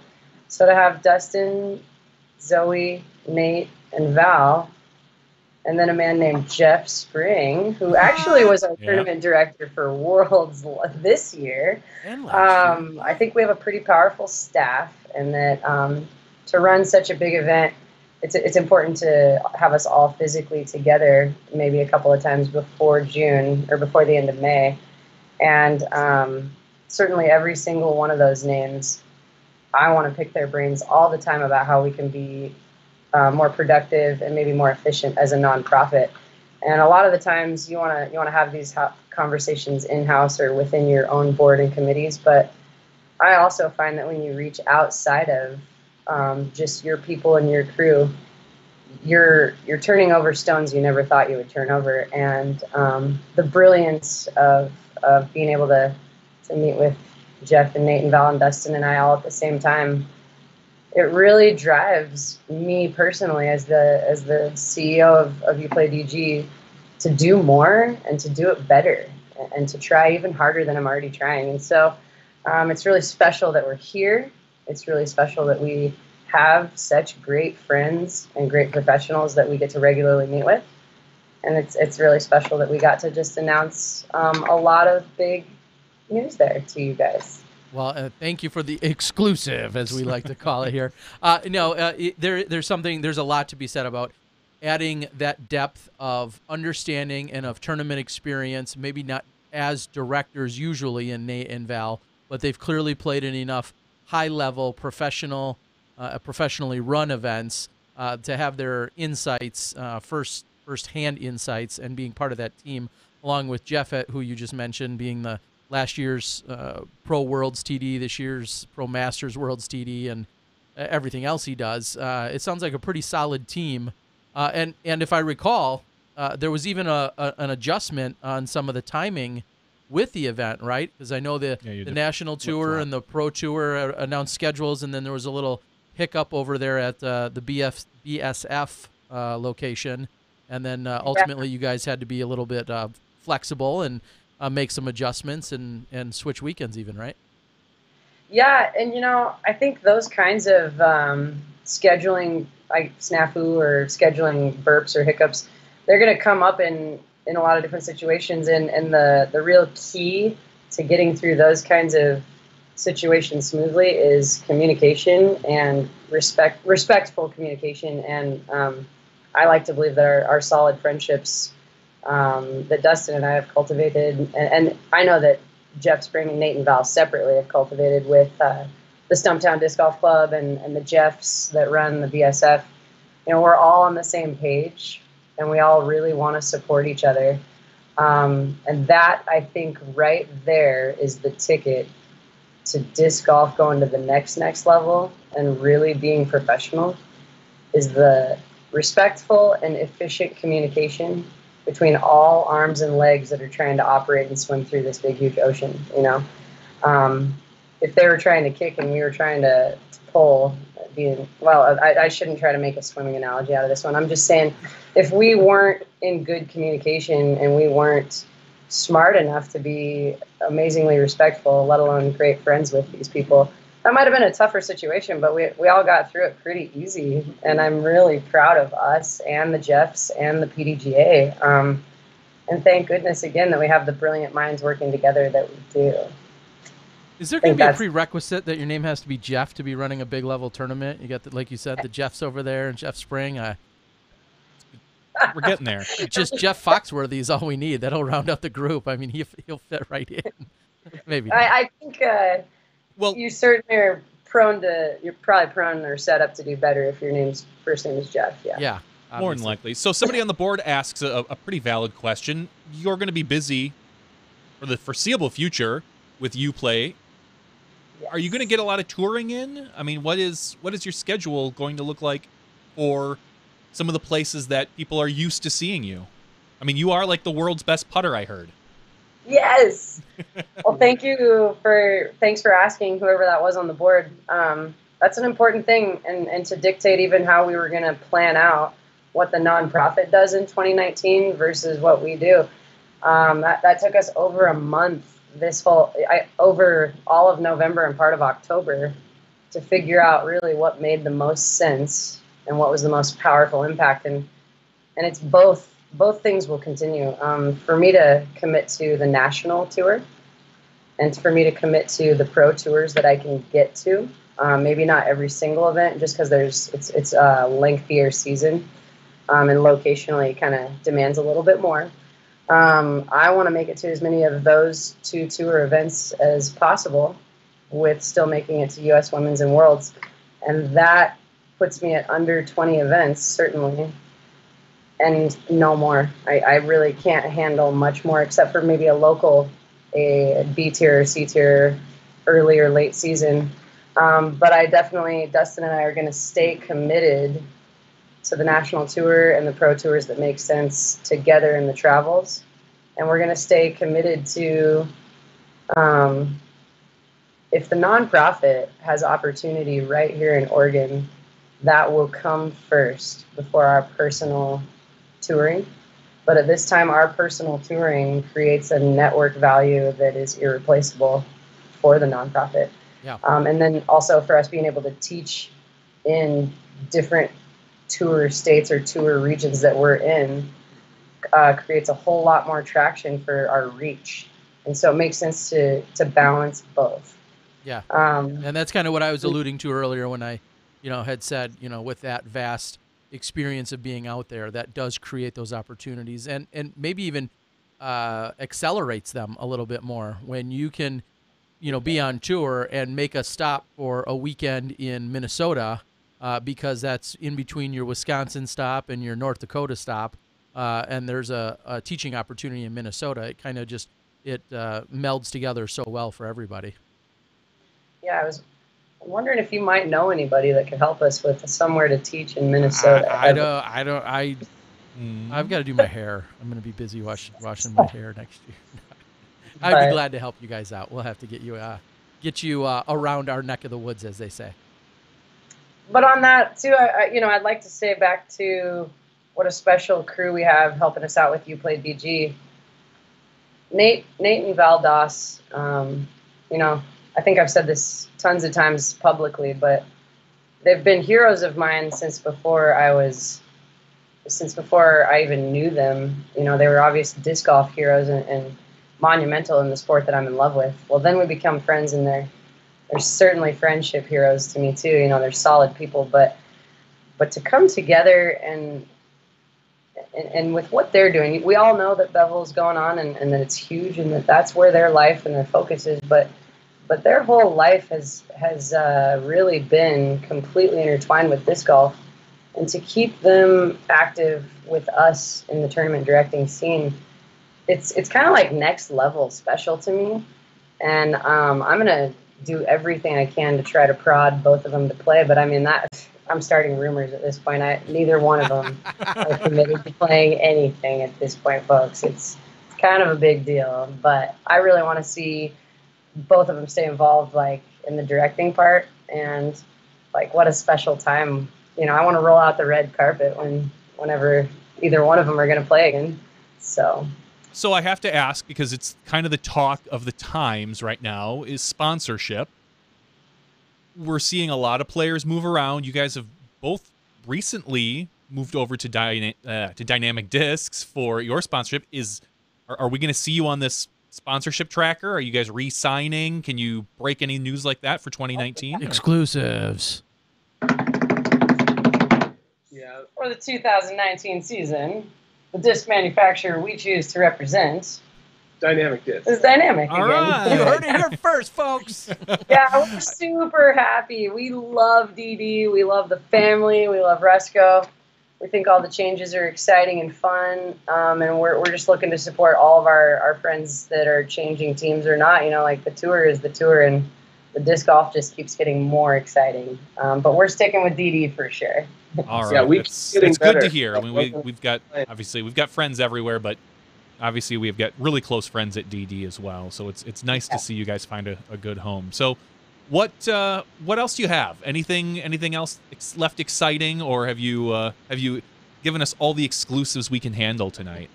to have Dustin, Zoe, Nate, and Val, and then a man named Jeff Spring, who actually was our tournament director for Worlds this year. And last year. I think we have a pretty powerful staff, and that to run such a big event, it's important to have us all physically together maybe a couple of times before June or before the end of May. And certainly every single one of those names, I want to pick their brains all the time about how we can be more productive and maybe more efficient as a nonprofit. And a lot of the times you want to have these conversations in-house or within your own board and committees. But I also find that when you reach outside of just your people and your crew, you're turning over stones you never thought you would turn over. And the brilliance of being able to meet with Jeff and Nate and Val and Dustin and I all at the same time, it really drives me personally as the CEO of UPlayDG to do more and to do it better and to try even harder than I'm already trying. And so it's really special that we're here. It's really special that we have such great friends and great professionals that we get to regularly meet with. And it's really special that we got to just announce a lot of big news there to you guys. Well, thank you for the exclusive, as we like to call it here. There's a lot to be said about adding that depth of understanding and of tournament experience, maybe not as directors usually in Nate and Val, but they've clearly played in enough high-level, professionally run events to have their insights, first-hand insights, and being part of that team, along with Jeff, who you just mentioned, being the last year's Pro Worlds TD, this year's Pro Masters Worlds TD, and everything else he does. It sounds like a pretty solid team. And if I recall, there was even an adjustment on some of the timing with the event, right? Because I know the National Tour and the Pro Tour announced schedules, and then there was a little hiccup over there at the BSF location. And then ultimately you guys had to be a little bit flexible and make some adjustments and switch weekends even, right? Yeah, and I think those kinds of scheduling, like snafu or scheduling burps or hiccups, they're going to come up in a lot of different situations. And the real key to getting through those kinds of situations smoothly is communication and respectful communication. And I like to believe that our solid friendships that Dustin and I have cultivated, and I know that Jeff Spring and Nate and Val separately have cultivated with the Stumptown Disc Golf Club and the Jeffs that run the BSF. We're all on the same page, and we all really want to support each other. And that, I think, right there is the ticket to disc golf going to the next level and really being professional, is the respectful and efficient communication between all arms and legs that are trying to operate and swim through this big, huge ocean. If they were trying to kick and we were trying to pull, I shouldn't try to make a swimming analogy out of this one. I'm just saying, if we weren't in good communication and we weren't smart enough to be amazingly respectful, let alone great friends with these people, that might have been a tougher situation, but we all got through it pretty easy. And I'm really proud of us and the Jeffs and the PDGA. And thank goodness again that we have the brilliant minds working together that we do. Is there going to be a prerequisite that your name has to be Jeff to be running a big level tournament? You got, like you said, the Jeffs over there and Jeff Spring. We're getting there. Just Jeff Foxworthy is all we need. That'll round out the group. I mean, he'll fit right in. Maybe not. I think you certainly are you're probably prone or set up to do better if your first name is Jeff. Yeah. Obviously. More than likely. So somebody on the board asks a pretty valid question. You're going to be busy for the foreseeable future with UPlay. Yes. Are you going to get a lot of touring in? I mean, what is your schedule going to look like for some of the places that people are used to seeing you? I mean, you are like the world's best putter, I heard. Yes. Well, thanks for asking, whoever that was on the board. that's an important thing, and to dictate even how we were going to plan out what the nonprofit does in 2019 versus what we do. That took us over a month, over all of November and part of October, to figure out really what made the most sense and what was the most powerful impact. And it's both things will continue. For me to commit to the national tour, and for me to commit to the pro tours that I can get to. Maybe not every single event, just because it's a lengthier season, and locationally kind of demands a little bit more. I want to make it to as many of those 2 tour events as possible, with still making it to U.S. Women's and Worlds, and that puts me at under 20 events certainly, and no more. I really can't handle much more, except for maybe a local, a B tier or C tier, early or late season. But Dustin and I are going to stay committed to the national tour and the pro tours that make sense together in the travels. And we're going to stay committed to, if the nonprofit has opportunity right here in Oregon, that will come first before our personal touring. But at this time, our personal touring creates a network value that is irreplaceable for the nonprofit. Yeah. And then also for us being able to teach in different tour states or tour regions that we're in, creates a whole lot more traction for our reach. And so it makes sense to balance both. Yeah. And that's kind of what I was alluding to earlier when I, had said, with that vast experience of being out there, that does create those opportunities and maybe even accelerates them a little bit more when you can, be on tour and make a stop for a weekend in Minnesota, because that's in between your Wisconsin stop and your North Dakota stop. And there's a teaching opportunity in Minnesota. It kind of just, melds together so well for everybody. Yeah, I was wondering if you might know anybody that could help us with somewhere to teach in Minnesota. I've got to do my hair. I'm going to be busy washing my hair next year. I'd be glad to help you guys out. We'll have to get you around our neck of the woods, as they say. But on that too, I'd like to say back to what a special crew we have helping us out with UPlayDG. Nate and Valdas, I think I've said this tons of times publicly, but they've been heroes of mine since before I even knew them. They were obvious disc golf heroes and monumental in the sport that I'm in love with. Well, then we become friends, and they're certainly friendship heroes to me too. They're solid people, but to come together and with what they're doing, we all know that Bevel's going on and that it's huge and that's where their life and their focus is, but their whole life has really been completely intertwined with disc golf, and to keep them active with us in the tournament directing scene, it's kind of like next level special to me. And I'm gonna do everything I can to try to prod both of them to play. But I mean, I'm starting rumors at this point. Neither one of them are committed to playing anything at this point, folks. It's kind of a big deal, but I really want to see both of them stay involved, like in the directing part, and like what a special time. I want to roll out the red carpet whenever either one of them are going to play again. So I have to ask, because it's kind of the talk of the times right now, is sponsorship. We're seeing a lot of players move around. You guys have both recently moved over to Dynamic Discs for your sponsorship. Are we going to see you on this sponsorship tracker? Are you guys re-signing? Can you break any news like that for 2019? Exclusives. Yeah. For the 2019 season, the disc manufacturer we choose to represent Dynamic Disc is Dynamic All again. right. You heard it here first, folks. Yeah, we're super happy. We love DD. We love the family. We love Resco. We think all the changes are exciting and fun, and we're just looking to support all of our friends that are changing teams or not. Like the tour is the tour, and the disc golf just keeps getting more exciting. But we're sticking with DD for sure. All right, Yeah, it's good to hear. I mean, we've got friends everywhere, but obviously we've got really close friends at DD as well. So it's nice to see you guys find a good home. So What else do you have? Anything else left exciting, or have you given us all the exclusives we can handle tonight?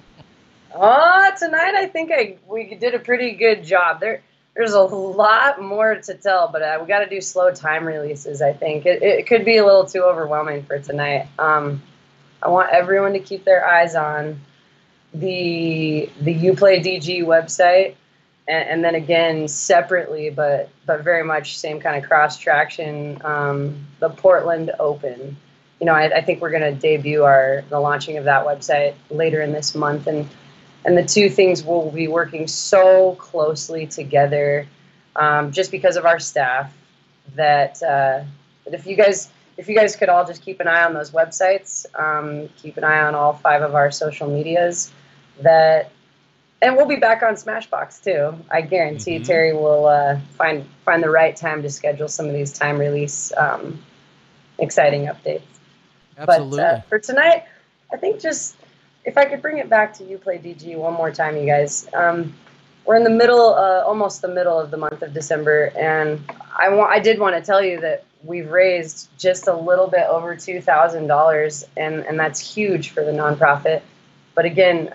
Tonight I think we did a pretty good job. There's a lot more to tell, but we got to do slow time releases. I think it could be a little too overwhelming for tonight. I want everyone to keep their eyes on the UPlayDG website, and then again separately, but very much same kind of cross traction. The Portland Open. You know, I think we're going to debut the launching of that website later in this month, and the two things will be working so closely together, just because of our staff. That if you guys could all just keep an eye on those websites, keep an eye on all 5 of our social medias, and we'll be back on Smashbox too. I guarantee Terry will find the right time to schedule some of these time release exciting updates. Absolutely. But for tonight, I think just if I could bring it back to UPlayDG one more time, you guys. We're in the middle, almost the middle of the month of December, and I did want to tell you that we've raised just a little bit over $2,000, and that's huge for the nonprofit. But again,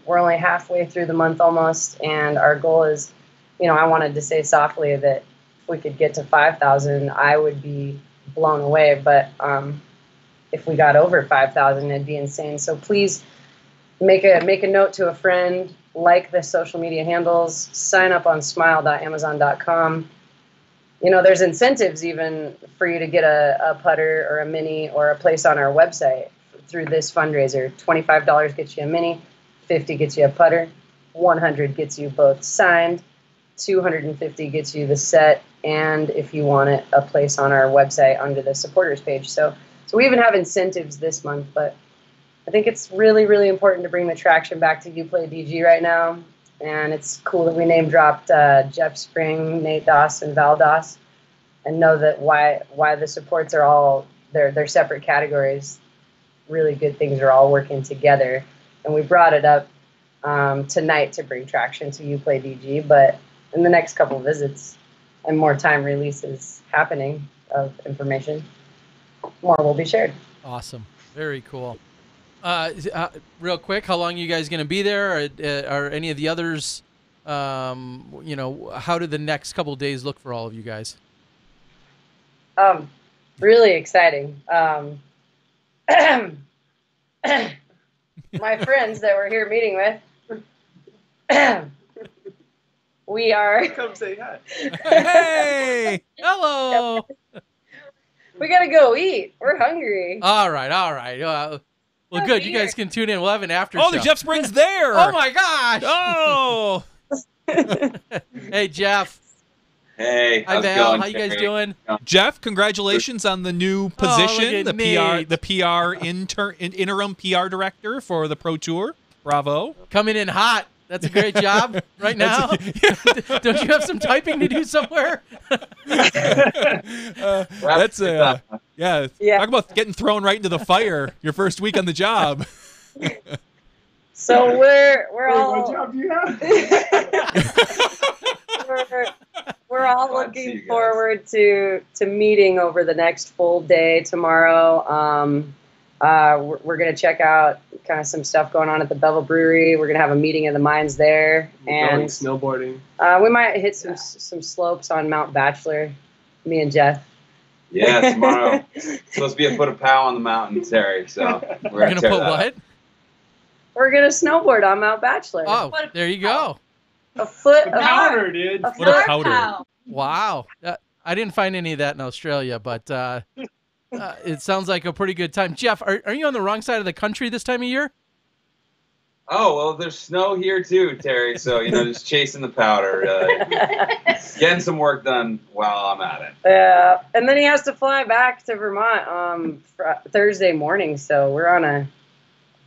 we're only halfway through the month almost, and our goal is, you know, I wanted to say softly that if we could get to 5,000, I would be blown away. But if we got over 5,000, it'd be insane. So please make a note to a friend, like the social media handles, sign up on smile.amazon.com. You know, there's incentives even for you to get a putter or a mini or a place on our website through this fundraiser. $25 gets you a mini, $50 gets you a putter, $100 gets you both signed, $250 gets you the set, and if you want it, a place on our website under the supporters page. So we even have incentives this month, but I think it's really, really important to bring the traction back to UPlayDG right now. And it's cool that we name dropped Jeff Spring, Nate Doss, and Val Doss, and know that why the supports are all they're separate categories. Really good things are all working together, and we brought it up tonight to bring traction to UPlayDG. But in the next couple of visits and more time releases happening of information, more will be shared. Awesome, very cool. Real quick, how long are you guys going to be there? Are any of the others, you know, how do the next couple of days look for all of you guys? Really exciting. My friends that we're here meeting with, we are... Come say hi. Hey! Hello! We got to go eat. We're hungry. All right. Well, good. You guys can tune in. We'll have an after show. Oh, the Jeff Spring's there. Oh, my gosh. Oh. Hey, Jeff. Hey, Hi, how's it Val. going, How you guys Terry? doing? Jeff, congratulations on the new position, look at the PR interim PR director for the Pro Tour. Bravo. Coming in hot. That's a great job right now. Don't you have some typing to do somewhere? That's yeah. Talk about getting thrown right into the fire your first week on the job. So we're all What job do you have? we're all looking forward to meeting over the next full day tomorrow. We're going to check out kind of some stuff going on at the Bevel Brewery. We're going to have a meeting of the minds there. And Going snowboarding. we might hit some slopes on Mount Bachelor, me and Jeff. Yeah, tomorrow. Supposed to be a foot of pow on the mountain, Terry. So we're You're going to put what? We're going to snowboard on Mount Bachelor. Oh, there you go. A foot The of powder, dude. a What a foot- powder. Wow. I didn't find any of that in Australia, but it sounds like a pretty good time. Jeff, are you on the wrong side of the country this time of year? Oh, well, there's snow here too, Terry. So, you know, just chasing the powder. Getting some work done while I'm at it. Yeah, and then he has to fly back to Vermont Thursday morning, so we're on a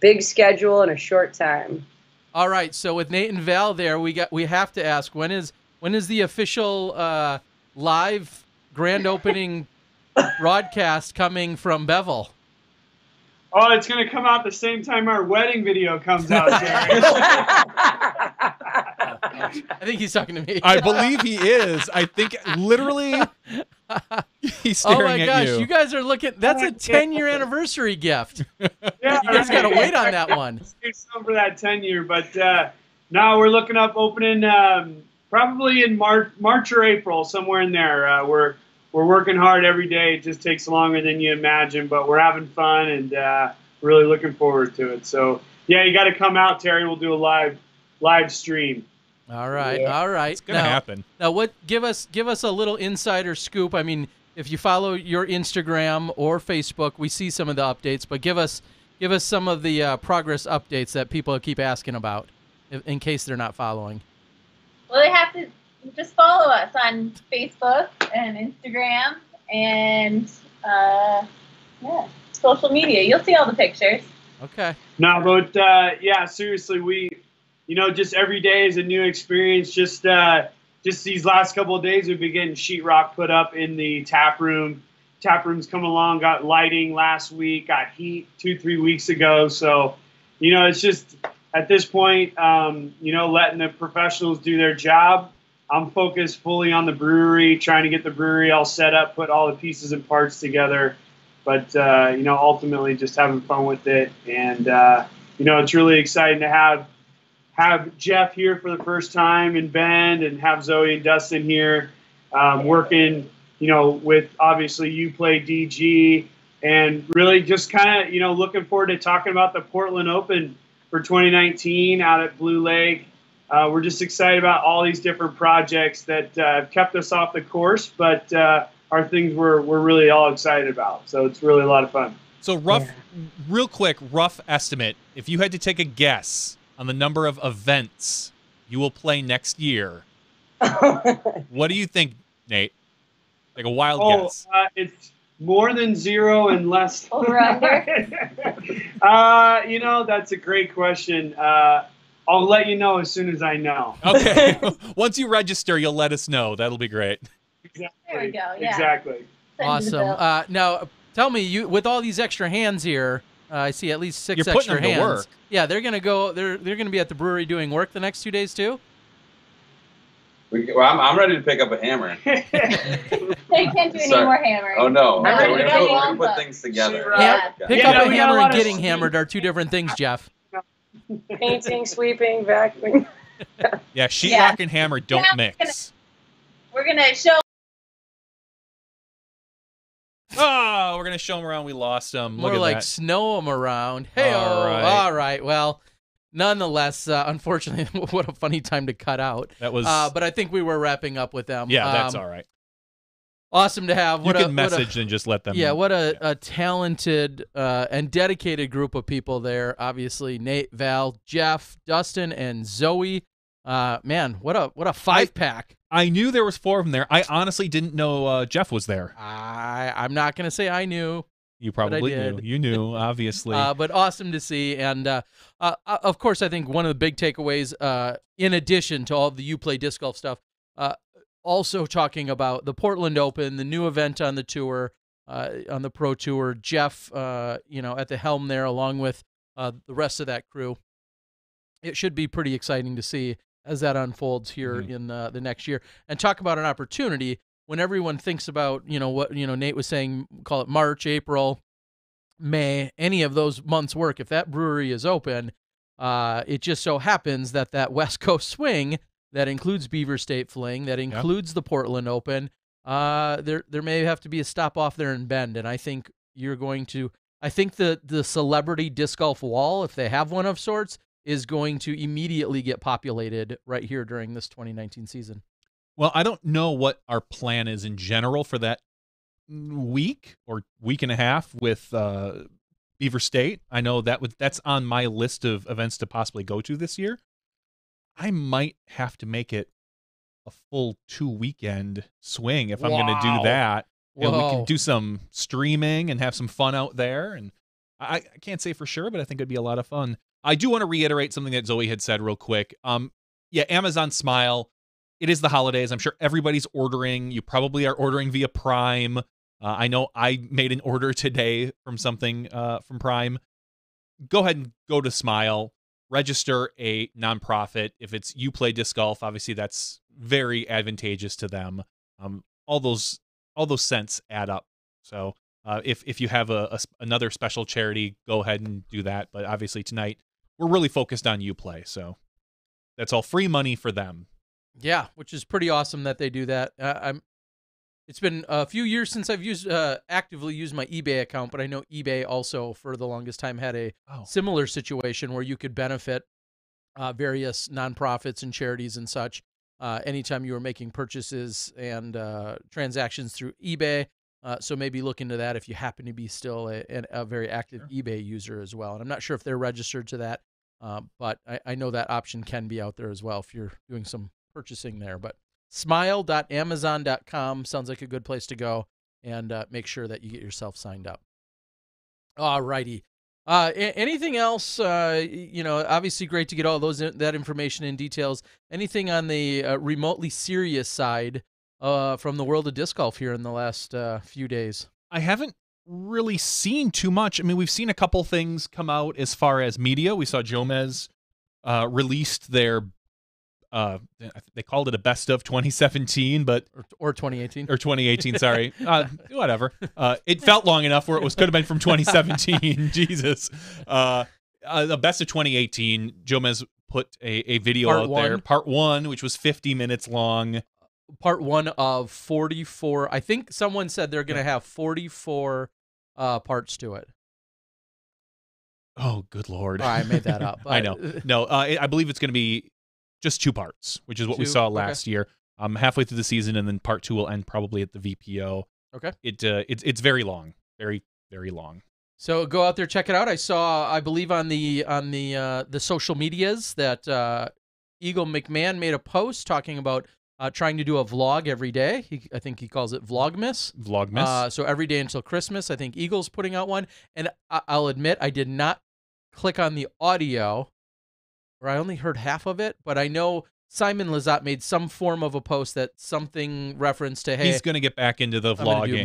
big schedule in a short time. All right, so with Nate and Val there, we have to ask, when is the official live grand opening broadcast coming from Bevel? Oh, it's going to come out the same time our wedding video comes out, Jerry. I think he's talking to me. I believe he is. I think literally he's staring oh my at gosh, you. you guys are looking. That's a 10-year anniversary gift. Yeah, You guys got to wait on that one. Save some for that 10-year, but no, we're looking up opening probably in March or April, somewhere in there. We're working hard every day. It just takes longer than you imagine, but we're having fun and really looking forward to it. So yeah, you got to come out, Terry. We'll do a live stream. All right, all right. It's gonna happen. Now, what? Give us a little insider scoop. I mean, if you follow your Instagram or Facebook, we see some of the updates. But give us some of the progress updates that people keep asking about, in case they're not following. Well, they have to just follow us on Facebook and Instagram and social media. You'll see all the pictures. Okay. No, but yeah, seriously, just every day is a new experience. Just these last couple of days, we've been getting sheetrock put up in the tap room. Tap room's come along, got lighting last week, got heat 2-3 weeks ago. So, it's just at this point, letting the professionals do their job. I'm focused fully on the brewery, trying to get the brewery all set up, put all the pieces and parts together. But, ultimately just having fun with it. And, it's really exciting to have Jeff here for the first time in Bend and have Zoe and Dustin here working, with obviously UPlayDG and really just kind of, looking forward to talking about the Portland Open for 2019 out at Blue Lake. We're just excited about all these different projects that have kept us off the course, but are things we're really all excited about. So it's really a lot of fun. So real quick, rough estimate. If you had to take a guess on the number of events you will play next year, what do you think, Nate? Like a wild guess. It's more than 0 and less. Over under? That's a great question. I'll let you know as soon as I know. Okay. Once you register, you'll let us know. That'll be great. Exactly. There we go. Yeah. Exactly. Awesome. Now, tell me, you with all these extra hands here, I see at least 6 You're extra putting them hands. to work. Yeah, they're gonna go. They're gonna be at the brewery doing work the next 2 days too. I'm ready to pick up a hammer. They can't do any Sorry. more hammering. Oh no! No, So we we're got gonna one put book. things together. Yeah. Pick Yeah, up a we got hammer a lot and of getting steam. hammered are two different things, Jeff. Painting, sweeping, vacuuming. Yeah, sheetrock Yeah. and hammer don't mix. We're gonna show. Oh, we're going to show them around. We lost them. Look More at like that. snow them around. Hey, All right. all right. Well, nonetheless, unfortunately, what a funny time to cut out. That was. But I think we were wrapping up with them. Yeah, that's all right. Awesome to have. You can message and just let them. Yeah, what a talented and dedicated group of people there. Obviously, Nate, Val, Jeff, Dustin, and Zoe. Man, what a 5-pack. I knew there was 4 of them there. I honestly didn't know Jeff was there. I'm not gonna say I knew. You probably did. knew. You knew, obviously. But awesome to see. And of course, I think one of the big takeaways, in addition to all the Uplay Disc Golf stuff, also talking about the Portland Open, the new event on the tour, on the Pro Tour. Jeff, at the helm there, along with the rest of that crew. It should be pretty exciting to see as that unfolds here in the next year. And talk about an opportunity when everyone thinks about, what Nate was saying, call it March, April, May, any of those months' work. If that brewery is open, it just so happens that West Coast swing that includes Beaver State Fling, that includes the Portland Open, there may have to be a stop off there in Bend. And I think the celebrity disc golf wall, if they have one of sorts, is going to immediately get populated right here during this 2019 season. Well, I don't know what our plan is in general for that week or week and a half with Beaver State. I know that's on my list of events to possibly go to this year. I might have to make it a full 2-weekend swing if I'm going to do that. And we can do some streaming and have some fun out there. And I can't say for sure, but I think it'd be a lot of fun. I do want to reiterate something that Zoe had said real quick. Amazon Smile. It is the holidays. I'm sure everybody's ordering. You probably are ordering via Prime. I know I made an order today from something from Prime. Go ahead and go to Smile. register a nonprofit. If it's UPlayDiscGolf, obviously that's very advantageous to them. All those cents add up. So if you have another special charity, go ahead and do that. But obviously tonight we're really focused on UPlay, so that's all free money for them. Yeah, which is pretty awesome that they do that. It's been a few years since I've actively used my eBay account, but I know eBay also for the longest time had a similar situation where you could benefit various nonprofits and charities and such anytime you were making purchases and transactions through eBay. So maybe look into that if you happen to be still a very active eBay user as well. And I'm not sure if they're registered to that, but I know that option can be out there as well if you're doing some purchasing there. But smile.amazon.com sounds like a good place to go, and make sure that you get yourself signed up. All righty. Anything else? Obviously great to get all that information and details. Anything on the remotely serious side from the world of disc golf here in the last few days? I haven't really seen too much. I mean, we've seen a couple things come out as far as media. We saw Jomez released their they called it a best of 2017, but or 2018 or 2018. Sorry, whatever. It felt long enough where it could have been from 2017. Jesus, the best of 2018. Jomez put a video out there, part 1, which was 50 minutes long. Part 1 of 44. I think someone said they're going to have 44 parts to it. Oh, good Lord! Oh, I made that up. I know. No, I believe it's going to be just 2 parts, which is what we saw last year. Halfway through the season, and then part 2 will end probably at the VPO. Okay. It's very long, very very long. So go out there, check it out. I saw, I believe on the social medias that Eagle McMahon made a post talking about trying to do a vlog every day. I think he calls it Vlogmas. Vlogmas. So every day until Christmas. I think Eagle's putting out one, and I'll admit I did not click on the audio, or I only heard half of it, but I know Simon Lizotte made some form of a post that something referenced to, hey, he's going to get back into the vlogging.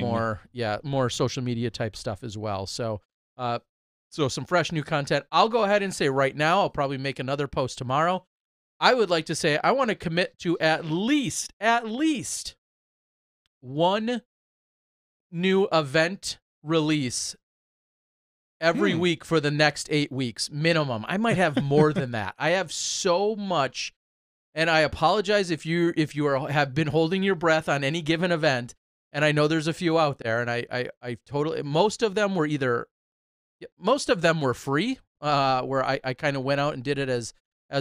Do more social media type stuff as well. So, so some fresh new content. I'll go ahead and say right now, I'll probably make another post tomorrow. I would like to say I want to commit to at least one new event release every week for the next 8 weeks minimum. I might have more than that. I have so much, and I apologize if you have been holding your breath on any given event. And I know there's a few out there, and I totally, most of them were free, where I kind of went out and did it as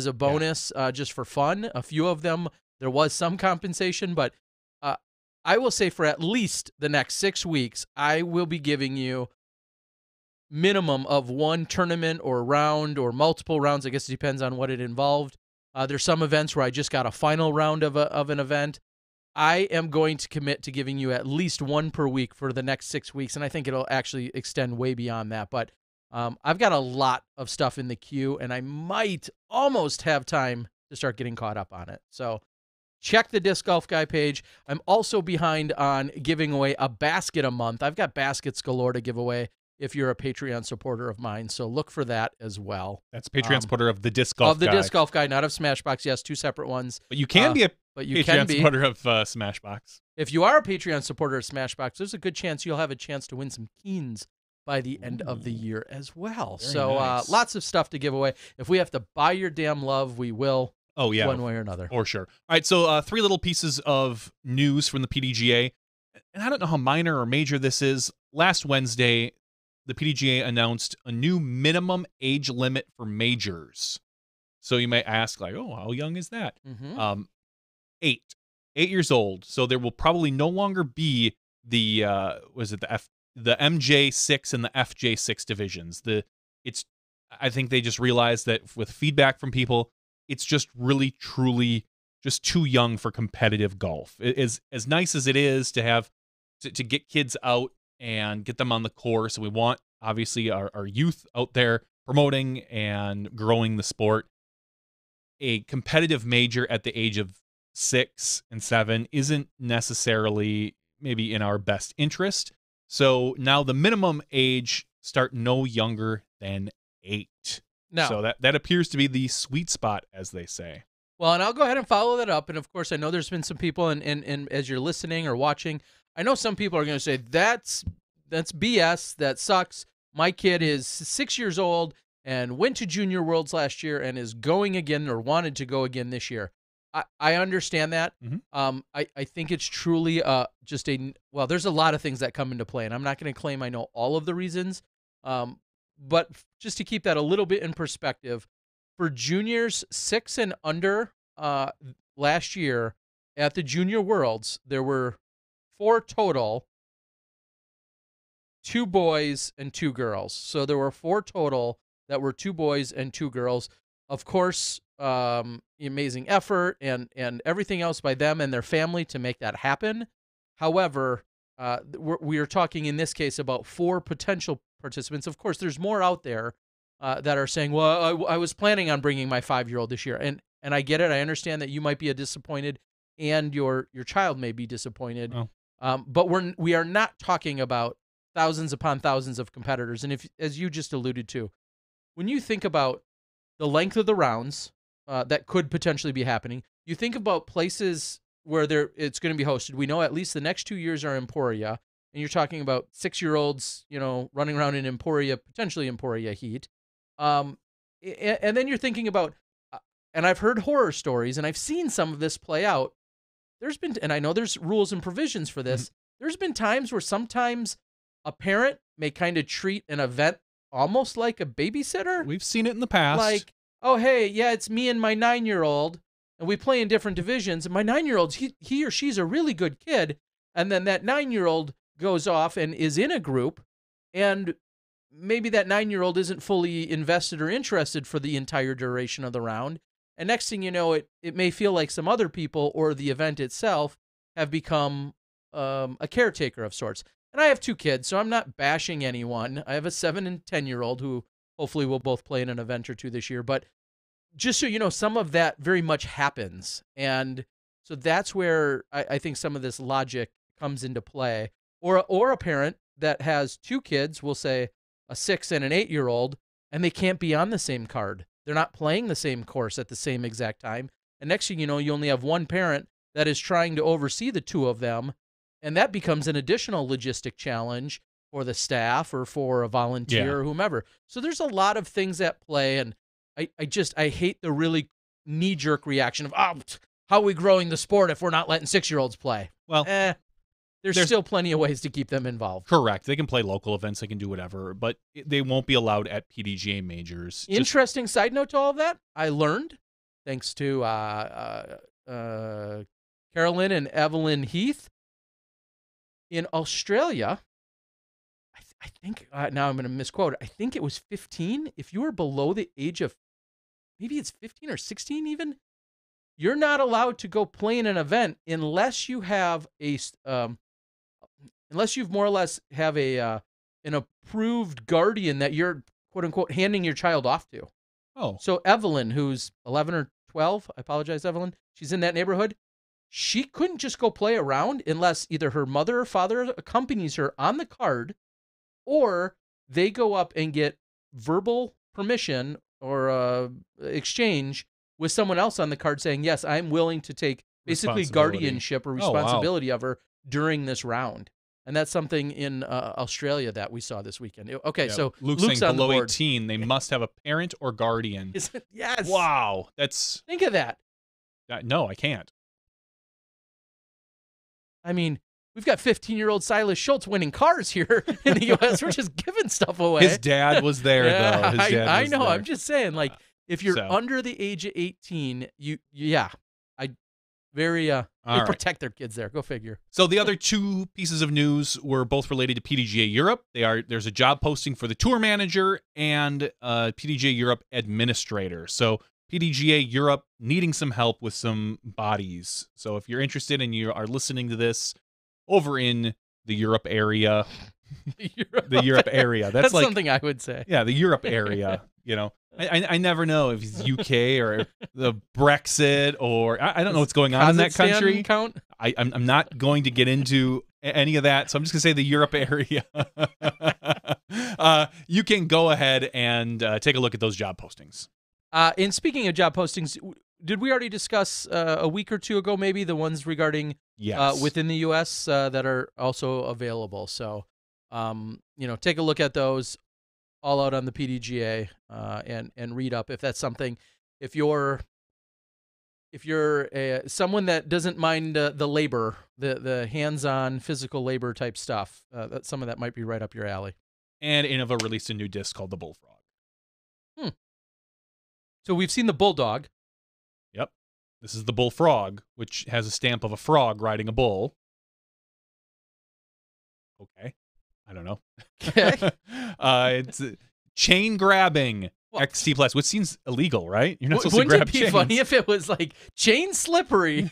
a bonus, just for fun. A few of them there was some compensation, but I will say for at least the next 6 weeks, I will be giving you minimum of one tournament or round or multiple rounds. I guess it depends on what it involved. There's some events where I just got a final round of an event. I am going to commit to giving you at least one per week for the next 6 weeks, and I think it'll actually extend way beyond that. But I've got a lot of stuff in the queue, and I might almost have time to start getting caught up on it. So check the Disc Golf Guy page. I'm also behind on giving away a basket a month. I've got baskets galore to give away if you're a Patreon supporter of mine. So look for that as well. That's a Patreon supporter of the Disc Golf Guy. Of the Disc Golf Guy, not of SmashBoxx. Yes, 2 separate ones. But you can be a Patreon supporter of SmashBoxx. If you are a Patreon supporter of SmashBoxx, there's a good chance you'll have a chance to win some Keens by the end of the year as well. Very so nice. Lots of stuff to give away. If we have to buy your damn love, we will. Oh, yeah. One way or another. For sure. All right, so 3 little pieces of news from the PDGA. And I don't know how minor or major this is. Last Wednesday, the PDGA announced a new minimum age limit for majors. So you might ask, like, oh, how young is that? 8 years old. So there will probably no longer be the the MJ6 and the FJ6 divisions. I think they just realized that with feedback from people, it's just really truly just too young for competitive golf. As nice as it is to have to get kids out and get them on the course, and we want obviously our youth out there promoting and growing the sport. A competitive major at the age of 6 and 7 isn't necessarily maybe in our best interest. So now the minimum age start no younger than 8. No. So that appears to be the sweet spot, as they say. Well, and I'll go ahead and follow that up. And of course, I know there's been some people, and as you're listening or watching, I know some people are going to say that's BS. That sucks. My kid is 6 years old and went to Junior Worlds last year and is going again or wanted to go again this year. I understand that. I think it's truly well, there's a lot of things that come into play, and I'm not going to claim I know all of the reasons. But just to keep that a little bit in perspective, for juniors 6 and under last year at the Junior Worlds, there were 4 total, 2 boys and 2 girls. So there were 4 total that were 2 boys and 2 girls. Of course, amazing effort and everything else by them and their family to make that happen. However, we are talking in this case about 4 potential participants. Of course, there's more out there that are saying, well, I was planning on bringing my 5-year-old this year. And I get it. I understand that you might be disappointed and your child may be disappointed. Oh. But we are not talking about thousands upon thousands of competitors. And if, as you just alluded to, when you think about the length of the rounds that could potentially be happening, you think about places where it's going to be hosted. We know at least the next 2 years are Emporia, and you're talking about 6-year-olds, running around in Emporia, potentially Emporia heat. And then you're thinking about, and I've heard horror stories, and I've seen some of this play out. And I know there's rules and provisions for this. There's been times where sometimes a parent may kind of treat an event almost like a babysitter. We've seen it in the past. Like, oh, hey, yeah, it's me and my 9-year-old, and we play in different divisions. And my 9-year-old, he or she's a really good kid. And then that 9-year-old goes off and is in a group, and maybe that 9-year-old isn't fully invested or interested for the entire duration of the round. And next thing you know, it may feel like some other people or the event itself have become a caretaker of sorts. And I have 2 kids, so I'm not bashing anyone. I have a 7 and 10-year-old who hopefully will both play in an event or 2 this year. But just so you know, some of that very much happens. And so that's where I think some of this logic comes into play. Or a parent that has 2 kids, will say a 6 and an 8-year-old, and they can't be on the same card. They're not playing the same course at the same exact time. And next thing you know, you only have one parent that is trying to oversee the 2 of them. And that becomes an additional logistic challenge for the staff or for a volunteer or whomever. So there's a lot of things at play. And I hate the really knee-jerk reaction of, how are we growing the sport if we're not letting 6-year-olds play? Well, there's still plenty of ways to keep them involved. Correct. They can play local events. They can do whatever, but they won't be allowed at PDGA majors. Interesting side note to all of that, I learned, thanks to Carolyn and Evelyn Heath, in Australia, I think, now I'm going to misquote, I think it was 15. If you were below the age of, maybe it's 15 or 16 even, you're not allowed to go play in an event unless you have unless you've more or less have an approved guardian that you're, quote unquote, handing your child off to. Oh. So Evelyn, who's 11 or 12, I apologize, Evelyn, she's in that neighborhood. She couldn't just go play around unless either her mother or father accompanies her on the card, or they go up and get verbal permission or exchange with someone else on the card saying, yes, I'm willing to take basically guardianship or responsibility of her during this round. And that's something in Australia that we saw this weekend. Okay, so Luke's saying on below the board. 18, they must have a parent or guardian. Yes. Wow. That's... Think of that. No, I can't. I mean, we've got 15-year-old Silas Schultz winning cars here in the U.S. We're just giving stuff away. His dad was there, though. His dad I was know. there. I'm just saying, like, if you're under the age of 18, they protect their kids there. Go figure. So the other 2 pieces of news were both related to PDGA Europe. There's a job posting for the tour manager and PDGA Europe administrator. So PDGA Europe needing some help with some bodies. So if you're interested and you are listening to this over in the Europe area, the Europe area. That's like something I would say. Yeah, the Europe area. I never know if it's UK or the Brexit or I don't know what's going on in that country. Count? I'm not going to get into any of that. So I'm just going to say the Europe area. You can go ahead and take a look at those job postings. And speaking of job postings, did we already discuss a week or two ago maybe the ones regarding within the U.S. That are also available? So, take a look at those all out on the PDGA and read up if that's something. If you're someone that doesn't mind the labor, the hands-on physical labor type stuff, that some of that might be right up your alley. And Innova released a new disc called the Bullfrog. So we've seen the Bulldog. Yep. This is the Bullfrog, which has a stamp of a frog riding a bull. Okay. I don't know. Okay. It's chain grabbing XT Plus, which seems illegal, right? You're not supposed to grab Wouldn't it be chains. funny if it was like chain slippery,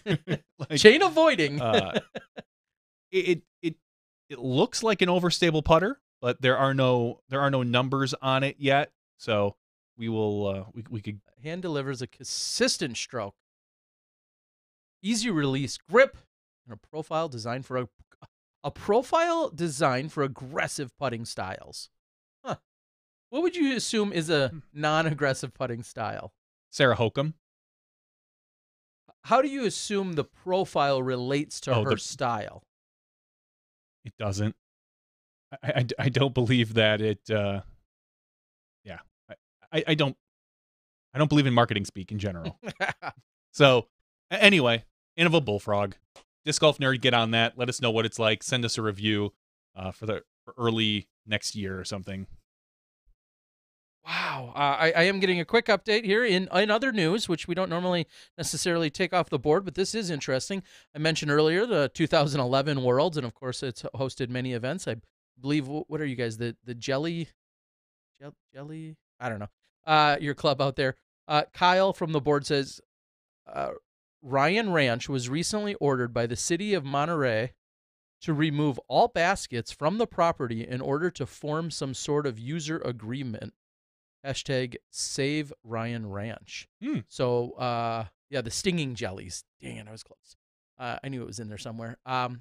chain avoiding? It looks like an overstable putter, but there are no numbers on it yet. So we will we could hand delivers a consistent stroke, easy release grip, and a profile designed for aggressive putting styles. Huh. What would you assume is a non-aggressive putting style? Sarah Hokum. How do you assume the profile relates to her style? It doesn't. I don't believe that it. I don't believe in marketing speak in general. So anyway, Innova Bullfrog, Disc Golf Nerd, get on that. Let us know what it's like. Send us a review for early next year or something. Wow. I am getting a quick update here in other news, which we don't normally necessarily take off the board, but this is interesting. I mentioned earlier the 2011 Worlds, and of course it's hosted many events. I believe, what are you guys, the Jelly? I don't know. Your club out there. Kyle from the board says, Ryan Ranch was recently ordered by the city of Monterey to remove all baskets from the property in order to form some sort of user agreement. Hashtag save Ryan Ranch. So, the stinging jellies. Dang it, I was close. I knew it was in there somewhere.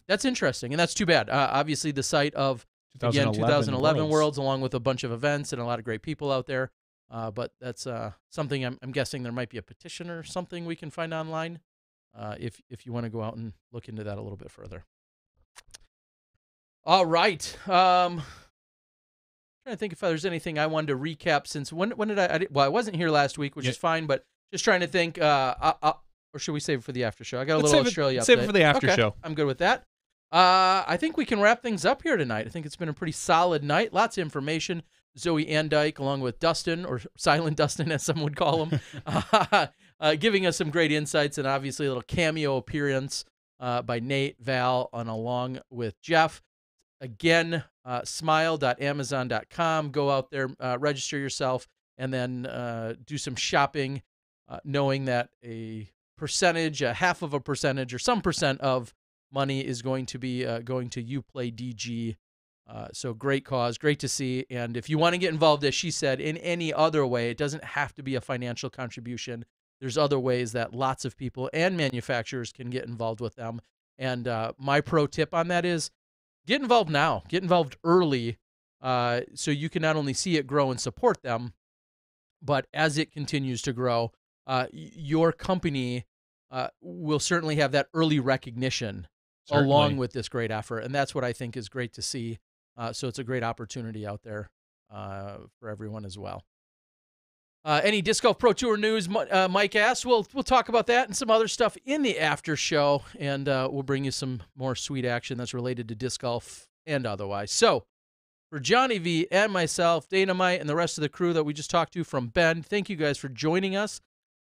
That's interesting, and that's too bad. Obviously, the site of, 2011 Worlds, along with a bunch of events and a lot of great people out there. But that's something I'm guessing there might be a petition or something we can find online if you want to go out and look into that a little bit further. All right. Trying to think if there's anything I wanted to recap since when did I wasn't here last week, which is fine, but just trying to think, or should we save it for the after show? I got a little Australia update. Save it for the after show. I'm good with that. I think we can wrap things up here tonight. I think it's been a pretty solid night. Lots of information. Zoe Andike, along with Dustin, or Silent Dustin, as some would call him, giving us some great insights, and obviously a little cameo appearance by Nate, Val, and along with Jeff. Again, smile.amazon.com. Go out there, register yourself, and then do some shopping, knowing that a half of a percentage, or some percent of money is going to be going to UPlayDG. So great cause, great to see. And if you want to get involved, as she said, in any other way, it doesn't have to be a financial contribution. There's other ways that lots of people and manufacturers can get involved with them. And my pro tip on that is get involved now. Get involved early so you can not only see it grow and support them, but as it continues to grow, your company will certainly have that early recognition along with this great effort. And that's what I think is great to see. So it's a great opportunity out there for everyone as well. Any Disc Golf Pro Tour news, Mike asks? We'll talk about that and some other stuff in the after show, and we'll bring you some more sweet action that's related to disc golf and otherwise. So for Johnny V and myself, Dynamite, and the rest of the crew that we just talked to from Bend, thank you guys for joining us.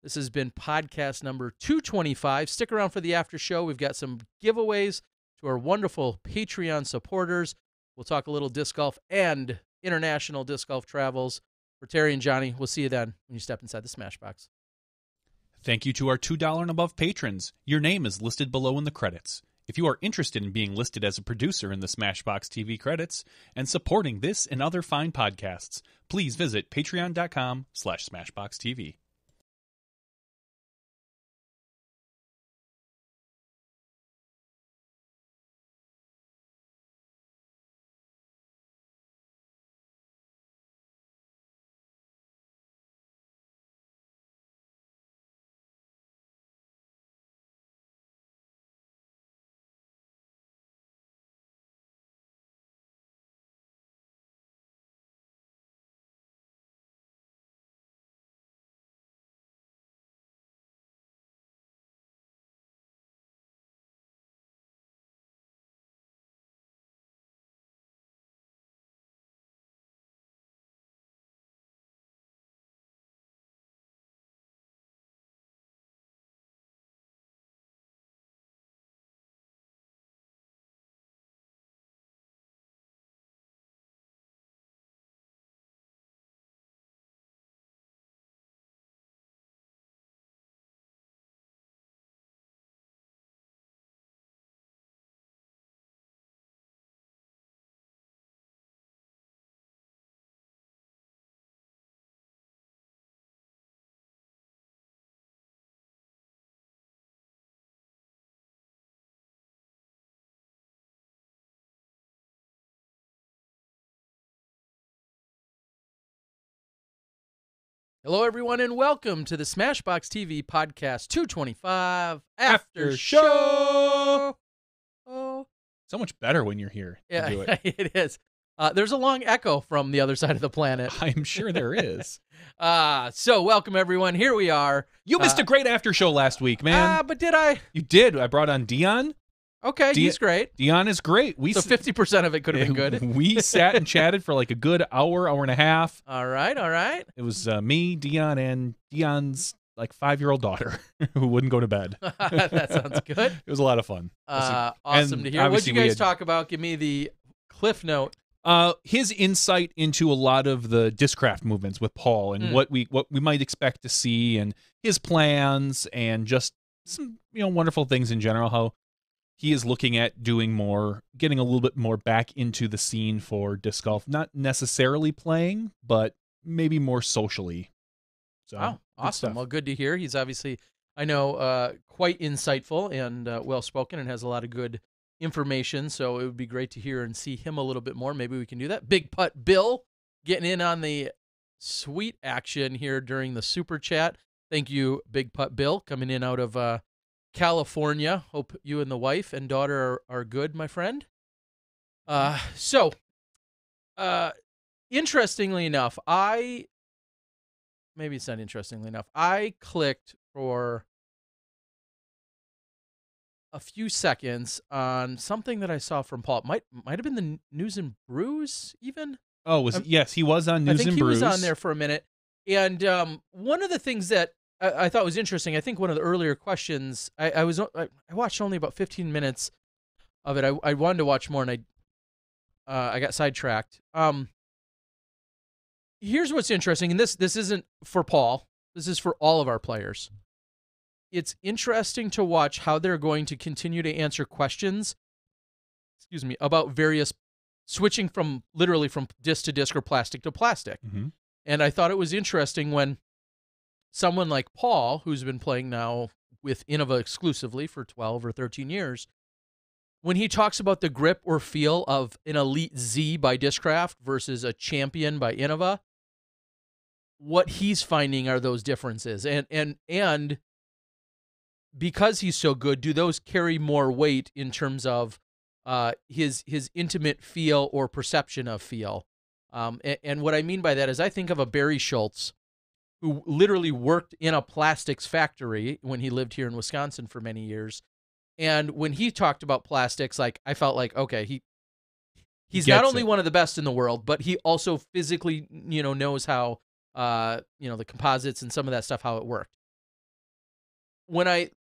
This has been podcast number 225. Stick around for the after show. We've got some giveaways to our wonderful Patreon supporters. We'll talk a little disc golf and international disc golf travels. For Terry and Johnny, we'll see you then when you step inside the Smashbox. Thank you to our $2 and above patrons. Your name is listed below in the credits. If you are interested in being listed as a producer in the SmashBoxxTV credits and supporting this and other fine podcasts, please visit patreon.com/SmashBoxxTV. Hello, everyone, and welcome to the SmashBoxxTV podcast 225 After Show. Oh, So much better when you're here. To yeah, do it. it is. There's a long echo from the other side of the planet. I'm sure there is. So welcome, everyone. Here we are. You missed a great after show last week, man. But did I? You did. I brought on Dion. Okay, he's great. Dion is great. So 50% of it could have been good. We sat and chatted for like a good hour and a half. All right. It was me, Dion, and Dion's like 5-year-old daughter who wouldn't go to bed. That sounds good. It was a lot of fun. Awesome to hear. What did obviously you we guys talk about? Give me the cliff note. His insight into a lot of the discraft movements with Paul and what we might expect to see, and his plans, and just some wonderful things in general. How he is looking at doing more, getting a little bit more back into the scene for disc golf, not necessarily playing, but maybe more socially. So, wow, awesome. stuff. Well, good to hear. He's obviously, I know, quite insightful and well-spoken, and has a lot of good information, so it would be great to hear and see him a little bit more. Maybe we can do that. Big Putt Bill getting in on the sweet action here during the Super Chat. Thank you, Big Putt Bill, coming in out of California. Hope you and the wife and daughter are good, my friend. Interestingly enough, maybe it's not interestingly enough, I clicked for a few seconds on something that I saw from Paul. Might have been the News and Brews even. Oh, yes, he was on News and Brews. I think he was on there for a minute. And one of the things that I thought was interesting, I think one of the earlier questions, I watched only about 15 minutes of it. I wanted to watch more, and I got sidetracked. Here's what's interesting, and this isn't for Paul. This is for all of our players. It's interesting to watch how they're going to continue to answer questions, about various switching from literally from disc to disc or plastic to plastic. Mm-hmm. And I thought it was interesting when someone like Paul, who's been playing now with Innova exclusively for 12 or 13 years, when he talks about the grip or feel of an Elite Z by Discraft versus a Champion by Innova, what he's finding are those differences. And because he's so good, do those carry more weight in terms of his intimate feel or perception of feel? And what I mean by that is I think of a Barry Schultz who literally worked in a plastics factory when he lived here in Wisconsin for many years. And when he talked about plastics, like I felt like, okay, he's not only one of the best in the world, but he also physically, knows how, the composites and some of that stuff, how it worked. When I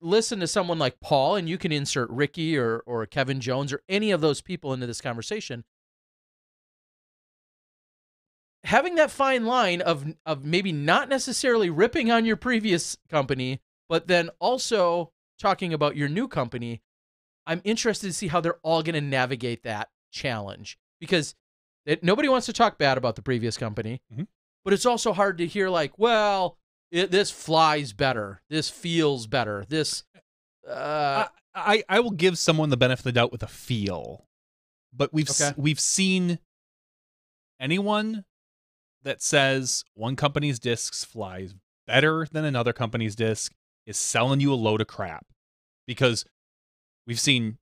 listen to someone like Paul, and you can insert Ricky or Kevin Jones or any of those people into this conversation, having that fine line of maybe not necessarily ripping on your previous company, but then also talking about your new company, I'm interested to see how they're all going to navigate that challenge, because nobody wants to talk bad about the previous company, but it's also hard to hear like, well, this flies better, this feels better, this. I will give someone the benefit of the doubt with a feel, but we've seen anyone that says one company's discs flies better than another company's disc is selling you a load of crap, because we've seen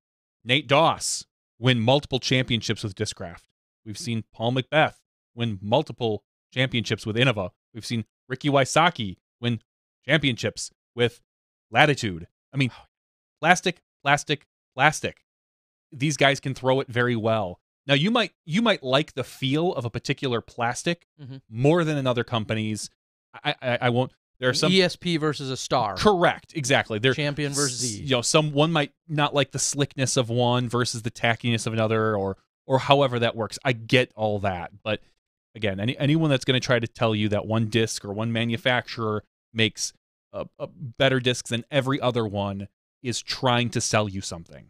Nate Doss win multiple championships with Discraft. We've seen Paul Macbeth win multiple championships with Innova. We've seen Ricky Wysocki win championships with Latitude. I mean, plastic. These guys can throw it very well. Now, you might like the feel of a particular plastic more than another company's. I won't. There are some ESP versus a Star. Correct, exactly. They're Champion versus Z. One might not like the slickness of one versus the tackiness of another, or however that works. I get all that, but again, anyone that's going to try to tell you that one disc or one manufacturer makes a better discs than every other one is trying to sell you something,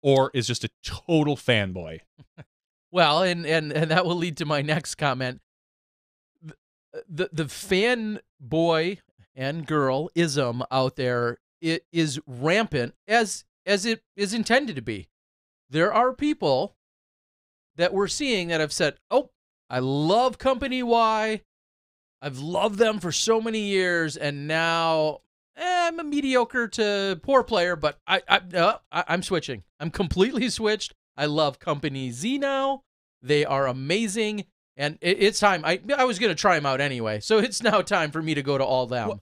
or is just a total fanboy. Well, and that will lead to my next comment. The fanboy and girl ism out there, it is rampant as it is intended to be. There are people that we're seeing that have said, "Oh, I love company Y. I've loved them for so many years, and now I'm a mediocre to poor player, but I'm switching. I'm completely switched. I love Company Z now. They are amazing, and it's time. I was going to try them out anyway, so it's now time for me to go to all them. Well,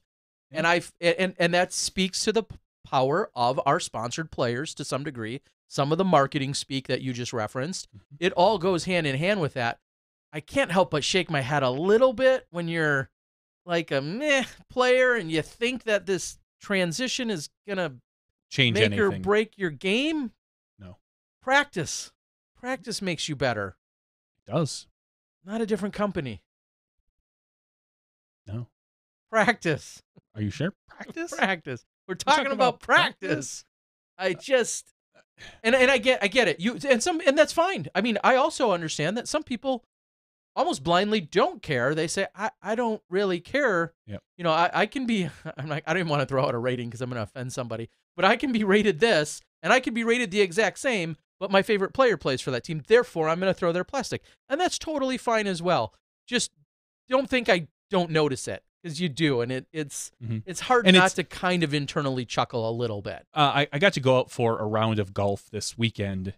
and that speaks to the power of our sponsored players to some degree. Some of the marketing speak that you just referenced, it all goes hand in hand with that. I can't help but shake my head a little bit when you're like a meh player and you think that this transition is going to change make anything. or break your game. No. Practice. Practice makes you better. It does. Not a different company. No. Practice. Are you sure? Practice? Practice. We're talking about practice. I just and I get it. And that's fine. I mean, I also understand that some people almost blindly don't care. They say, I don't really care. Yep. You know, I can be, I'm like, I don't even want to throw out a rating because I'm going to offend somebody, but I can be rated this and I can be rated the exact same, but my favorite player plays for that team. Therefore, I'm going to throw their plastic. And that's totally fine as well. Just don't think I don't notice it because you do. And it's hard and not to kind of internally chuckle a little bit. I got to go out for a round of golf this weekend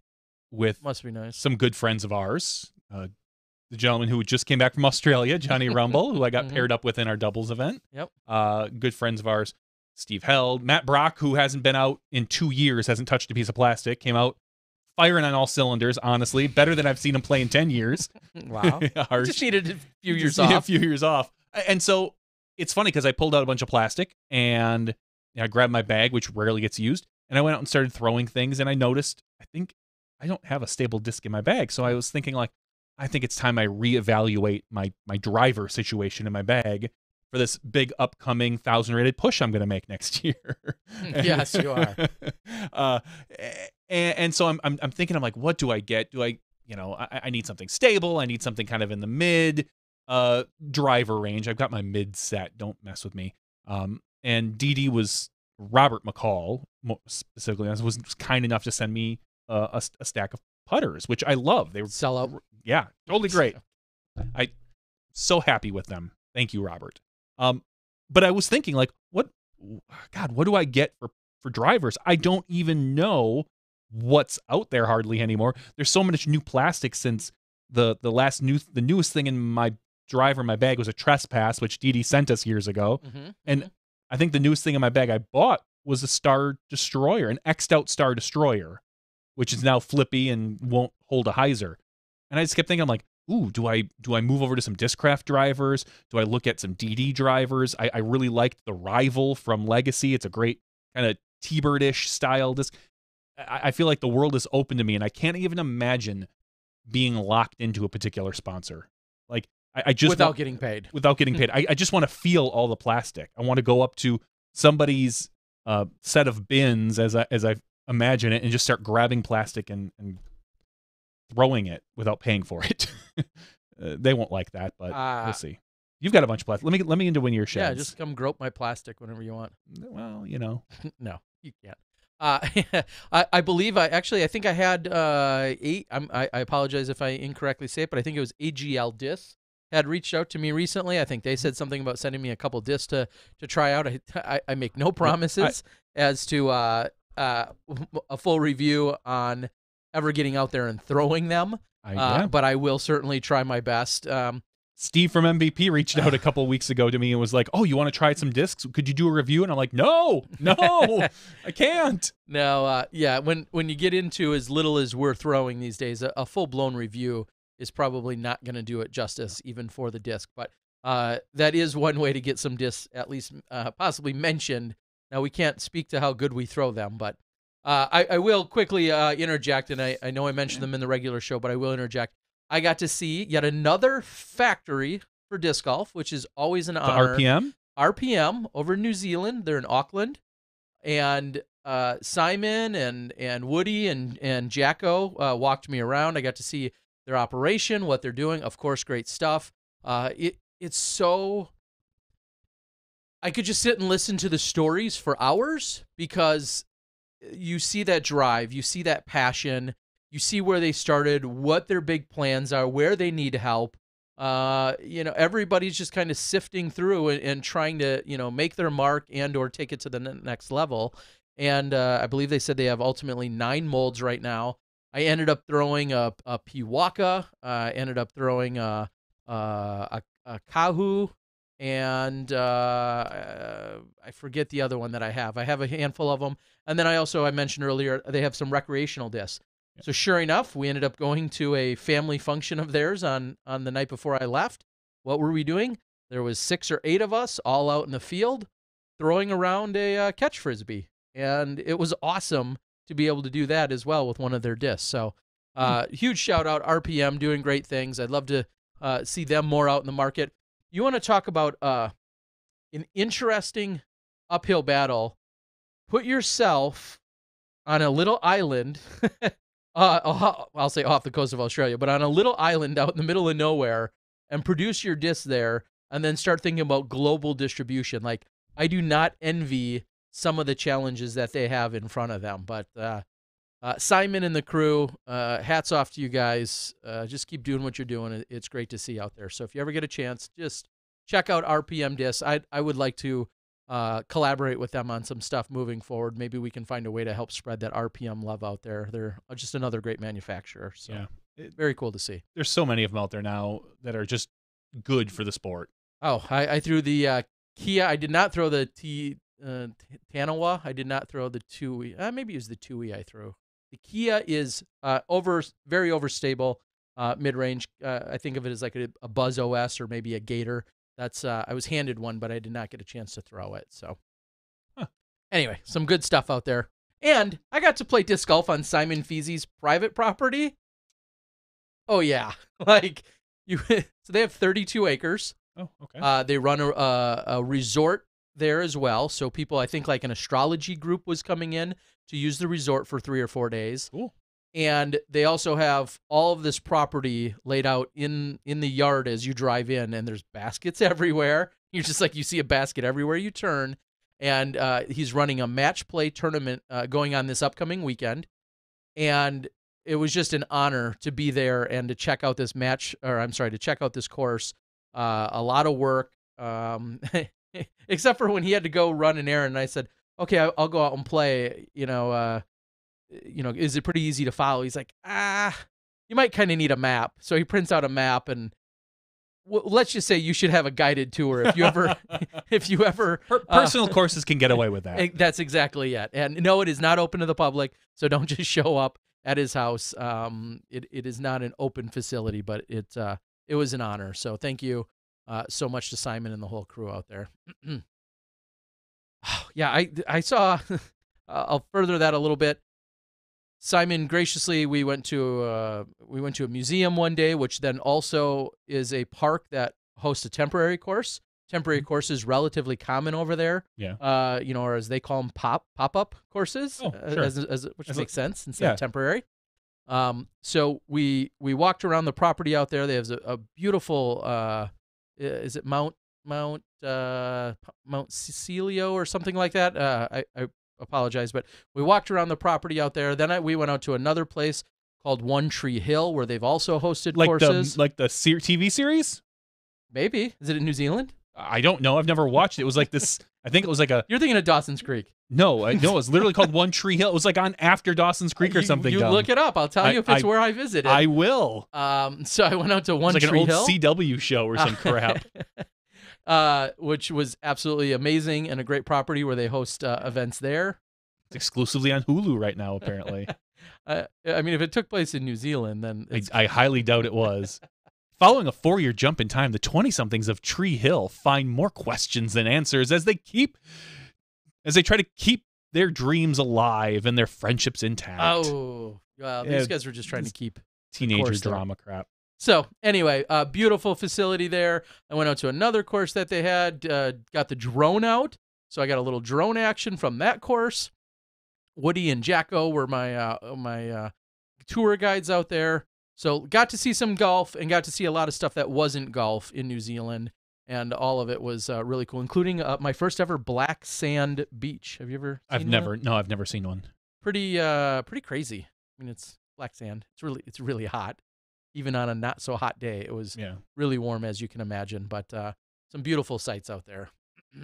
with Must be nice. some good friends of ours. The gentleman who just came back from Australia, Johnny Rumble, who I got paired up with in our doubles event. Yep. Good friends of ours, Steve Held, Matt Brock, who hasn't been out in 2 years, hasn't touched a piece of plastic, came out firing on all cylinders, honestly. Better than I've seen him play in 10 years. Wow. Harsh. Just needed a few years A off. few years off. And so it's funny because I pulled out a bunch of plastic and I grabbed my bag, which rarely gets used, and I went out and started throwing things, and I noticed, I think I don't have a stable disc in my bag. So I was thinking, like, I think it's time I reevaluate my driver situation in my bag for this big upcoming 1,000 rated push I'm going to make next year. Yes, you are. And so I'm thinking, I'm like, what do I get? Do I, I need something stable. I need something kind of in the mid driver range. I've got my mid set. Don't mess with me. And Robert McCall specifically was kind enough to send me a stack of putters, which I love. They were sell out. Yeah, totally great. I so happy with them. Thank you, Robert. But I was thinking, like, what do I get for drivers? I don't even know what's out there hardly anymore. There's so much new plastic since the newest thing in my driver, my bag was a Trespass, which Dee sent us years ago. And I think the newest thing in my bag I bought was a Star Destroyer, an X'd out Star Destroyer, which is now flippy and won't hold a hyzer. And I just kept thinking, I'm like, ooh, do I move over to some Discraft drivers? Do I look at some DD drivers? I really liked the Rival from Legacy. It's a great kind of T-Bird-ish style disc. I feel like the world is open to me, and I can't even imagine being locked into a particular sponsor. Like, I just without getting paid. Without getting paid. I just want to feel all the plastic. I want to go up to somebody's set of bins as I imagine it and just start grabbing plastic and throwing it without paying for it. They won't like that, but we'll see. You've got a bunch of plastic. Let me into one of your sheds. Yeah, just come grope my plastic whenever you want. Well, No, you can't. I believe I think I had 8. I apologize if I incorrectly say it, but I think it was AGL Discs had reached out to me recently. I think they said something about sending me a couple discs to try out. I make no promises as to a full review on ever getting out there and throwing them. But I will certainly try my best. Steve from MVP reached out a couple weeks ago to me and was like, "Oh, you want to try some discs? Could you do a review?" And I'm like, "No, I can't." No, yeah. When you get into as little as we're throwing these days, a full blown review is probably not going to do it justice, even for the disc. But that is one way to get some discs at least possibly mentioned. Now we can't speak to how good we throw them, but I will quickly interject, and I know I mentioned them in the regular show, but I will interject. I got to see yet another factory for disc golf, which is always an honor. RPM over in New Zealand. They're in Auckland. And Simon and Woody and Jacko walked me around. I got to see their operation, what they're doing. Of course, great stuff. It's so... I could just sit and listen to the stories for hours because you see that drive, you see that passion, you see where they started, what their big plans are, where they need help. Everybody's just kind of sifting through and trying to, make their mark and or take it to the next level. And I believe they said they have ultimately 9 molds right now. I ended up throwing a Piwaka. I ended up throwing a Kahu, and I forget the other one that I have. I have a handful of them. And then I mentioned earlier, they have some recreational discs. So sure enough, we ended up going to a family function of theirs on the night before I left. What were we doing? There was 6 or 8 of us all out in the field throwing around a catch frisbee. And it was awesome to be able to do that as well with one of their discs. So huge shout out, RPM, doing great things. I'd love to see them more out in the market. You want to talk about an interesting uphill battle? Put yourself on a little island. I'll say off the coast of Australia, but on a little island out in the middle of nowhere, and produce your disc there, and then start thinking about global distribution. Like, I do not envy some of the challenges that they have in front of them, but Simon and the crew, hats off to you guys. Just keep doing what you're doing. It's great to see out there. So if you ever get a chance, just check out RPM Discs. I would like to collaborate with them on some stuff moving forward. Maybe we can find a way to help spread that RPM love out there. They're just another great manufacturer. So very cool to see. There's so many of them out there now that are just good for the sport. Oh, I threw the Kia. I did not throw the Tanawa. I did not throw the 2E. Maybe it was the 2E I threw. The Kia is very overstable, mid-range. I think of it as like a Buzz OS or maybe a Gator. That's I was handed one, but I did not get a chance to throw it. So anyway, some good stuff out there. And I got to play disc golf on Simon Feezy's private property. Oh yeah, like so they have 32 acres. Oh, okay. They run a resort there as well. So people, I think like an astrology group was coming in to use the resort for 3 or 4 days. Cool. And they also have all of this property laid out in the yard as you drive in, and there's baskets everywhere. You're just like, you see a basket everywhere you turn. And he's running a match play tournament going on this upcoming weekend. And it was just an honor to be there and to check out this to check out this course. A lot of work, except for when he had to go run an errand. And I said, okay, I'll go out and play, is it pretty easy to follow? He's like, you might kind of need a map. So he prints out a map, and let's just say you should have a guided tour if you ever, personal courses can get away with that. That's exactly it. And no, it is not open to the public. So don't just show up at his house. It is not an open facility, but it was an honor. So thank you so much to Simon and the whole crew out there. Yeah, I saw, I'll further that a little bit. Simon graciously, we went to a museum one day, which then also is a park that hosts a temporary course. Temporary courses relatively common over there. Yeah. Or as they call them, pop-up courses. Oh, sure. Which makes sense instead of temporary. So we walked around the property out there. They have a beautiful, is it Mount Cecilio or something like that? I apologize, but we walked around the property out there. Then we went out to another place called One Tree Hill, where they've also hosted courses. Like the TV series? Maybe. Is it in New Zealand? I don't know. I've never watched it. It was like this. I think it was like a. You're thinking of Dawson's Creek. No, it was literally called One Tree Hill. It was like on after Dawson's Creek or something. You dumb. Look it up. I'll tell you if it's where I visited. I will. So I went out to One Tree Hill. Like an old CW show or some crap. Which was absolutely amazing and a great property where they host events there. It's exclusively on Hulu right now, apparently. I mean, if it took place in New Zealand, then I highly doubt it was. Following a 4-year jump in time, the 20-somethings of Tree Hill find more questions than answers as they try to keep their dreams alive and their friendships intact. Oh, well, these guys were just trying to keep teenager drama crap. So anyway, beautiful facility there. I went out to another course that they had, got the drone out. So I got a little drone action from that course. Woody and Jacko were my tour guides out there. So got to see some golf and got to see a lot of stuff that wasn't golf in New Zealand. And all of it was really cool, including my first ever black sand beach. Have you ever seen one? I've never seen one. Pretty crazy. I mean, it's black sand. It's really hot. even on a not so hot day. It was really warm, as you can imagine, but some beautiful sights out there.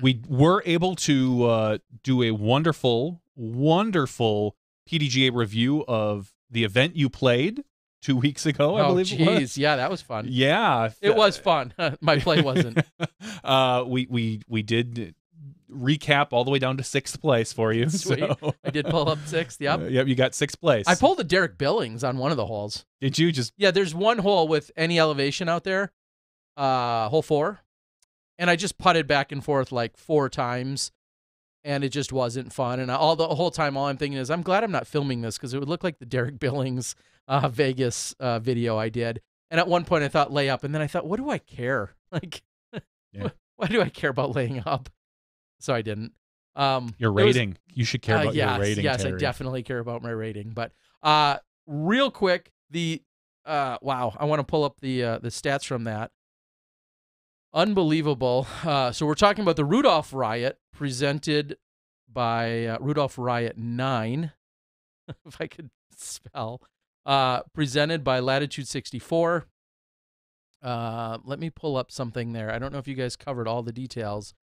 We were able to do a wonderful PDGA review of the event you played 2 weeks ago, I believe it was. Yeah, that was fun. Yeah. It was fun. My play wasn't. We did recap all the way down to 6th place for you. Sweet. So. I did pull up 6th, yep. Yep, you got 6th place. I pulled a Derek Billings on one of the holes. Did you just? Yeah, there's one hole with any elevation out there, hole 4, and I just putted back and forth like 4 times, and it just wasn't fun. And the whole time, all I'm thinking is, I'm glad I'm not filming this because it would look like the Derek Billings Vegas video I did. And at one point, I thought lay up, and then I thought, what do I care? Like, why do I care about laying up? So I didn't. Your rating. You should care about your rating. Yes, Terry. I definitely care about my rating. But real quick, wow, I want to pull up the stats from that. Unbelievable. So we're talking about the Rudolph Riot presented by Rudolph Riot 9, if I could spell, presented by Latitude 64. Let me pull up something there. I don't know if you guys covered all the details.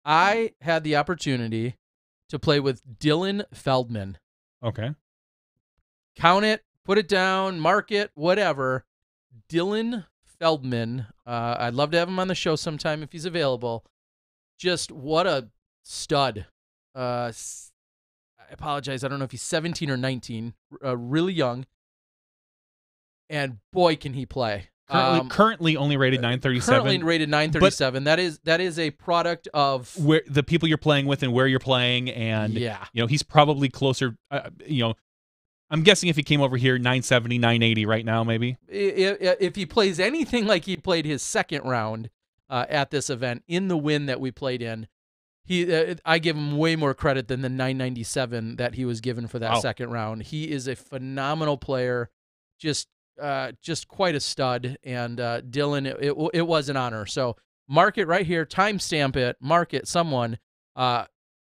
I had the opportunity to play with Dylan Feldman. Okay. Count it, put it down, mark it, whatever. Dylan Feldman. I'd love to have him on the show sometime if he's available. Just what a stud. I apologize. I don't know if he's 17 or 19. Really young. And boy, can he play. Currently only rated 937. Currently rated 937. That is a product of where the people you're playing with and where you're playing, and he's probably closer. I'm guessing if he came over here, 970, 980 right now, maybe. If he plays anything like he played his second round at this event in the win that we played in, I give him way more credit than the 997 that he was given for that second round. He is a phenomenal player, just quite a stud. And Dylan, it was an honor. So mark it right here, timestamp it, mark it. Someone.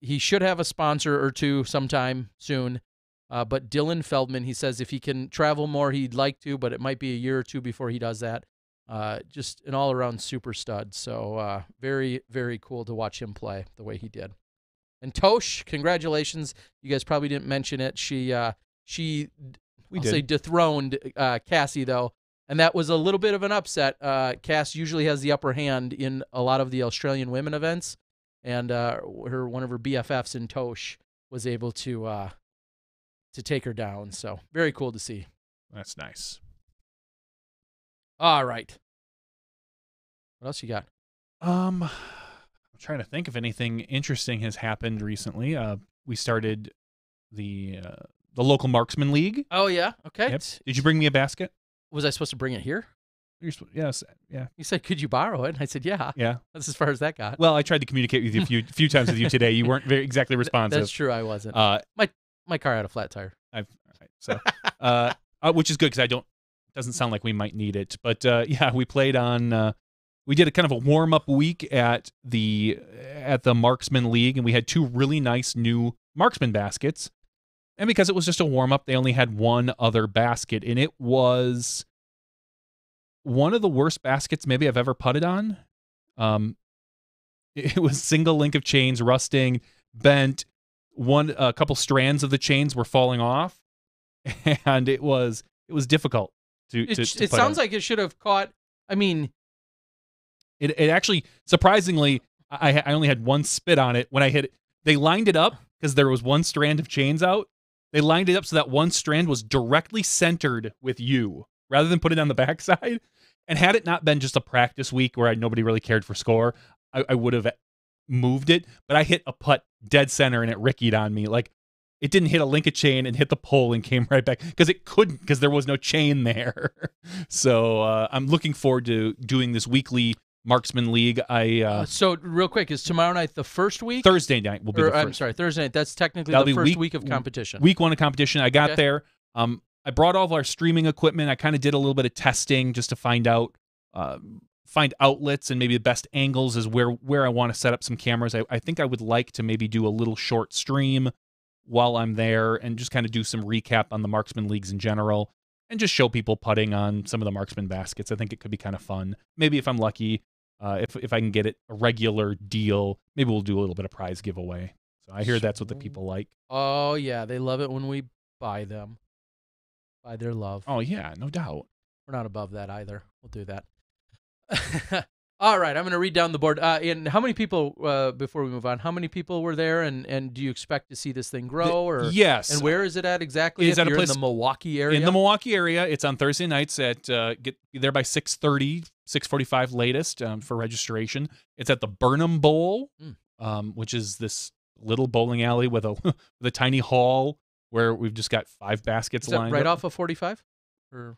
He should have a sponsor or two sometime soon. But Dylan Feldman, he says if he can travel more, he'd like to, but it might be a year or two before he does that. Just an all-around super stud. So very, very cool to watch him play the way he did. And Tosh, congratulations. You guys probably didn't mention it. She dethroned Cassie, though, and that was a little bit of an upset. Cass usually has the upper hand in a lot of the Australian women events, and one of her BFFs in Tosh was able to take her down. So very cool to see. That's nice. All right. What else you got? I'm trying to think if anything interesting has happened recently. We started the local Marksman League. Oh, yeah? Okay. Yep. Did you bring me a basket? Was I supposed to bring it here? Yes. Yeah. You said, could you borrow it? And I said, yeah. Yeah. That's as far as that got. Well, I tried to communicate with you a few times with you today. You weren't very exactly responsive. That's true. I wasn't. My car had a flat tire. Which is good because doesn't sound like we might need it. But yeah, we played on. We did a kind of a warm up week at the Marksman League, and we had 2 really nice new Marksman baskets. And because it was just a warm up, they only had one other basket, and it was one of the worst baskets maybe I've ever putted on. It was single link of chains rusting, bent. A couple strands of the chains were falling off, and it was difficult to It sounds like it should have caught. I mean, it actually, surprisingly, I only had one spit on it when I hit it. They lined it up because there was one strand of chains out. They lined it up so that one strand was directly centered with you rather than put it on the backside. And had it not been just a practice week where nobody really cared for score, I would have moved it. But I hit a putt dead center and it rickied on me. Like, it didn't hit a link of chain and hit the pole and came right back because it couldn't, because there was no chain there. So I'm looking forward to doing this weekly Marksman League. So real quick, is tomorrow night the first week? Thursday night will be the first. I'm sorry, Thursday night. That's technically That'll the be first week of competition. Week 1 of competition. I got there. I brought all of our streaming equipment. I kind of did a little bit of testing just to find outlets and maybe the best angles is where I want to set up some cameras. I think I would like to maybe do a little short stream while I'm there and just kind of do some recap on the Marksman Leagues in general. and just show people putting on some of the marksman baskets. I think it could be kind of fun. Maybe if I'm lucky, if I can get it a regular deal, maybe we'll do a little bit of prize giveaway. So I hear that's what the people like. Oh, yeah. They love it when we buy them. Buy their love. Oh, yeah, no doubt. We're not above that either. We'll do that. All right, I'm going to read down the board. And how many people, before we move on, how many people were there? And do you expect to see this thing grow? Or yes. And where is it at exactly? It's at a place in the Milwaukee area? In the Milwaukee area. It's on Thursday nights at, get there by 6:30, 6:45 latest for registration. It's at the Burnham Bowl, which is this little bowling alley with a tiny hall where we've just got 5 baskets lined right up. off of 45? Or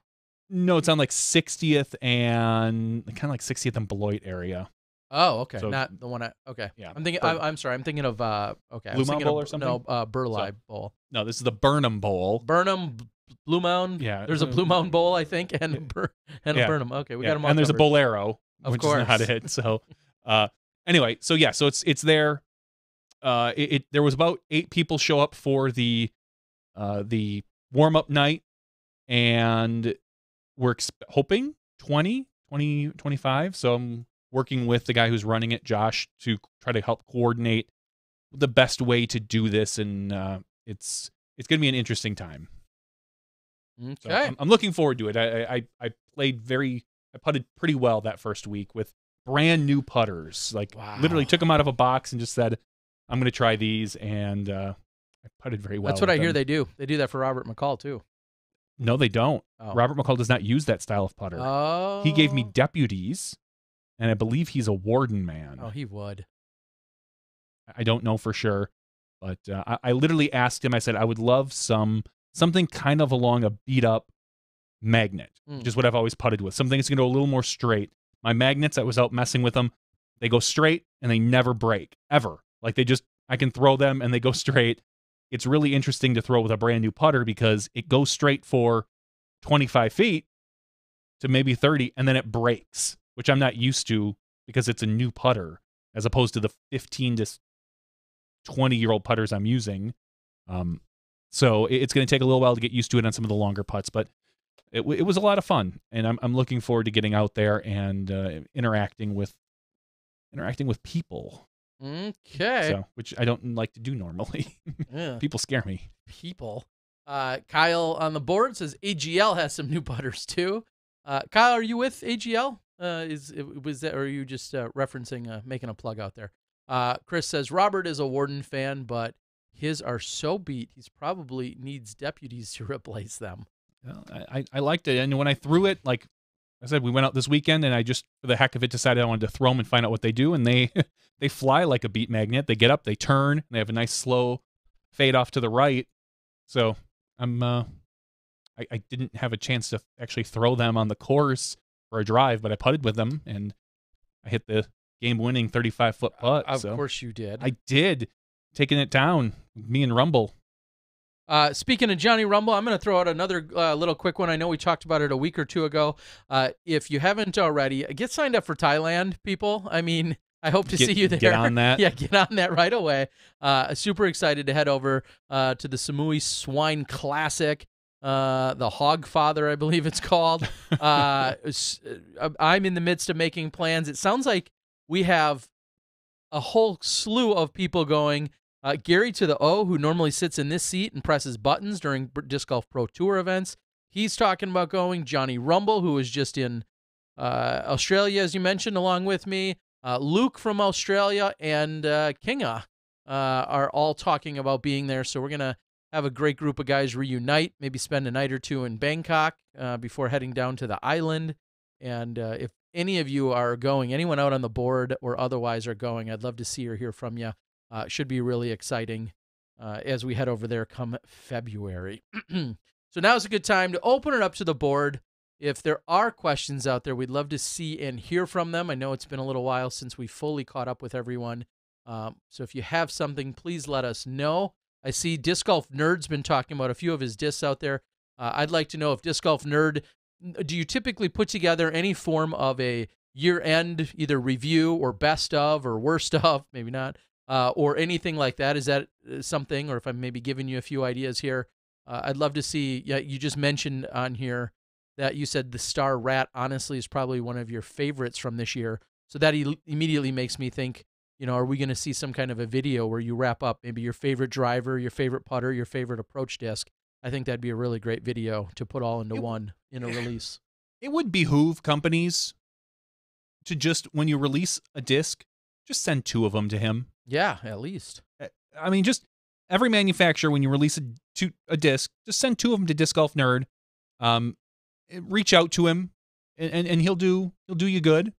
No, it's on like 60th and kind of like 60th and Beloit area. Oh, okay. So, not the one okay. Yeah. I'm thinking I'm sorry. I'm thinking of okay. Blue Mound Bowl or something? No, Burleigh Bowl. No, this is the Burnham Bowl. Burnham, Blue Mound. Yeah. There's a Blue Mound Bowl, I think, and a Burnham. Okay, we got them all. And there's covered. a Bolero, Of which course. is not it. So anyway, so yeah, so it's there. There was about 8 people show up for the warm-up night, and we're hoping 20, 25. So I'm working with the guy who's running it, Josh, to try to help coordinate the best way to do this, and it's going to be an interesting time. Okay. So I'm looking forward to it. I putted pretty well that first week with brand new putters. Like literally took them out of a box and just said, I'm going to try these, and I putted very well. That's what I hear they do. They do that for Robert McCall too. No, they don't. Oh. Robert McCall does not use that style of putter. Oh. He gave me deputies, and I believe he's a warden man. Oh, he would. I don't know for sure, but I literally asked him, I said, I would love something kind of along a beat-up magnet, which is what I've always putted with. Something that's going to go a little more straight. My magnets, I was out messing with them. They go straight, and they never break, ever. Like I can throw them, and they go straight. It's really interesting to throw with a brand new putter because it goes straight for 25 feet to maybe 30, and then it breaks, which I'm not used to because it's a new putter as opposed to the 15 to 20-year-old putters I'm using. So it's going to take a little while to get used to it on some of the longer putts, but it was a lot of fun, and I'm looking forward to getting out there and interacting with people. Okay. So, which I don't like to do normally. Yeah. People scare me. People. Kyle on the board says AGL has some new putters too. Kyle, are you with AGL? Was that, or are you just referencing making a plug out there? Chris says Robert is a Warden fan, but his are so beat he's probably needs deputies to replace them. Well, I liked it, and when I threw it, like I said, we went out this weekend, and I just, for the heck of it, decided I wanted to throw them and find out what they do, and they fly like a beat magnet. They get up, they turn, and they have a nice slow fade off to the right. So I didn't have a chance to actually throw them on the course for a drive, but I putted with them, and I hit the game-winning 35-foot putt. Of course you did. I did, taking it down, me and Rumble. Speaking of Johnny Rumble, I'm going to throw out another little quick one. I know we talked about it a week or two ago. If you haven't already, get signed up for Thailand, people. I mean, I hope to see you there. Get on that. Yeah, get on that right away. Super excited to head over to the Samui Swine Classic, the Hog Father, I believe it's called. I'm in the midst of making plans. It sounds like we have a whole slew of people going. Gary to the O, who normally sits in this seat and presses buttons during Disc Golf Pro Tour events, he's talking about going. Johnny Rumble, who was just in Australia, as you mentioned, along with me. Luke from Australia and Kinga are all talking about being there. So we're going to have a great group of guys reunite, maybe spend a night or two in Bangkok before heading down to the island. And if any of you are going, anyone out on the board or otherwise are going, I'd love to see or hear from you. Should be really exciting as we head over there come February. So now's a good time to open it up to the board. If there are questions out there, we'd love to see and hear from them. I know it's been a little while since we fully caught up with everyone. So if you have something, please let us know. I see Disc Golf Nerd's been talking about a few of his discs out there. I'd like to know if Disc Golf Nerd, do you typically put together any form of a year-end either review or best of or worst of, maybe not, or anything like that? Is that something, or if I'm maybe giving you a few ideas here, I'd love to see. Yeah, you just mentioned on here that you said the Star Rat honestly is probably one of your favorites from this year. So that immediately makes me think, are we going to see some kind of a video where you wrap up maybe your favorite driver, your favorite putter, your favorite approach disc? I think that'd be a really great video to put all into one in a release. It would behoove companies to just, when you release a disc, just send 2 of them to him. Yeah, at least. I mean, just every manufacturer, when you release a disc, just send 2 of them to Disc Golf Nerd. Reach out to him, and he'll do you good.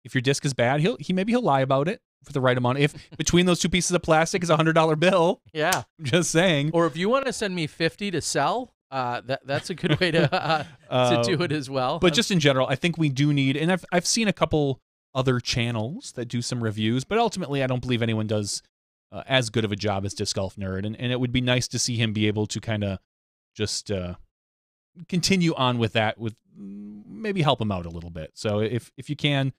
If your disc is bad, maybe he'll lie about it for the right amount. If between those 2 pieces of plastic is a $100 bill, yeah, I'm just saying. Or if you want to send me 50 to sell, that's a good way to do it as well. But just in general, I think we do need, and I've seen a couple other channels that do some reviews, but ultimately I don't believe anyone does as good of a job as Disc Golf Nerd, and it would be nice to see him be able to kind of just continue on with that, with maybe help him out a little bit. So if you can,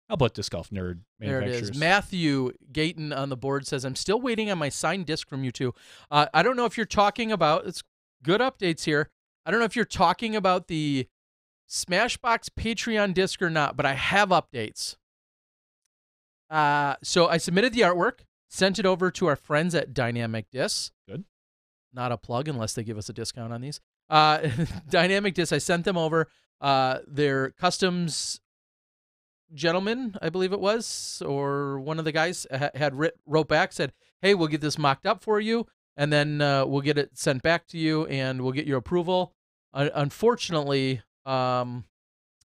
help out Disc Golf Nerd manufacturers. There it is. Matthew Gayton on the board says, I'm still waiting on my signed disc from you two. I don't know if you're talking about, it's good updates here. I don't know if you're talking about the Smashbox Patreon disc or not, but I have updates. So I submitted the artwork, sent it over to our friends at Dynamic Discs. Good. Not a plug unless they give us a discount on these. Dynamic Discs, I sent them over. Their customs gentleman, I believe it was, or one of the guys wrote back, said, hey, we'll get this mocked up for you, and then we'll get it sent back to you, and we'll get your approval. Unfortunately, I'm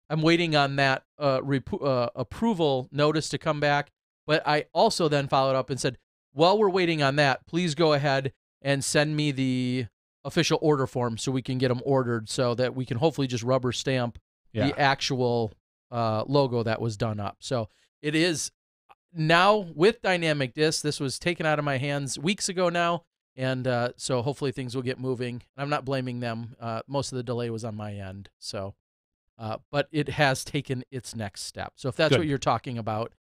waiting on that approval notice to come back, but I also then followed up and said, while we're waiting on that, please go ahead and send me the official order form so we can get them ordered, so that we can hopefully just rubber stamp the actual logo that was done up. So it is now with Dynamic Disc. This was taken out of my hands weeks ago now, and so hopefully things will get moving. I'm not blaming them. Most of the delay was on my end. So, but it has taken its next step. So if that's what you're talking about,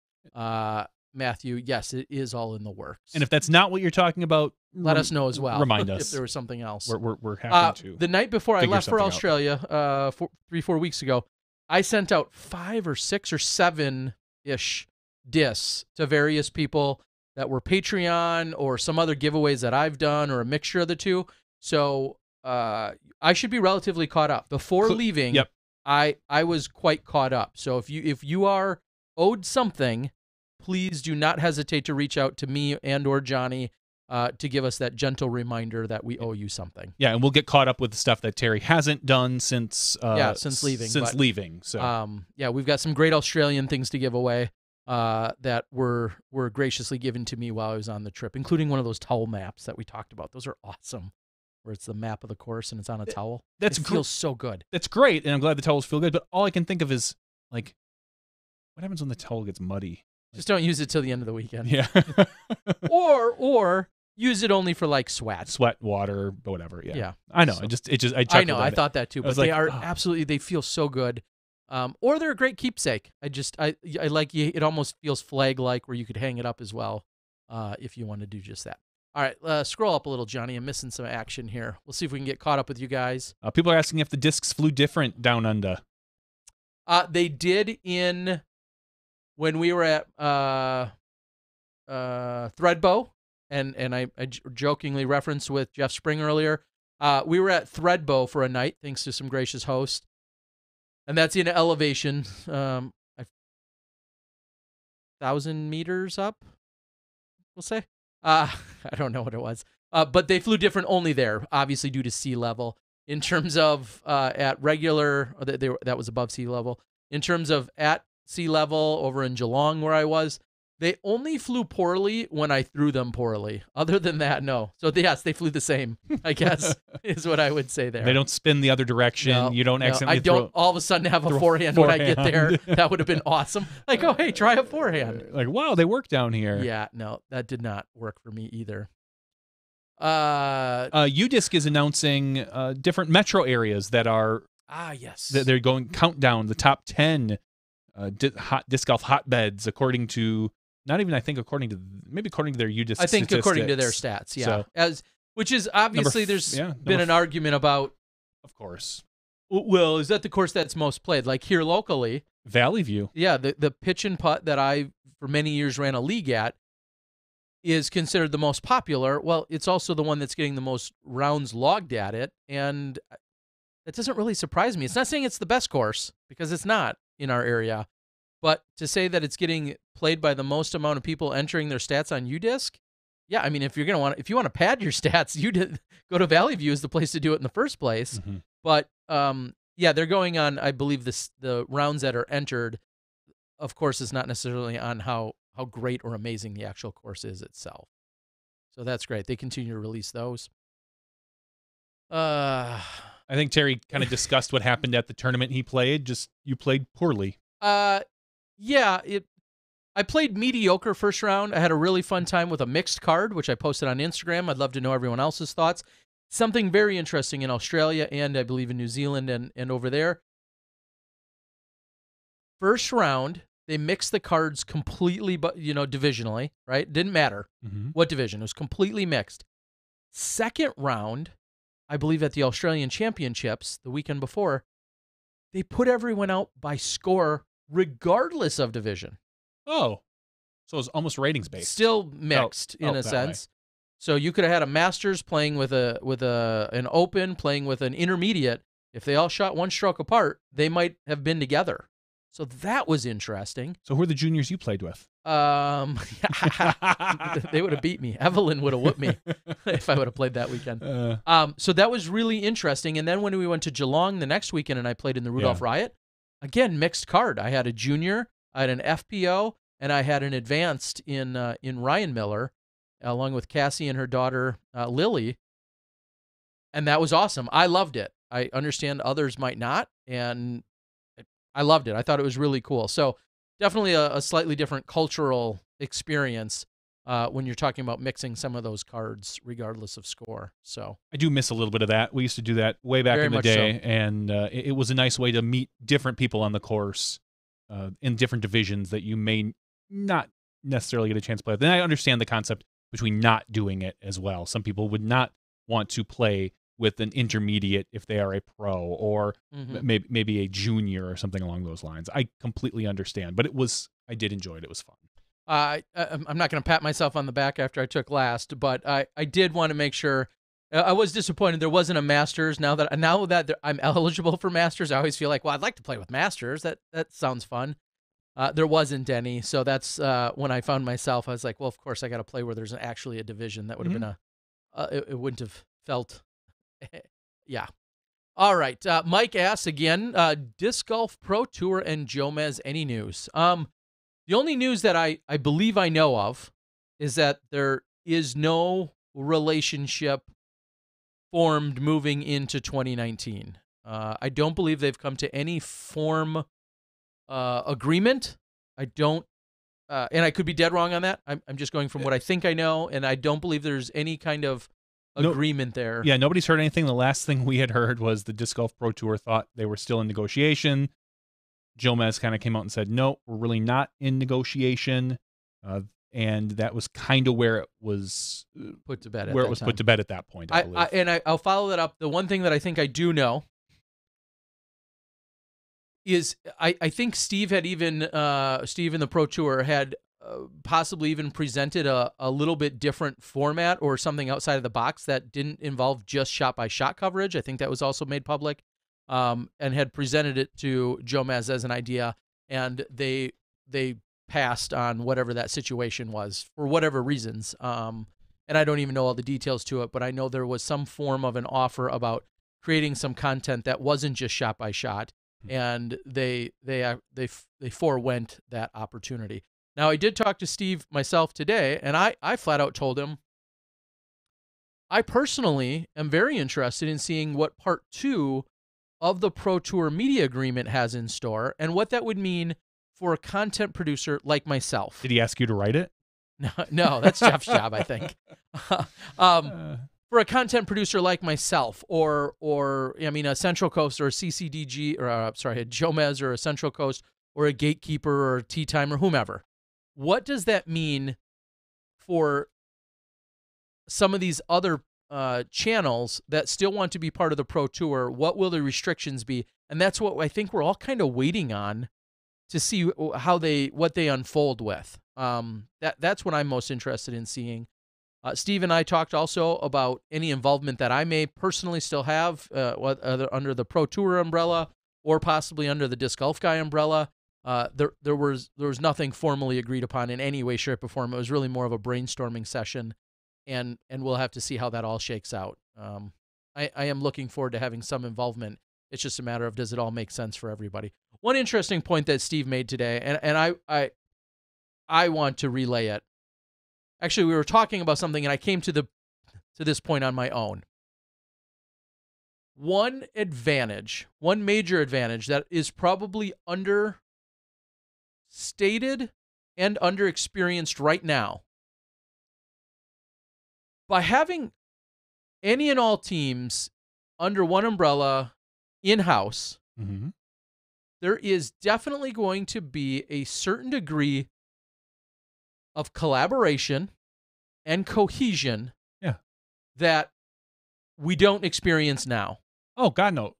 Matthew, yes, it is all in the works. And if that's not what you're talking about, let us know as well. Remind us if there was something else. We're happy to. The night before I left for Australia, 3-4 weeks ago, I sent out 5 or 6 or 7-ish discs to various people that were Patreon or some other giveaways that I've done, or a mixture of the two. So I should be relatively caught up. Before leaving, I was quite caught up. So if you are owed something, please do not hesitate to reach out to me and or Johnny to give us that gentle reminder that we owe you something. Yeah, and we'll get caught up with the stuff that Terry hasn't done since leaving. So yeah, we've got some great Australian things to give away that were graciously given to me while I was on the trip, including one of those towel maps that we talked about. Those are awesome, where it's the map of the course and it's on a towel. It feels so good. That's great, and I'm glad the towels feel good. But all I can think of is, like, what happens when the towel gets muddy? Just don't use it till the end of the weekend. Yeah. or use it only for like sweat, water, but whatever. Yeah. Yeah. I know. So, I know. I thought that too, but they are absolutely. They feel so good. Or they're a great keepsake. I like you. It almost feels flag-like, where you could hang it up as well, if you want to do just that. All right, scroll up a little, Johnny. I'm missing some action here. We'll see if we can get caught up with you guys. People are asking if the discs flew different down under. They did when we were at Threadbow, and I jokingly referenced with Jeff Spring earlier. We were at Threadbow for a night, thanks to some gracious host. And that's in elevation, 1,000 meters up, we'll say. I don't know what it was. But they flew different only there, obviously due to sea level. In terms of at regular, that was above sea level. In terms of at sea level over in Geelong where I was, they only flew poorly when I threw them poorly. Other than that, no. So yes, they flew the same, I guess, is what I would say there. They don't spin the other direction. No, you don't accidentally I don't all of a sudden have a forehand when I get there. That would have been awesome. Like, oh, hey, try a forehand. Like, wow, they work down here. Yeah, no, that did not work for me either. UDisc is announcing different metro areas that are yes. They're going countdown the top 10 disc golf hotbeds according to maybe according to their UDisc. I think statistics. according to their stats, yeah. So, Which is obviously there's been an argument about. Of course. Well, is that the course that's most played? Like here locally, Valley View. Yeah, the pitch and putt that I for many years ran a league at is considered the most popular. Well, it's also the one that's getting the most rounds logged at it, and that doesn't really surprise me. It's not saying it's the best course because it's not in our area, but to say that it's getting played by the most amount of people entering their stats on UDisc, yeah, I mean if you want to pad your stats, go to Valley View is the place to do it in the first place. Mm-hmm. But yeah, they're going on. I believe the rounds that are entered, of course, is not necessarily on how great or amazing the actual course is itself. So that's great. They continue to release those. I think Terry kind of discussed what happened at the tournament he played. Just you played poorly. Yeah. I played mediocre first round. I had a really fun time with a mixed card, which I posted on Instagram. I'd love to know everyone else's thoughts. Something very interesting in Australia and I believe in New Zealand and over there. First round, they mixed the cards completely, but divisionally, right? Didn't matter what division. It was completely mixed. Second round, I believe at the Australian Championships the weekend before, they put everyone out by score regardless of division. Oh, so it was almost ratings based. Still mixed in a sense. So you could have had a Masters playing with an Open playing with an Intermediate. If they all shot one stroke apart, they might have been together. So that was interesting. So who are the juniors you played with? They would have beat me. Evelyn would have whooped me if I would have played that weekend. So that was really interesting. And then when we went to Geelong the next weekend and I played in the Rudolph Riot, again, mixed card. I had a junior, I had an FPO, and I had an advanced in Ryan Miller, along with Cassie and her daughter, Lily. And that was awesome. I loved it. I understand others might not, and I loved it. I thought it was really cool. So definitely a slightly different cultural experience when you're talking about mixing some of those cards regardless of score. So I do miss a little bit of that. We used to do that way back in the day, and it was a nice way to meet different people on the course in different divisions that you may not necessarily get a chance to play with. And I understand the concept between not doing it as well. Some people would not want to play with an intermediate if they are a pro or maybe a junior or something along those lines. I completely understand, but I did enjoy it. It was fun. I'm not going to pat myself on the back after I took last, but I did want to make sure. I was disappointed there wasn't a Masters. Now that I'm eligible for Masters, I always feel like, well, I'd like to play with Masters. That sounds fun. There wasn't any, so that's when I found myself. I was like, well, of course I got to play where there's actually a division. That would have been it wouldn't have felt. Yeah. All right. Mike asks again, Disc Golf Pro Tour and Jomez, any news? The only news that I believe I know of is that there is no relationship formed moving into 2019. I don't believe they've come to any form agreement. I don't, and I could be dead wrong on that. I'm just going from what I think I know, and I don't believe there's any kind of agreement there. Yeah, nobody's heard anything. The last thing we had heard was the Disc Golf Pro Tour thought they were still in negotiation. Jomez kind of came out and said, no, we're really not in negotiation. And that was kind of where it was put to bed. Put to bed at that point, I believe. I'll follow that up. The one thing that I think I do know is I think Steve had even Steve in the Pro Tour had possibly even presented a little bit different format or something outside of the box that didn't involve just shot-by-shot coverage. I think that was also made public, and had presented it to Jomez as an idea, and they passed on whatever that situation was for whatever reasons. And I don't even know all the details to it, but I know there was some form of an offer about creating some content that wasn't just shot-by-shot, and they forewent that opportunity. Now, I did talk to Steve myself today, and I flat out told him I personally am very interested in seeing what Part 2 of the Pro Tour media agreement has in store and what that would mean for a content producer like myself. Did he ask you to write it? No, that's Jeff's job, I think. For a content producer like myself, or I mean, a Central Coast or a CCDG, or a Jomez or a Central Coast or a Gatekeeper or a Tea Time or whomever. What does that mean for some of these other channels that still want to be part of the Pro Tour, what will the restrictions be? And that's what I think we're all kind of waiting on to see what they unfold with. That's what I'm most interested in seeing. Steve and I talked also about any involvement that I may personally still have, whether under the Pro Tour umbrella or possibly under the Disc Golf Guy umbrella. There was nothing formally agreed upon in any way, shape, or form. It was really more of a brainstorming session, and we'll have to see how that all shakes out. I am looking forward to having some involvement. It's just a matter of, does it all make sense for everybody? One interesting point that Steve made today, and I want to relay it. Actually, we were talking about something, and I came to this point on my own. One major advantage that is probably understated and underexperienced right now, by having any and all teams under one umbrella in-house, there is definitely going to be a certain degree of collaboration and cohesion that we don't experience now. Oh, God, no.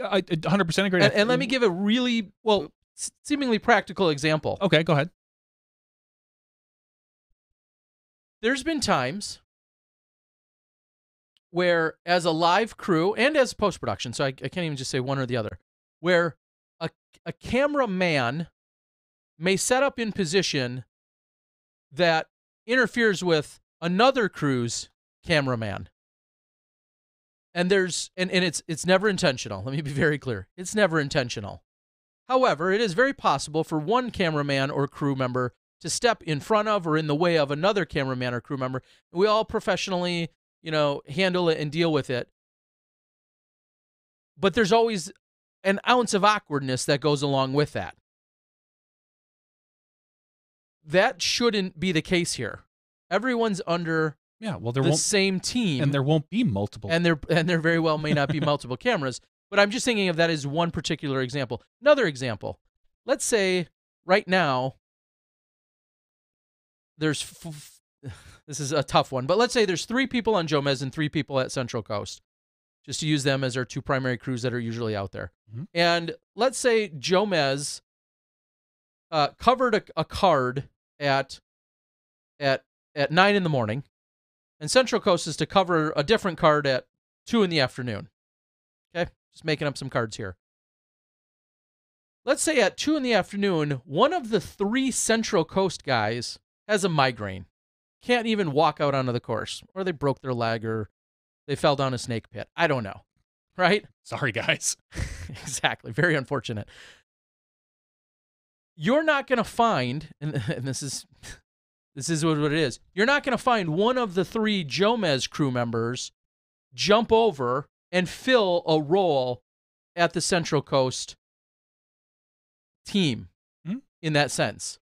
I 100% agree. And let me give a really, seemingly practical example. Okay, go ahead. There's been times where, as a live crew and as post-production, so I can't even just say one or the other, where a cameraman may set up in position that interferes with another crew's cameraman. And it's never intentional. Let me be very clear. It's never intentional. However, it is very possible for one cameraman or crew member to step in front of or in the way of another cameraman or crew member. We all professionally, handle it and deal with it. But there's always an ounce of awkwardness that goes along with that. That shouldn't be the case here. Everyone's under the same team, and there won't be multiple. And there very well may not be multiple cameras. But I'm just thinking of that as one particular example. Another example. Let's say right now there's this is a tough one, but let's say there's 3 people on Jomez and 3 people at Central Coast, just to use them as our 2 primary crews that are usually out there. And let's say Jomez covered a card at 9 in the morning, and Central Coast is to cover a different card at 2 in the afternoon. Okay, just making up some cards here. Let's say at 2 in the afternoon, one of the 3 Central Coast guys has a migraine, can't even walk out onto the course, or they broke their leg, or they fell down a snake pit. I don't know, right? Sorry, guys. Exactly, very unfortunate. You're not going to find, and this is what it is, you're not going to find one of the 3 Jomez crew members jump over and fill a role at the Central Coast team in that sense.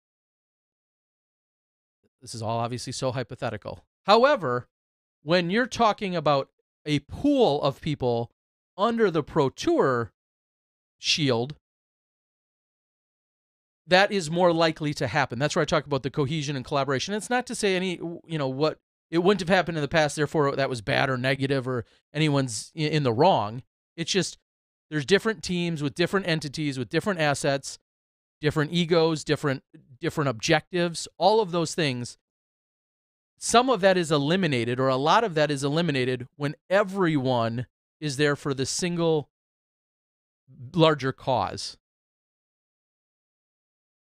This is all obviously so hypothetical. However, when you're talking about a pool of people under the Pro Tour shield, that is more likely to happen. That's where I talk about the cohesion and collaboration. It's not to say what it wouldn't have happened in the past, therefore that was bad or negative or anyone's in the wrong. It's just there's different teams with different entities, with different assets, different egos, different objectives, all of those things. Some of that is eliminated, or a lot of that is eliminated, when everyone is there for the single larger cause.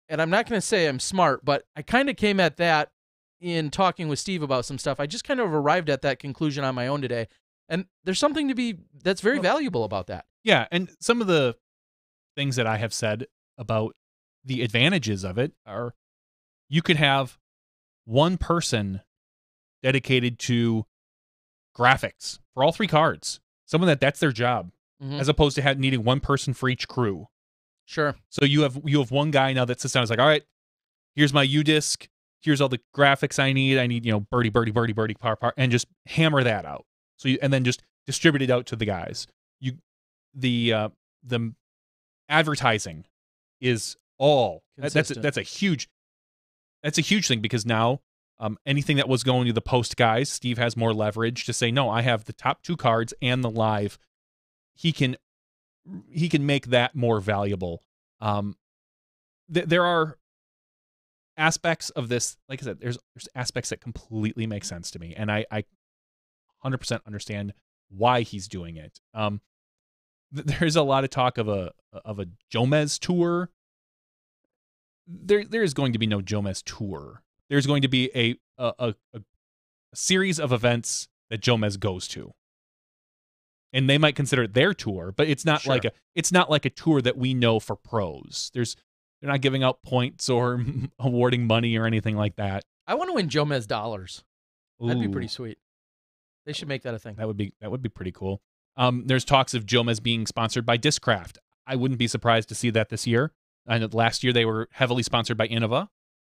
And I'm not going to say I'm smart, but I kind of came at that in talking with Steve about some stuff. I just kind of arrived at that conclusion on my own today. And there's something that's very valuable about that. Yeah, and some of the things that I have said about the advantages of it are, you could have one person dedicated to graphics for all 3 cards. Someone that's their job, as opposed to needing one person for each crew. Sure. So you have one guy now that sits down and is like, all right, here's my U-disc. Here's all the graphics I need. I need, birdie, par, and just hammer that out. So and then just distribute it out to the guys. The advertising is all that's a huge thing, because now Anything that was going to the post guys, Steve has more leverage to say, no, I have the top 2 cards and the live. He can make that more valuable. There are aspects of this, like I said, there's aspects that completely make sense to me, and I 100% understand why he's doing it. There's a lot of talk of a Jomez tour. There is going to be no Jomez tour. There's going to be a series of events that Jomez goes to, and they might consider it their tour, but it's not like a tour that we know for pros. They're not giving out points or awarding money or anything like that. I want to win Jomez dollars. That'd be Ooh. pretty sweet. They should make that a thing. That would be pretty cool. There's talks of Jomez being sponsored by Discraft. I wouldn't be surprised to see that this year. I know last year they were heavily sponsored by Innova,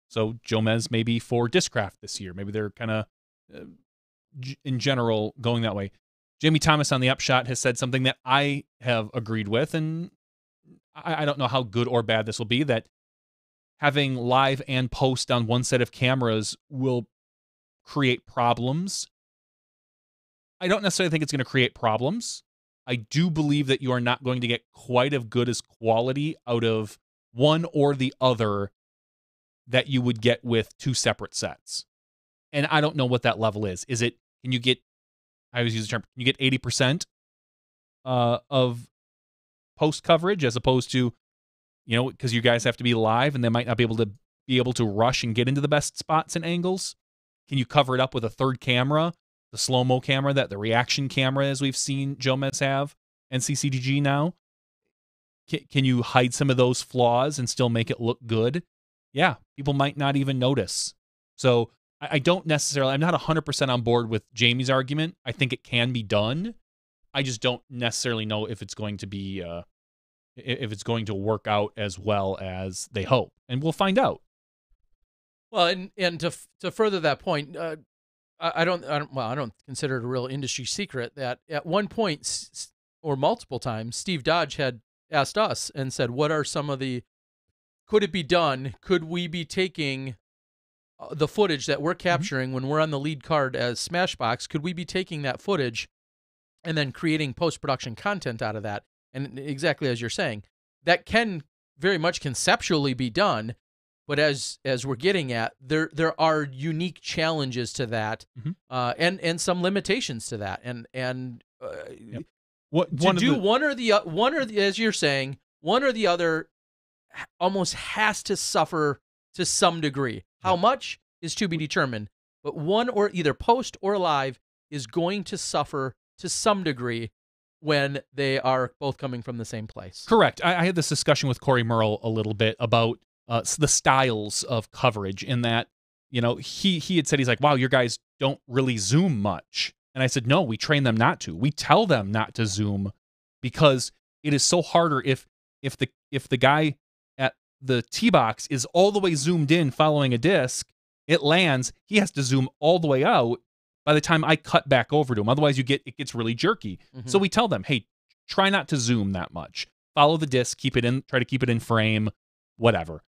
so Jomez maybe for Discraft this year. Maybe they're kind of, in general, going that way. Jamie Thomas on the Upshot has said something that I have agreed with, and I don't know how good or bad this will be, that having live and post on one set of cameras will create problems. I don't necessarily think it's going to create problems. I do believe that you are not going to get quite as good as quality out of one or the other that you would get with 2 separate sets. And I don't know what that level is. Is it, can you get, I always use the term, can you get 80% of post coverage as opposed to, because you guys have to be live and they might not be able to rush and get into the best spots and angles? Can you cover it up with a third camera? The slow-mo camera, the reaction camera, as we've seen Jomez have, and CCDG now. Can you hide some of those flaws and still make it look good? Yeah, people might not even notice. So I don't necessarily, I'm not 100% on board with Jamie's argument. I think it can be done. I just don't necessarily know if it's going to be, if it's going to work out as well as they hope. And we'll find out. Well, and to further that point, I don't consider it a real industry secret that at one point or multiple times, Steve Dodge had asked us and said, what are some of the, could it be done? Could we be taking the footage that we're capturing when we're on the lead card as Smashbox? Could we be taking that footage and then creating post-production content out of that? And exactly as you're saying, that can very much conceptually be done. But as we're getting at, there are unique challenges to that, and some limitations to that, and one or the as you're saying, one or the other almost has to suffer to some degree. How much is to be determined, but one or either post or live is going to suffer to some degree when they are both coming from the same place. Correct. I had this discussion with Corey Merle a little bit about the styles of coverage, in that, he had said, he's like, wow, your guys don't really zoom much. And I said, no, we train them not to. We tell them not to zoom because it is so harder if the guy at the tee box is all the way zoomed in following a disc, it lands, he has to zoom all the way out by the time I cut back over to him. Otherwise it gets really jerky. So we tell them, hey, try not to zoom that much. Follow the disc, try to keep it in frame, whatever.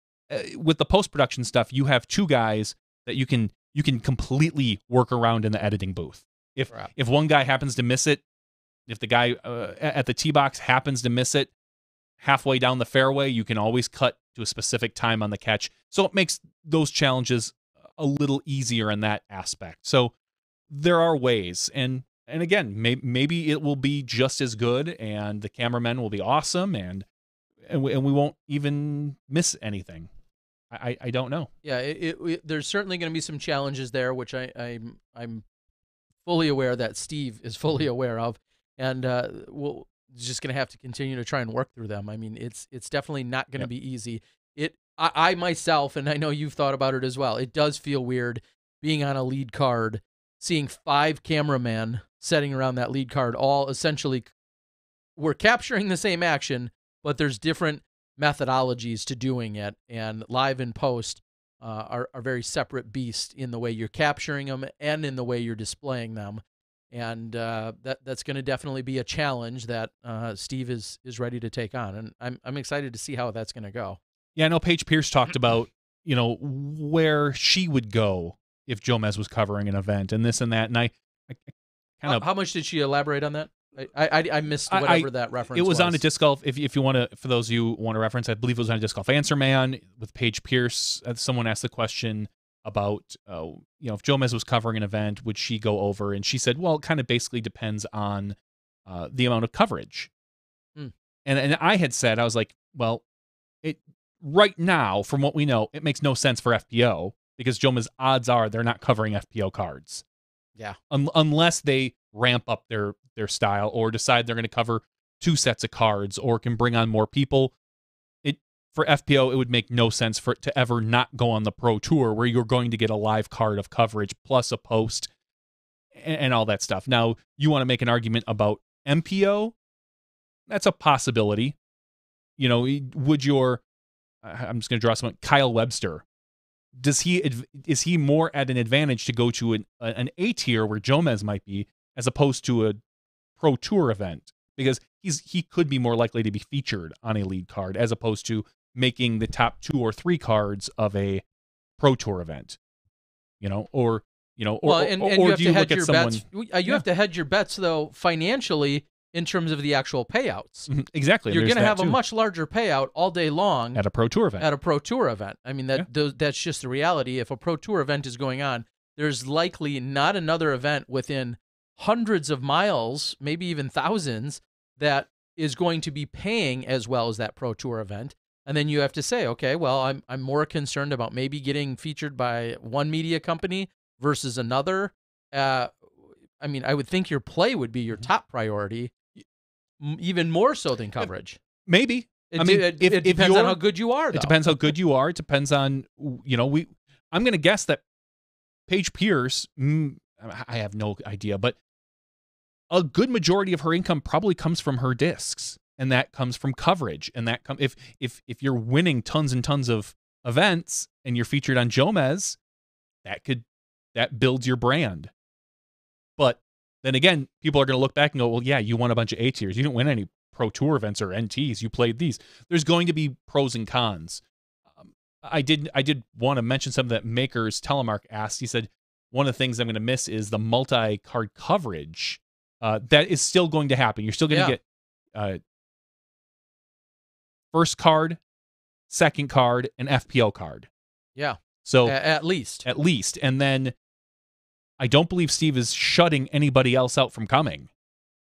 With the post-production stuff, you have 2 guys that you can completely work around in the editing booth. If one guy happens to miss it, if the guy at the tee box happens to miss it halfway down the fairway, you can always cut to a specific time on the catch. So it makes those challenges a little easier in that aspect. So there are ways, and again, maybe it will be just as good, and the cameramen will be awesome, and we won't even miss anything. I don't know. Yeah, there's certainly going to be some challenges there, which I'm fully aware that Steve is fully aware of, and we'll just going to have to continue to try and work through them. I mean, it's definitely not going to be easy. I myself, and I know you've thought about it as well, it does feel weird being on a lead card, seeing 5 cameramen setting around that lead card, all essentially we're capturing the same action, but there's different methodologies to doing it, and live and post are very separate beasts in the way you're capturing them and in the way you're displaying them, and that's going to definitely be a challenge that Steve is ready to take on, and I'm excited to see how that's going to go. Yeah, I know Paige Pierce talked about where she would go if Jomez was covering an event and this and that. And I kind of how much did she elaborate on that? I missed whatever that reference was. It was on a disc golf. If you want to, for those of you who want to reference, I believe it was on a disc golf Answer Man with Paige Pierce. Someone asked the question about, if Jomez was covering an event, would she go over? And she said, well, it kind of basically depends on the amount of coverage. And I had said, I was like, well, right now, from what we know, it makes no sense for FPO because Jomez, odds are they're not covering FPO cards. Yeah. Unless they ramp up their style or decide they're going to cover 2 sets of cards or can bring on more people. For FPO, it would make no sense for it to ever not go on the Pro Tour where you're going to get a live card of coverage plus a post and all that stuff. Now, you want to make an argument about MPO? That's a possibility. Would your, I'm just going to draw someone, Kyle Webster, is he more at an advantage to go to an A tier where Jomez might be as opposed to a Pro Tour event? Because he could be more likely to be featured on a lead card as opposed to making the top 2 or 3 cards of a Pro Tour event. Or you have to hedge your bets. You have to hedge your bets though financially in terms of the actual payouts. Exactly. You're going to have a much larger payout all day long at a Pro Tour event. I mean, that's just the reality. If a Pro Tour event is going on, there's likely not another event within hundreds of miles, maybe even thousands, that is going to be paying as well as that Pro Tour event. And then you have to say, okay, well, I'm more concerned about maybe getting featured by one media company versus another. I mean, I would think your play would be your top priority, even more so than coverage. Maybe. It depends on how good you are, though. It depends how good you are. It depends on, I'm going to guess that Paige Pierce, I have no idea, but a good majority of her income probably comes from her discs, and that comes from coverage. And that if you're winning tons and tons of events and you're featured on Jomez, that builds your brand. But then again, people are going to look back and go, well, yeah, you won a bunch of A tiers. You didn't win any Pro Tour events or NTs. You played these. There's going to be pros and cons. I did want to mention something that Makers Telemark asked. He said, one of the things I'm going to miss is the multi-card coverage. That is still going to happen. You're still going to get first card, second card, and FPO card. Yeah. So at least. And then I don't believe Steve is shutting anybody else out from coming.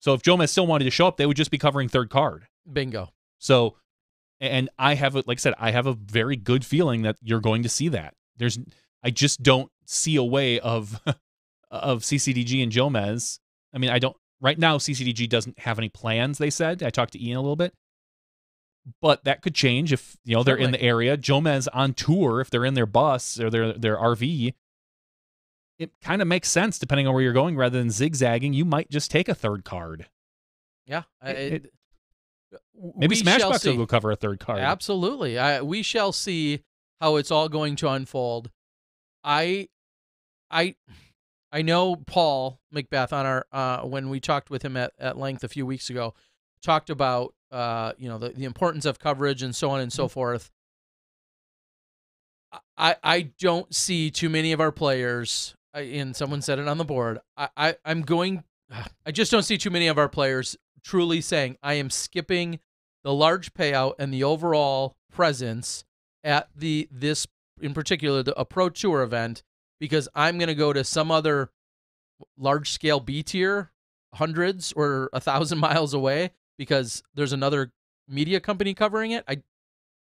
So if Jomez still wanted to show up, they would just be covering third card. Bingo. So, and I have, like I said, I have a very good feeling that you're going to see that. I just don't see a way of CCDG and Jomez. I mean, right now CCDG doesn't have any plans, they said. I talked to Ian a little bit. But that could change if, they're in the area. Jomez on tour, if they're in their bus or their RV, it kind of makes sense depending on where you're going. Rather than zigzagging, you might just take a third card. Yeah. Maybe SmashBoxx will go cover a third card. Absolutely. We shall see how it's all going to unfold. I know Paul Macbeth on our when we talked with him at length a few weeks ago, talked about the importance of coverage and so on and so forth. I don't see too many of our players, and someone said it on the board. I just don't see too many of our players truly saying, I am skipping the large payout and the overall presence at this in particular, a Pro Tour event, because I'm going to go to some other large scale B tier, hundreds or 1,000 miles away, because there's another media company covering it.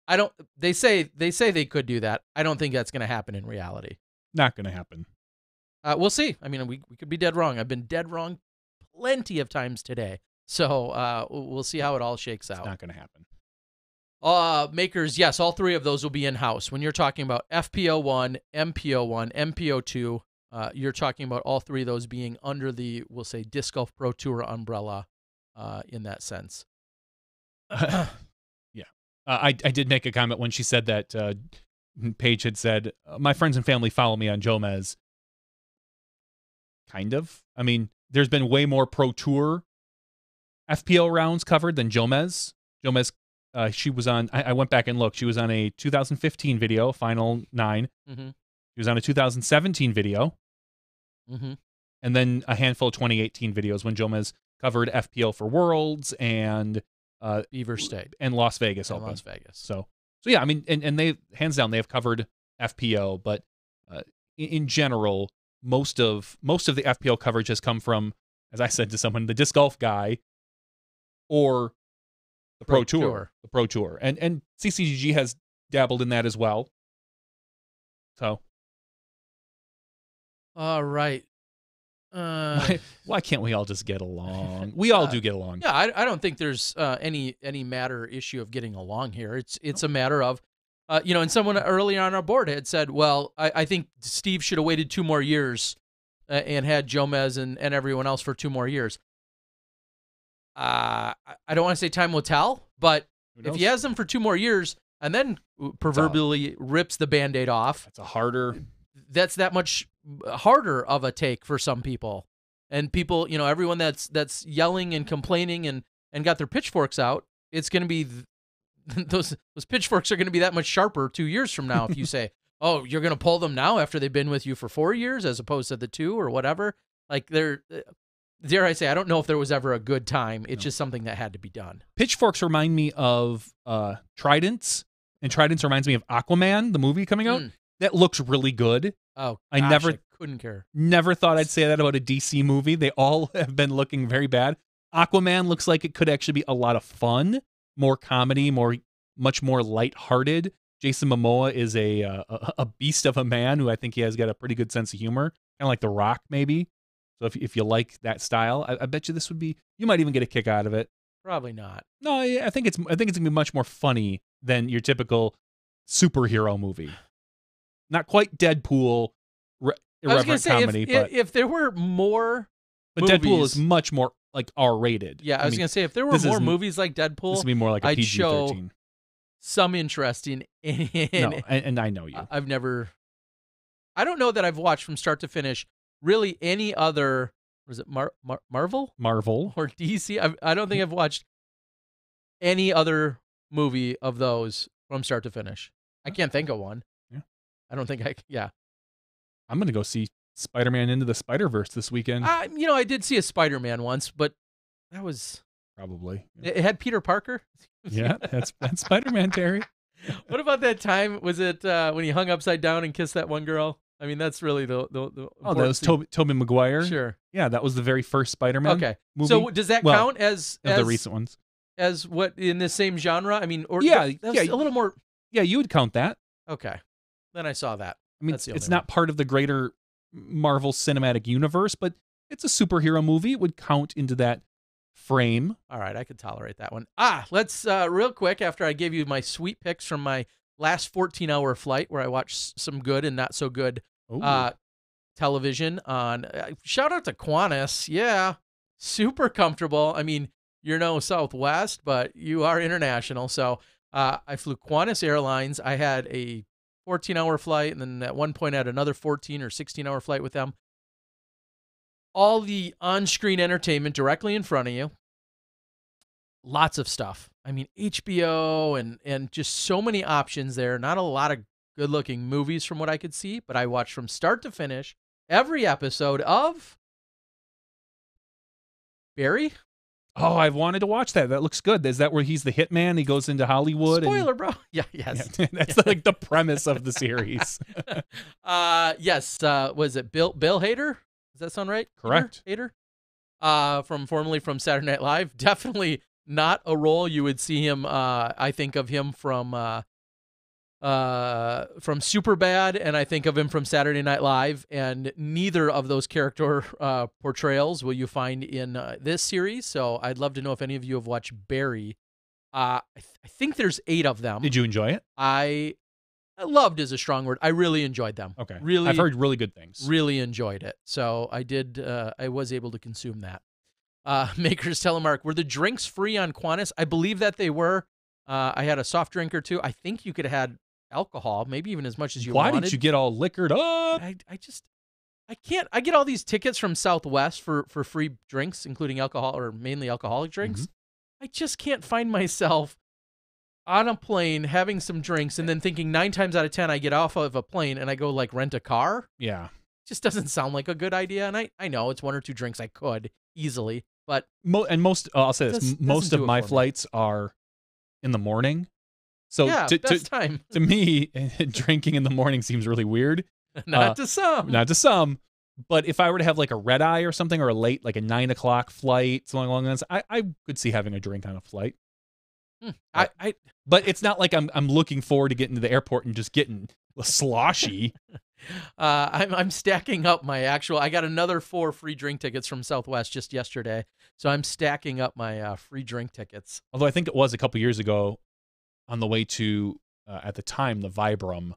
I don't. They say they could do that. I don't think that's going to happen in reality. Not going to happen. We'll see. I mean, we could be dead wrong. I've been dead wrong plenty of times today. So we'll see how it all shakes out. It's not going to happen. Makers, yes, all three of those will be in-house. When you're talking about FPO1, MPO1, MPO2, you're talking about all three of those being under the, we'll say, Disc Golf Pro Tour umbrella in that sense. Yeah. I did make a comment when she said that Paige had said, my friends and family follow me on Jomez. Kind of. I mean, there's been way more Pro Tour FPO rounds covered than Jomez. Jomez, she was on, I went back and looked. She was on a 2015 video, Final 9. Mm-hmm. He was on a 2017 video, Mm-hmm. and then a handful of 2018 videos when Jomez covered FPO for Worlds and Beaver State and Las Vegas and Open. Las Vegas. So yeah, I mean, and they hands down they have covered FPO, but in general, most of the FPO coverage has come from, as I said to someone, the disc golf guy or the Pro Tour. The Pro Tour. And CCGG has dabbled in that as well. So. All right. Why can't we all just get along? We all do get along. Yeah, I don't think there's any matter issue of getting along here. It's a matter of, and someone earlier on our board had said, well, I think Steve should have waited 2 more years and had Jomez and everyone else for 2 more years. I don't want to say time will tell, but if he has them for 2 more years and then proverbially rips the Band-Aid off, that's that much harder of a take for some people. And people, everyone that's yelling and complaining and got their pitchforks out, it's going to be those pitchforks are going to be that much sharper 2 years from now if you say, oh, you're going to pull them now after they've been with you for 4 years as opposed to the 2 or whatever. Like, dare I say, I don't know if there was ever a good time. It's just something that had to be done. Pitchforks remind me of Tridents, and Tridents reminds me of Aquaman, the movie coming out. That looks really good. Oh, I couldn't care. Never thought I'd say that about a DC movie. They all have been looking very bad. Aquaman looks like it could actually be a lot of fun, more comedy, much more lighthearted. Jason Momoa is a beast of a man who I think he has got a pretty good sense of humor, kind of like The Rock, maybe. So if you like that style, I bet you this would be. You might even get a kick out of it. Probably not. No, I think it's gonna be much more funny than your typical superhero movie. Not quite Deadpool, irreverent comedy, but if there were more, but movies, Deadpool is much more like R-rated. Yeah, I was gonna say if there were more movies like Deadpool, this would be more like a I'd PG-13. show some interest in. No, and I know you. I don't know that I've watched from start to finish really any other. Was it Marvel? Marvel or DC? I don't think I've watched any other movie of those from start to finish. I can't think of one. Yeah. I don't think yeah. I'm going to go see Spider-Man Into the Spider-Verse this weekend. I did see a Spider-Man once, but that was probably. Yeah. It had Peter Parker. Yeah, that's Spider-Man, Terry. What about that time? Was it when he hung upside down and kissed that one girl? I mean, that's really the that was Tobey Maguire. Sure. Yeah, that was the very first Spider-Man. Okay. Movie. So does that count as the recent ones? As what in the same genre? I mean, or that's a little more. Yeah, you would count that. Okay. Then I saw that. I mean, it's not part of the greater Marvel Cinematic Universe, but it's a superhero movie. It would count into that frame. All right, I could tolerate that one. Let's real quick, after I gave you my sweet picks from my last 14-hour flight where I watched some good and not so good television on. Shout out to Qantas. Yeah, super comfortable. I mean, you're no Southwest, but you are international. So I flew Qantas Airlines. I had a 14-hour flight, and then at one point I had another 14 or 16-hour flight with them. All the on-screen entertainment directly in front of you. Lots of stuff. I mean, HBO and just so many options there. Not a lot of good-looking movies from what I could see, but I watched from start to finish every episode of Barry. Oh, I've wanted to watch that. That looks good. Is that where he's the hitman? He goes into Hollywood. Spoiler, bro. Yeah, yes. Yeah, that's like the premise of the series. Yes. Was it Bill Hader? Does that sound right? Correct. Hader? Formerly from Saturday Night Live. Definitely not a role you would see him. I think of him from Superbad, and I think of him from Saturday Night Live, and neither of those character portrayals will you find in this series. So I'd love to know if any of you have watched Barry. I think there's 8 of them. Did you enjoy it? I loved is a strong word. I really enjoyed them. Okay. Really, I've heard really good things. Really enjoyed it. So I did. I was able to consume that. Makers Telemark, were the drinks free on Qantas? I believe that they were. I had a soft drink or two. I think you could have had alcohol, maybe even as much as you wanted. Why did you get all liquored up? I can't. I get all these tickets from Southwest for free drinks, including alcohol or mainly alcoholic drinks. I just can't find myself on a plane having some drinks and then thinking 9 times out of 10 I get off of a plane and I go like rent a car. Yeah. Just doesn't sound like a good idea. And I know it's 1 or 2 drinks I could easily, but I'll say this, most of my flights are in the morning. So yeah, best time. To me, drinking in the morning seems really weird. Not to some. Not to some. But if I were to have like a red eye or something, or a late, like a 9 o'clock flight, something along those lines, I could see having a drink on a flight. But it's not like I'm looking forward to getting to the airport and just getting sloshy. I'm stacking up my actual. I got another 4 free drink tickets from Southwest just yesterday, so I'm stacking up my free drink tickets. Although I think it was a couple years ago, on the way to at the time the Vibram,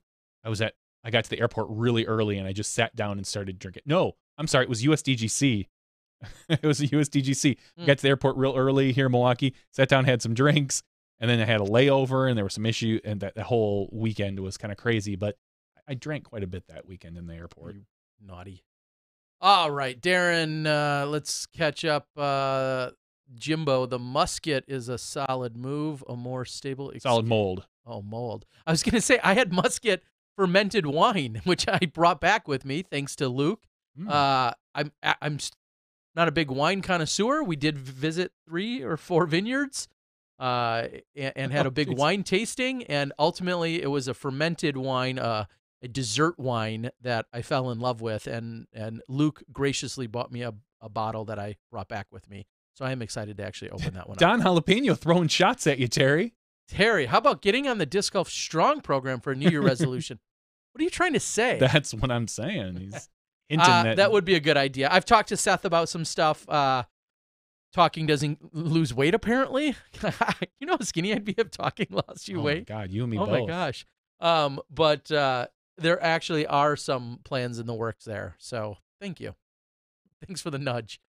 I got to the airport really early and I just sat down and started drinking. No, I'm sorry, it was USDGC. It was a USDGC. Got to the airport real early here in Milwaukee, sat down, had some drinks, and then I had a layover and there was some issue, and that whole weekend was kind of crazy, but I drank quite a bit that weekend in the airport. You naughty. All right, Darren, let's catch up. Jimbo, the musket is a solid move, a more stable experience. Solid mold. Oh, mold. I was going to say, I had musket fermented wine, which I brought back with me, thanks to Luke. I'm not a big wine connoisseur. We did visit 3 or 4 vineyards and had a big wine tasting, and ultimately it was a fermented wine, a dessert wine that I fell in love with, and Luke graciously bought me a bottle that I brought back with me. So I am excited to actually open that one Don up. Jalapeno throwing shots at you, Terry. Terry, how about getting on the Disc Golf Strong program for a New Year resolution? What are you trying to say? That's what I'm saying. He's hinting that would be a good idea. I've talked to Seth about some stuff. Talking doesn't lose weight, apparently. You know how skinny I'd be if talking lost you weight? Oh, my God. You and me both. Oh, my gosh. But there actually are some plans in the works there. So thank you. Thanks for the nudge.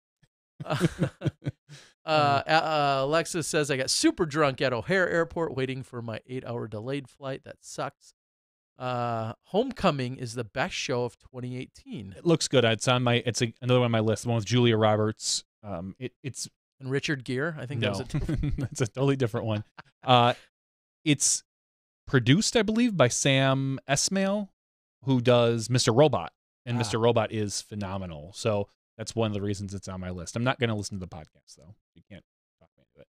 Alexis says, I got super drunk at O'Hare Airport waiting for my 8-hour delayed flight. That sucks. Homecoming is the best show of 2018. It looks good. It's on my. Another one on my list. The one with Julia Roberts. It's and Richard Gere. I think that was that's a totally different one. It's produced, I believe, by Sam Esmail, who does Mr. Robot, and Mr. Robot is phenomenal. So that's one of the reasons it's on my list. I'm not going to listen to the podcast though. You can't talk me into it.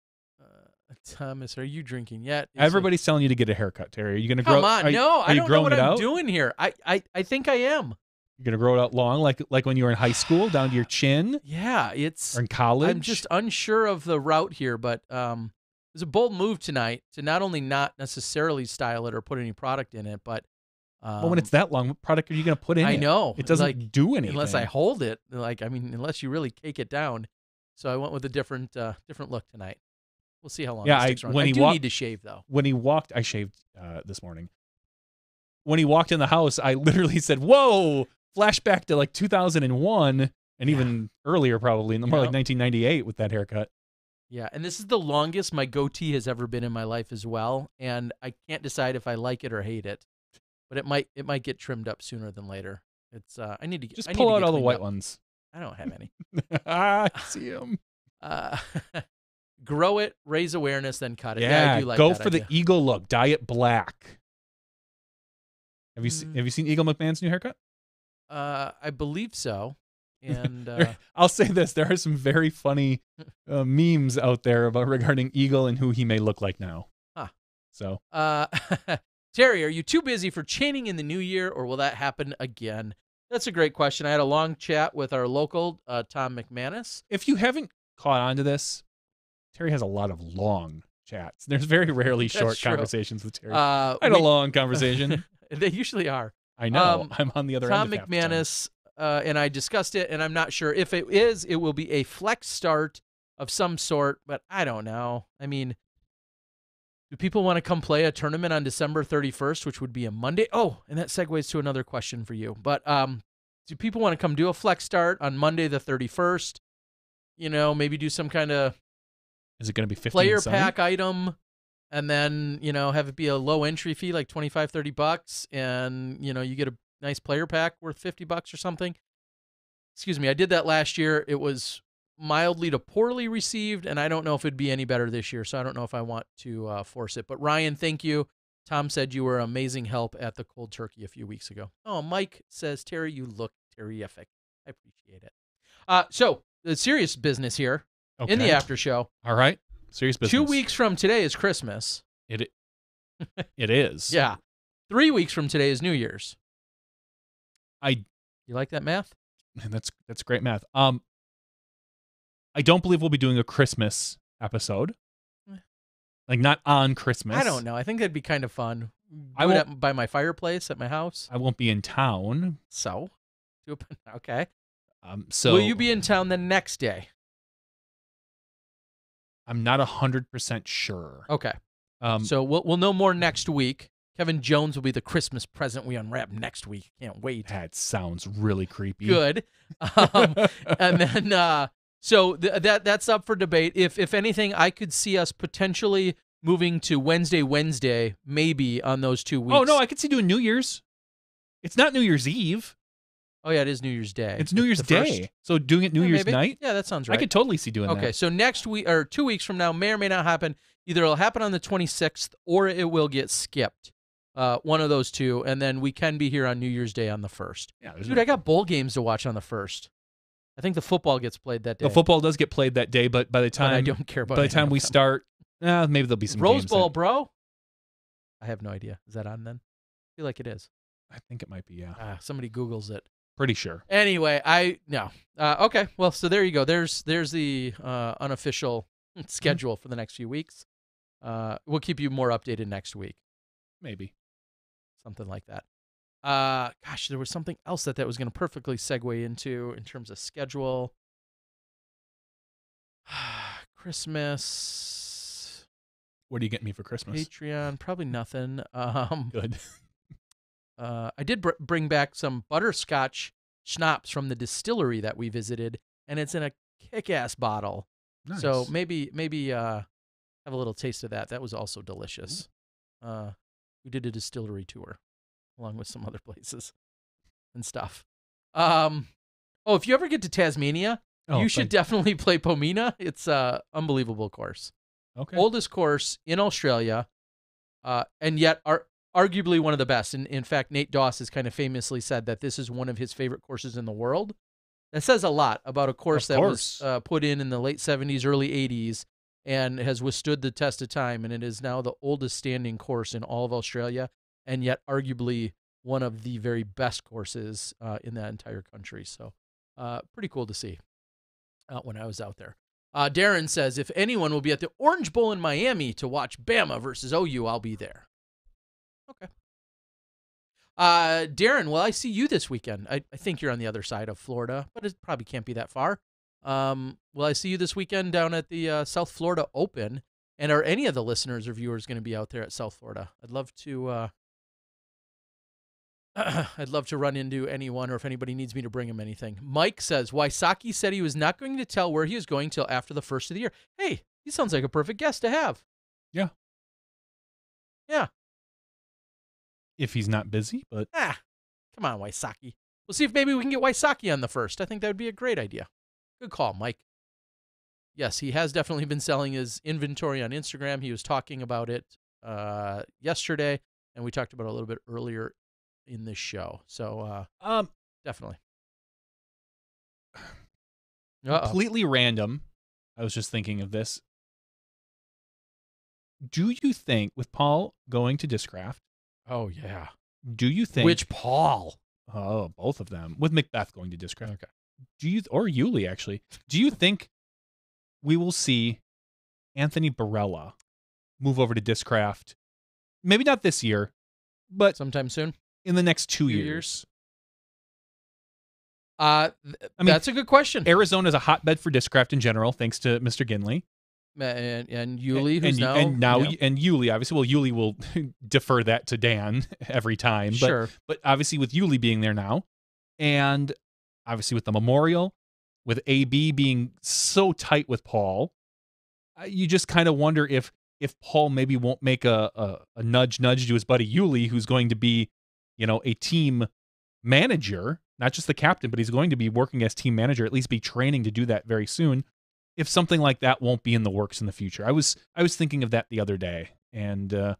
Thomas, are you drinking yet? Everybody's telling you to get a haircut, Terry. Are you going to grow? Come on, no, I don't know what I'm out? doing here. I think I am. You're going to grow it out long, like when you were in high school, down to your chin? Yeah, or in college? I'm just unsure of the route here, but it was a bold move tonight to not only not necessarily style it or put any product in it, but well, when it's that long, what product are you going to put in? I know it doesn't do anything unless I hold it. Unless you really cake it down. So I went with a different look tonight. We'll see how long. Yeah, this takes around. I do need to shave though. When he walked, I shaved this morning. When he walked in the house, I literally said, "Whoa!" Flashback to like 2001, and even earlier, probably, more like 1998 with that haircut. Yeah, and this is the longest my goatee has ever been in my life as well, and I can't decide if I like it or hate it. But it might get trimmed up sooner than later. It's I need to get, just I pull need to out get all the white up. ones. I don't have any. I see them. Grow it, raise awareness, then cut it. Yeah, I do like go that for idea. the Eagle look. Dye it black. Have you seen Eagle McMahon's new haircut? I believe so. And I'll say this: there are some very funny memes out there regarding Eagle and who he may look like now. Huh. So, Terry, are you too busy for chaining in the new year, or will that happen again? That's a great question. I had a long chat with our local Tom McManus. If you haven't caught on to this, Terry has a lot of long chats. There's very rarely short conversations with Terry. I had a long conversation. They usually are. I know. I'm on the other Tom end of McManus and I discussed it, and I'm not sure if it is. It will be a flex start of some sort, but I don't know. I mean, do people want to come play a tournament on December 31st, which would be a Monday? Oh, and that segues to another question for you. But do people want to come do a flex start on Monday the 31st? You know, maybe do some kind of is it going to be 50 player pack item, and then, you know, have it be a low entry fee, like $25, $30, and, you know, you get a nice player pack worth $50 or something. Excuse me, I did that last year. It was mildly to poorly received, and I don't know if it'd be any better this year, so I don't know if I want to force it. But Ryan, thank you. Tom said you were amazing help at the cold turkey a few weeks ago. Oh, Mike says, Terry, you look terrific. I appreciate it. So the serious business here in the after show. All right. Serious business. 2 weeks from today is Christmas. It is. Yeah. 3 weeks from today is New Year's. You like that math? That's great math. I don't believe we'll be doing a Christmas episode. Like not on Christmas. I don't know. I think that'd be kind of fun. Do it by my fireplace at my house. I won't be in town. So, okay. So will you be in town the next day? I'm not 100% sure. Okay. So we'll know more next week. Kevin Jones will be the Christmas present we unwrap next week. Can't wait. That sounds really creepy. Good. And then so that's up for debate. If anything, I could see us potentially moving to Wednesday, maybe on those 2 weeks. Oh no, I could see doing New Year's. It's not New Year's Eve. Oh yeah, it is New Year's Day. It's New Year's Day. First. So doing it New Year's night? Yeah, that sounds right. I could totally see doing that. Okay, so next week or 2 weeks from now may or may not happen. Either it'll happen on the 26th or it will get skipped. One of those two, and then we can be here on New Year's Day on the 1st. Yeah, dude, I got bowl games to watch on the 1st. I think the football gets played that day. The football does get played that day, but by the time I don't care about. By the time we start, maybe there'll be some Rose games Bowl, then. bro. I have no idea. Is that on then? I feel like it is. I think it might be. Yeah. Somebody Googles it. Pretty sure. Anyway, okay. Well, so there you go. There's the unofficial schedule for the next few weeks. We'll keep you more updated next week. Maybe. Something like that. Gosh, there was something else that was going to perfectly segue into in terms of schedule. Christmas. What do you get me for Christmas? Patreon, probably nothing. Good. I did bring back some butterscotch schnapps from the distillery that we visited, and it's in a kick-ass bottle. Nice. So maybe have a little taste of that. That was also delicious. We did a distillery tour along with some other places and stuff. If you ever get to Tasmania, you should definitely play Pomina. It's a unbelievable course. Okay. Oldest course in Australia, and yet arguably one of the best. In fact, Nate Doss has kind of famously said that this is one of his favorite courses in the world. That says a lot about a course that was put in the late 70s, early 80s, and has withstood the test of time, and it is now the oldest standing course in all of Australia, and yet arguably one of the very best courses in that entire country. So pretty cool to see when I was out there. Darren says, if anyone will be at the Orange Bowl in Miami to watch Bama versus OU, I'll be there. Okay. Darren, well, I see you this weekend. I think you're on the other side of Florida, but it probably can't be that far. Well, I see you this weekend down at the South Florida Open. And are any of the listeners or viewers going to be out there at South Florida? I'd love to run into anyone, or if anybody needs me to bring him anything. Mike says, Wysocki said he was not going to tell where he was going till after the first of the year. Hey, he sounds like a perfect guest to have. Yeah. Yeah. If he's not busy, but... Come on, Wysocki. We'll see if maybe we can get Wysocki on the first. I think that would be a great idea. Good call, Mike. Yes, he has definitely been selling his inventory on Instagram. He was talking about it yesterday, and we talked about it a little bit earlier in this show. So, definitely. Completely random. I was just thinking of this. Do you think, with Paul going to Discraft, oh, yeah. Do you think... Which Paul? Oh, both of them. With Macbeth going to Discraft. Okay. Or Yuli, actually. Do you think we will see Anthony Barella move over to Discraft? Maybe not this year, but... sometime soon? In the next 2 years. That's a good question. Arizona is a hotbed for Discraft in general, thanks to Mr. Ginley. And Yuli, who's and Yuli, obviously. Well, Yuli will defer that to Dan every time. Sure. But obviously with Yuli being there now, and obviously with the Memorial, with AB being so tight with Paul, you just kind of wonder if Paul maybe won't make a nudge to his buddy Yuli, who's going to be, a team manager not just the captain, but he's going to be working as team manager, at least be training to do that very soon. If something like that won't be in the works in the future. I was thinking of that the other day, and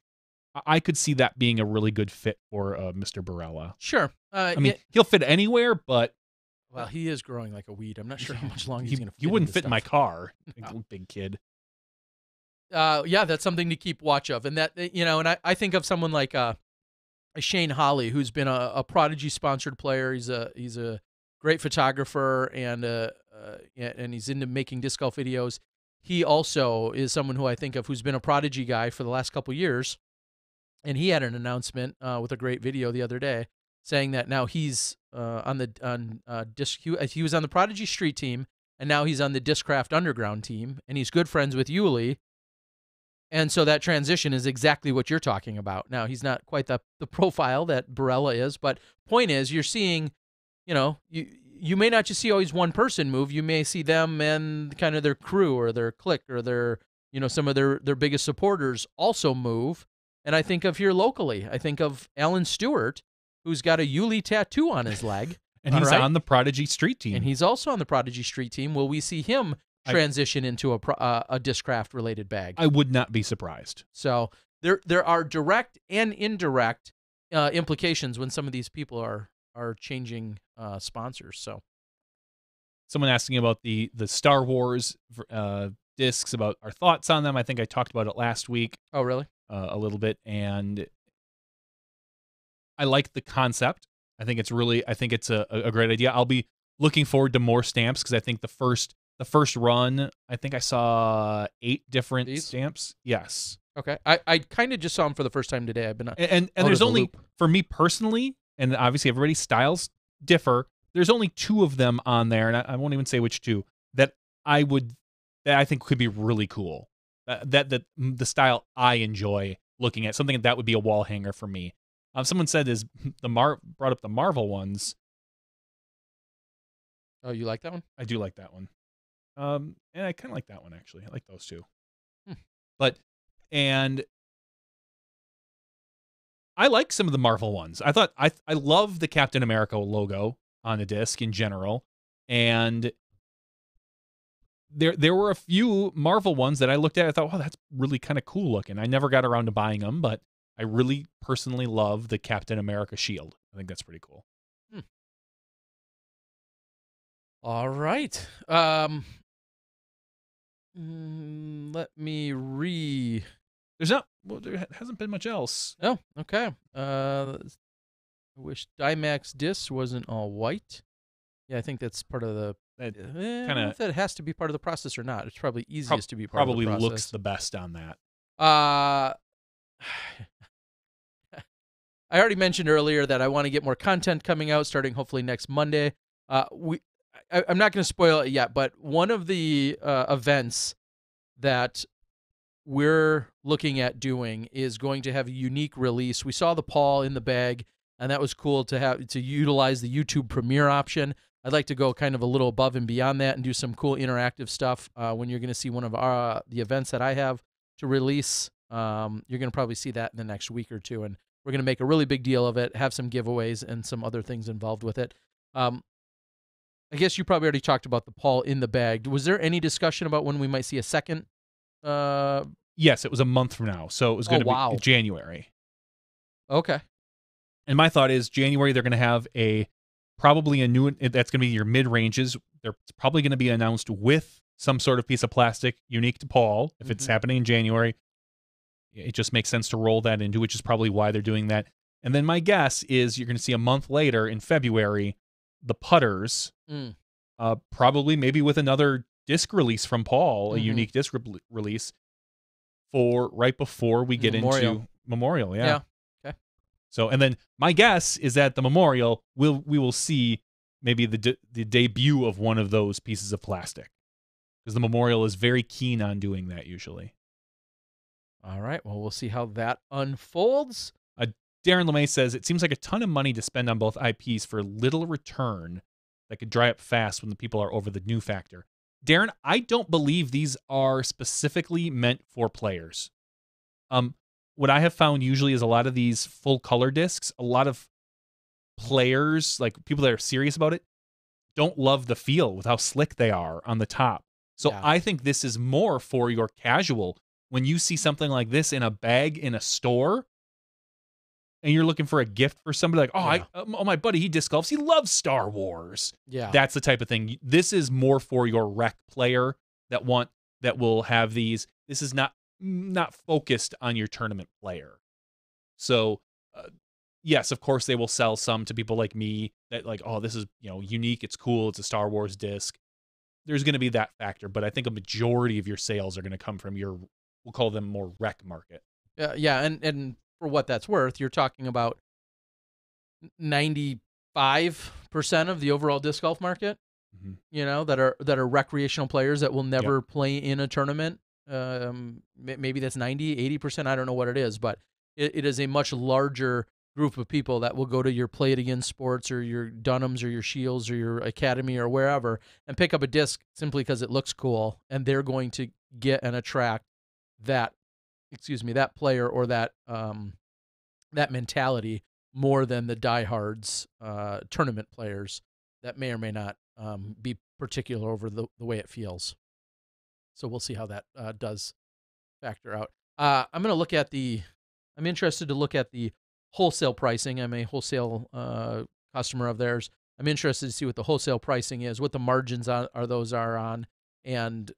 I could see that being a really good fit for Mr. Barella. Sure. I mean, he'll fit anywhere, but well, he is growing like a weed. I'm not sure how much longer he's going to fit. You wouldn't into fit in my stuff. car, big kid. Yeah, that's something to keep watch of. And that, and I think of someone like a Shane Holly, who's been a Prodigy sponsored player. He's a great photographer, and he's into making disc golf videos. He also is someone who I think of who's been a Prodigy guy for the last couple years. And he had an announcement with a great video the other day saying that now he's he was on the Prodigy Street team, and now he's on the Discraft Underground team, and he's good friends with Yuli. And so that transition is exactly what you're talking about. Now, he's not quite the profile that Barella is, but point is, you're seeing, you may not just see always one person move. You may see them and kind of their crew or their clique or their, some of their biggest supporters also move. And I think of here locally, I think of Alan Stewart, who's got a Yuli tattoo on his leg. And he's on the Prodigy Street team. And he's also on the Prodigy Street team. Will we see him transition into a Discraft related bag? I would not be surprised. So there are direct and indirect implications when some of these people are changing sponsors. So someone asking about the Star Wars discs, about our thoughts on them. I think I talked about it last week. Oh, really? A little bit, and I like the concept. I think it's a great idea. I'll be looking forward to more stamps because I think the first run, I think I saw 8 different stamps. Yes. Okay. I kind of just saw them for the first time today. I've been and there's only for me personally, and obviously everybody's styles differ. There's only 2 of them on there, and I won't even say which 2 that I think could be really cool. That the style I enjoy looking at, something that would be a wall hanger for me. Someone said brought up the Marvel ones. Oh, you like that one? I do like that one. And I kind of like that one actually. I like those 2. And I like some of the Marvel ones. I thought I love the Captain America logo on the disc in general, and there were a few Marvel ones that I looked at. I thought, wow, that's really kind of cool looking. I never got around to buying them, but I really personally love the Captain America shield. I think that's pretty cool. All right. Let me there hasn't been much else. Oh, okay. I wish Dymax disc wasn't all white. Yeah, I think that's part of the. I don't know if that has to be part of the process or not. It's probably easiest to be part of the process. Probably looks the best on that. I already mentioned earlier that I want to get more content coming out starting hopefully next Monday. I'm not going to spoil it yet, but one of the events that we're looking at doing is going to have a unique release. We saw the Paul in the bag, and that was cool to utilize the YouTube Premiere option. I'd like to go kind of a little above and beyond that and do some cool interactive stuff when you're going to see one of the events that I have to release. You're going to probably see that in the next week or 2, and we're going to make a really big deal of it, have some giveaways and some other things involved with it. I guess you probably already talked about the Paul in the bag. Was there any discussion about when we might see a second? Yes, it was a month from now, so it was going to be January. Okay. And my thought is January they're going to have probably a new, that's going to be your mid-ranges. They're probably going to be announced with some sort of piece of plastic unique to Paul. If it's happening in January, it just makes sense to roll that into, which is probably why they're doing that. And then my guess is you're going to see a month later in February, the putters, probably maybe with another disc release from Paul, a unique disc release for right before we get into Memorial. Yeah. Okay. So, and then my guess is that the Memorial we will see maybe the debut of one of those pieces of plastic, because the Memorial is very keen on doing that usually. All right. Well, we'll see how that unfolds. Darren LeMay says, it seems like a ton of money to spend on both IPs for little return that could dry up fast when the people are over the new factor. Darren, I don't believe these are specifically meant for players. What I have found usually is a lot of these full color discs, a lot of players, like people that are serious about it, don't love the feel with how slick they are on the top. So Yeah. I think this is more for your casual. When you see something like this in a bag in a store and you're looking for a gift for somebody, like, Yeah. oh, my buddy, he disc golfs. He loves Star Wars. Yeah. That's the type of thing. This is more for your rec player that will have these. This is not focused on your tournament player. So, yes, of course they will sell some to people like me that like, oh, this is, unique. It's cool. It's a Star Wars disc. There's going to be that factor, but I think a majority of your sales are going to come from your, we'll call them more rec market. Yeah, and for what that's worth, you're talking about 95% of the overall disc golf market. Mm-hmm. That are recreational players that will never play in a tournament. Maybe that's 90, 80%. I don't know what it is, but it is a much larger group of people that will go to your Play It Again Sports or your Dunhams or your Shields or your Academy or wherever and pick up a disc simply because it looks cool, and they're going to get and attract that player or that mentality more than the diehards tournament players that may or may not be particular over the way it feels. So we'll see how that does factor out. I'm interested to look at the wholesale pricing. I'm a wholesale customer of theirs. I'm interested to see what the wholesale pricing is, what the margins are on, and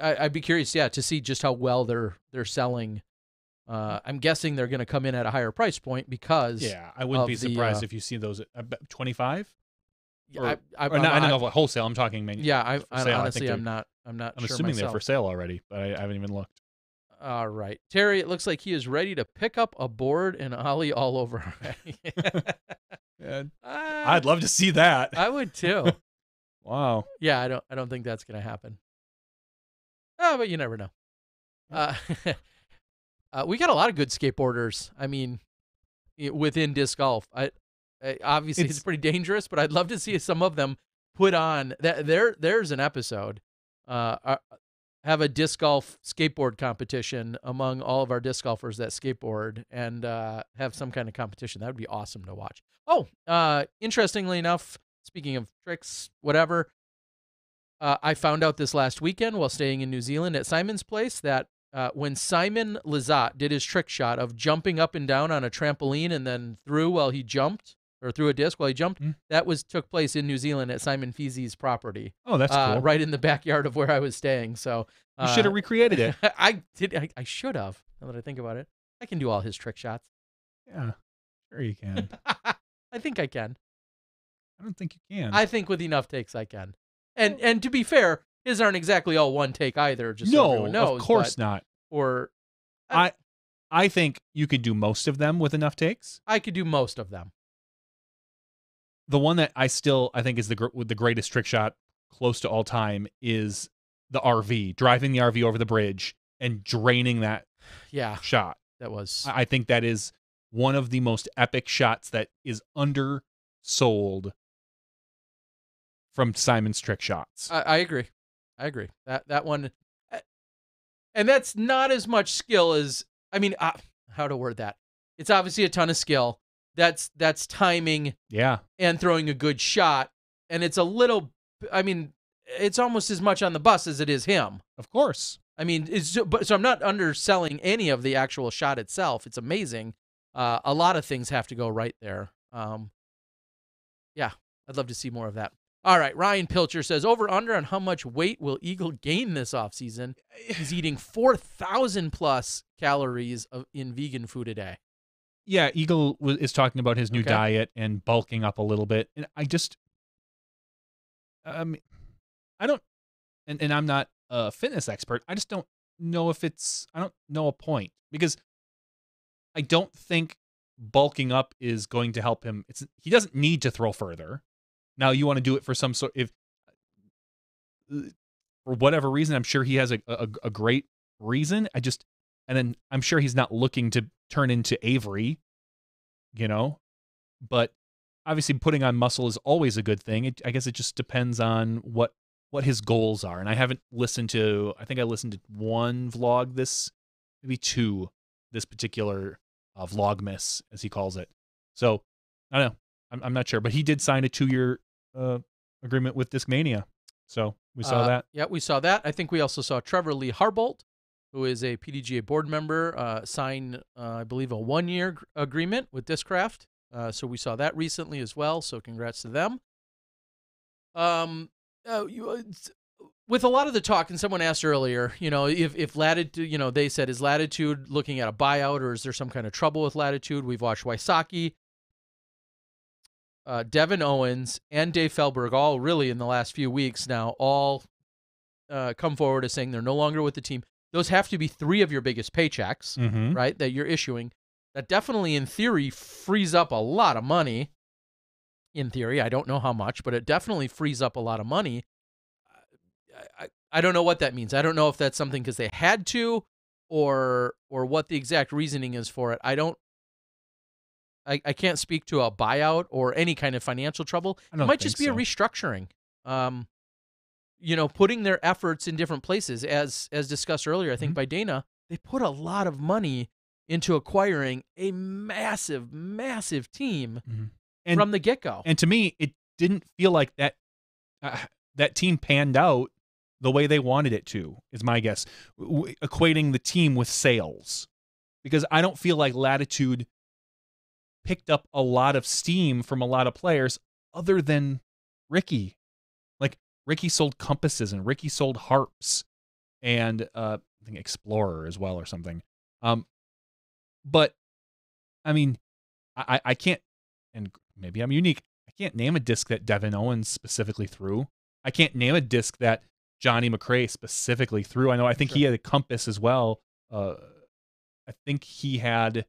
I'd be curious, to see just how well they're selling. I'm guessing they're going to come in at a higher price point because I wouldn't be surprised if you see those at 25. Yeah, I don't know about wholesale. I'm talking honestly, I'm not I'm sure assuming myself. they're for sale already, but I haven't even looked. All right, Terry. It looks like he is ready to pick up a board and ollie all over. I'd love to see that. I would too. Wow. Yeah, I don't think that's going to happen. Oh, but you never know. We got a lot of good skateboarders. I mean, within disc golf, obviously it's pretty dangerous, but I'd love to see some of them put on that. There's an episode. Have a disc golf skateboard competition among all of our disc golfers that skateboard, and have some kind of competition. That would be awesome to watch. Oh, interestingly enough, speaking of tricks, whatever, I found out this last weekend while staying in New Zealand at Simon's place that when Simon Lizotte did his trick shot of jumping up and down on a trampoline and then threw a disc while he jumped, that took place in New Zealand at Simon Feezy's property. Oh, that's cool. Right in the backyard of where I was staying. So you should have recreated it. I did. I should have. Now that I think about it, I can do all his trick shots. Yeah, sure you can. I think I can. I don't think you can. I think with enough takes I can. And to be fair, his aren't exactly all one take either. Just so everyone knows. Of course not. Or I think you could do most of them with enough takes. I could do most of them. The one that I think is the greatest trick shot close to all time is the RV, driving the RV over the bridge and draining that shot. That was. I think that is one of the most epic shots that is undersold from Simon's trick shots. I agree. That one, and that's not as much skill as, I mean, how to word that. It's obviously a ton of skill. That's timing, and throwing a good shot, and it's a little. I mean, it's almost as much on the bus as it is him. Of course. I mean, so I'm not underselling any of the actual shot itself. It's amazing. A lot of things have to go right there. Yeah, I'd love to see more of that. All right, Ryan Pilcher says, over under on how much weight will Eagle gain this offseason? He's eating 4,000 plus calories in vegan food a day. Yeah, Eagle is talking about his new diet and bulking up a little bit. And I just, I don't, and I'm not a fitness expert. I just don't know I don't know a point, because I don't think bulking up is going to help him. He doesn't need to throw further. Now you want to do it for some sort, for whatever reason, I'm sure he has a great reason. And then I'm sure he's not looking to turn into Avery, but obviously putting on muscle is always a good thing. I guess it just depends on what his goals are. And I haven't listened to, I think I listened to one vlog maybe two, this particular Vlogmas, as he calls it. So I don't know. I'm not sure, but he did sign a 2-year agreement with Discmania. So we saw that. Yeah, we saw that. I think we also saw Trevor Lee Harbolt, who is a PDGA board member, sign, I believe, a 1-year agreement with Discraft. So we saw that recently as well. So congrats to them. With a lot of the talk, and someone asked earlier, if Latitude, they said, is Latitude looking at a buyout, or is there some kind of trouble with Latitude? We've watched Wysocki, Devin Owens, and Dave Feldberg all really in the last few weeks now all come forward as saying they're no longer with the team. Those have to be 3 of your biggest paychecks, right, that you're issuing. That definitely, in theory, frees up a lot of money. In theory, I don't know how much, but it definitely frees up a lot of money. I don't know what that means. I don't know if that's something because they had to, or what the exact reasoning is for it. I can't speak to a buyout or any kind of financial trouble. It might just be a restructuring. Putting their efforts in different places, as discussed earlier, I think by Dana, they put a lot of money into acquiring a massive, massive team from the get-go. And to me, it didn't feel like that team panned out the way they wanted it to, is my guess, equating the team with sales. Because I don't feel like Latitude picked up a lot of steam from a lot of players other than Ricky. Like, Ricky sold compasses and Ricky sold harps and I think Explorer as well or something. But I mean, I can't, and maybe I'm unique, I can't name a disc that Devin Owens specifically threw. I can't name a disc that Johnny McRae specifically threw. I think he had a compass as well. I think he had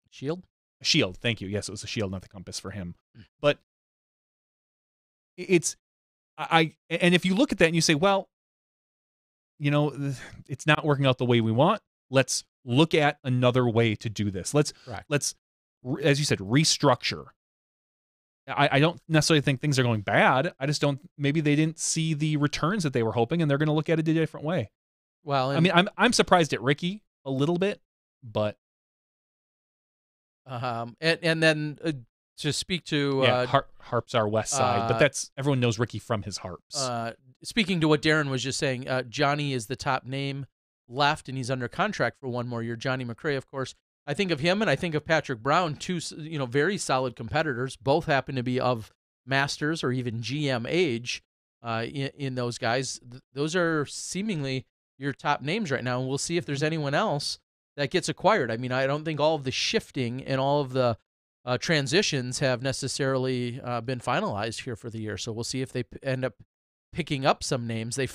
shield. A shield, thank you. Yes, it was a shield, not the compass for him. But and if you look at that and you say, well, it's not working out the way we want. Let's look at another way to do this. Let's, as you said, restructure. I don't necessarily think things are going bad. I just don't. Maybe they didn't see the returns that they were hoping, and they're going to look at it a different way. Well, I mean, I'm surprised at Ricky a little bit, but and then to speak to harps are West Side, but that's everyone knows Ricky from his harps. Speaking to what Darren was just saying, Johnny is the top name left, and he's under contract for 1 more year. Johnny McRae, of course. I think of him and I think of Patrick Brown, 2 very solid competitors. Both happen to be of Masters or even GM age in those guys. Those are seemingly your top names right now, and we'll see if there's anyone else that gets acquired. I mean, I don't think all of the shifting and all of the transitions have necessarily been finalized here for the year. So we'll see if they end up picking up some names. They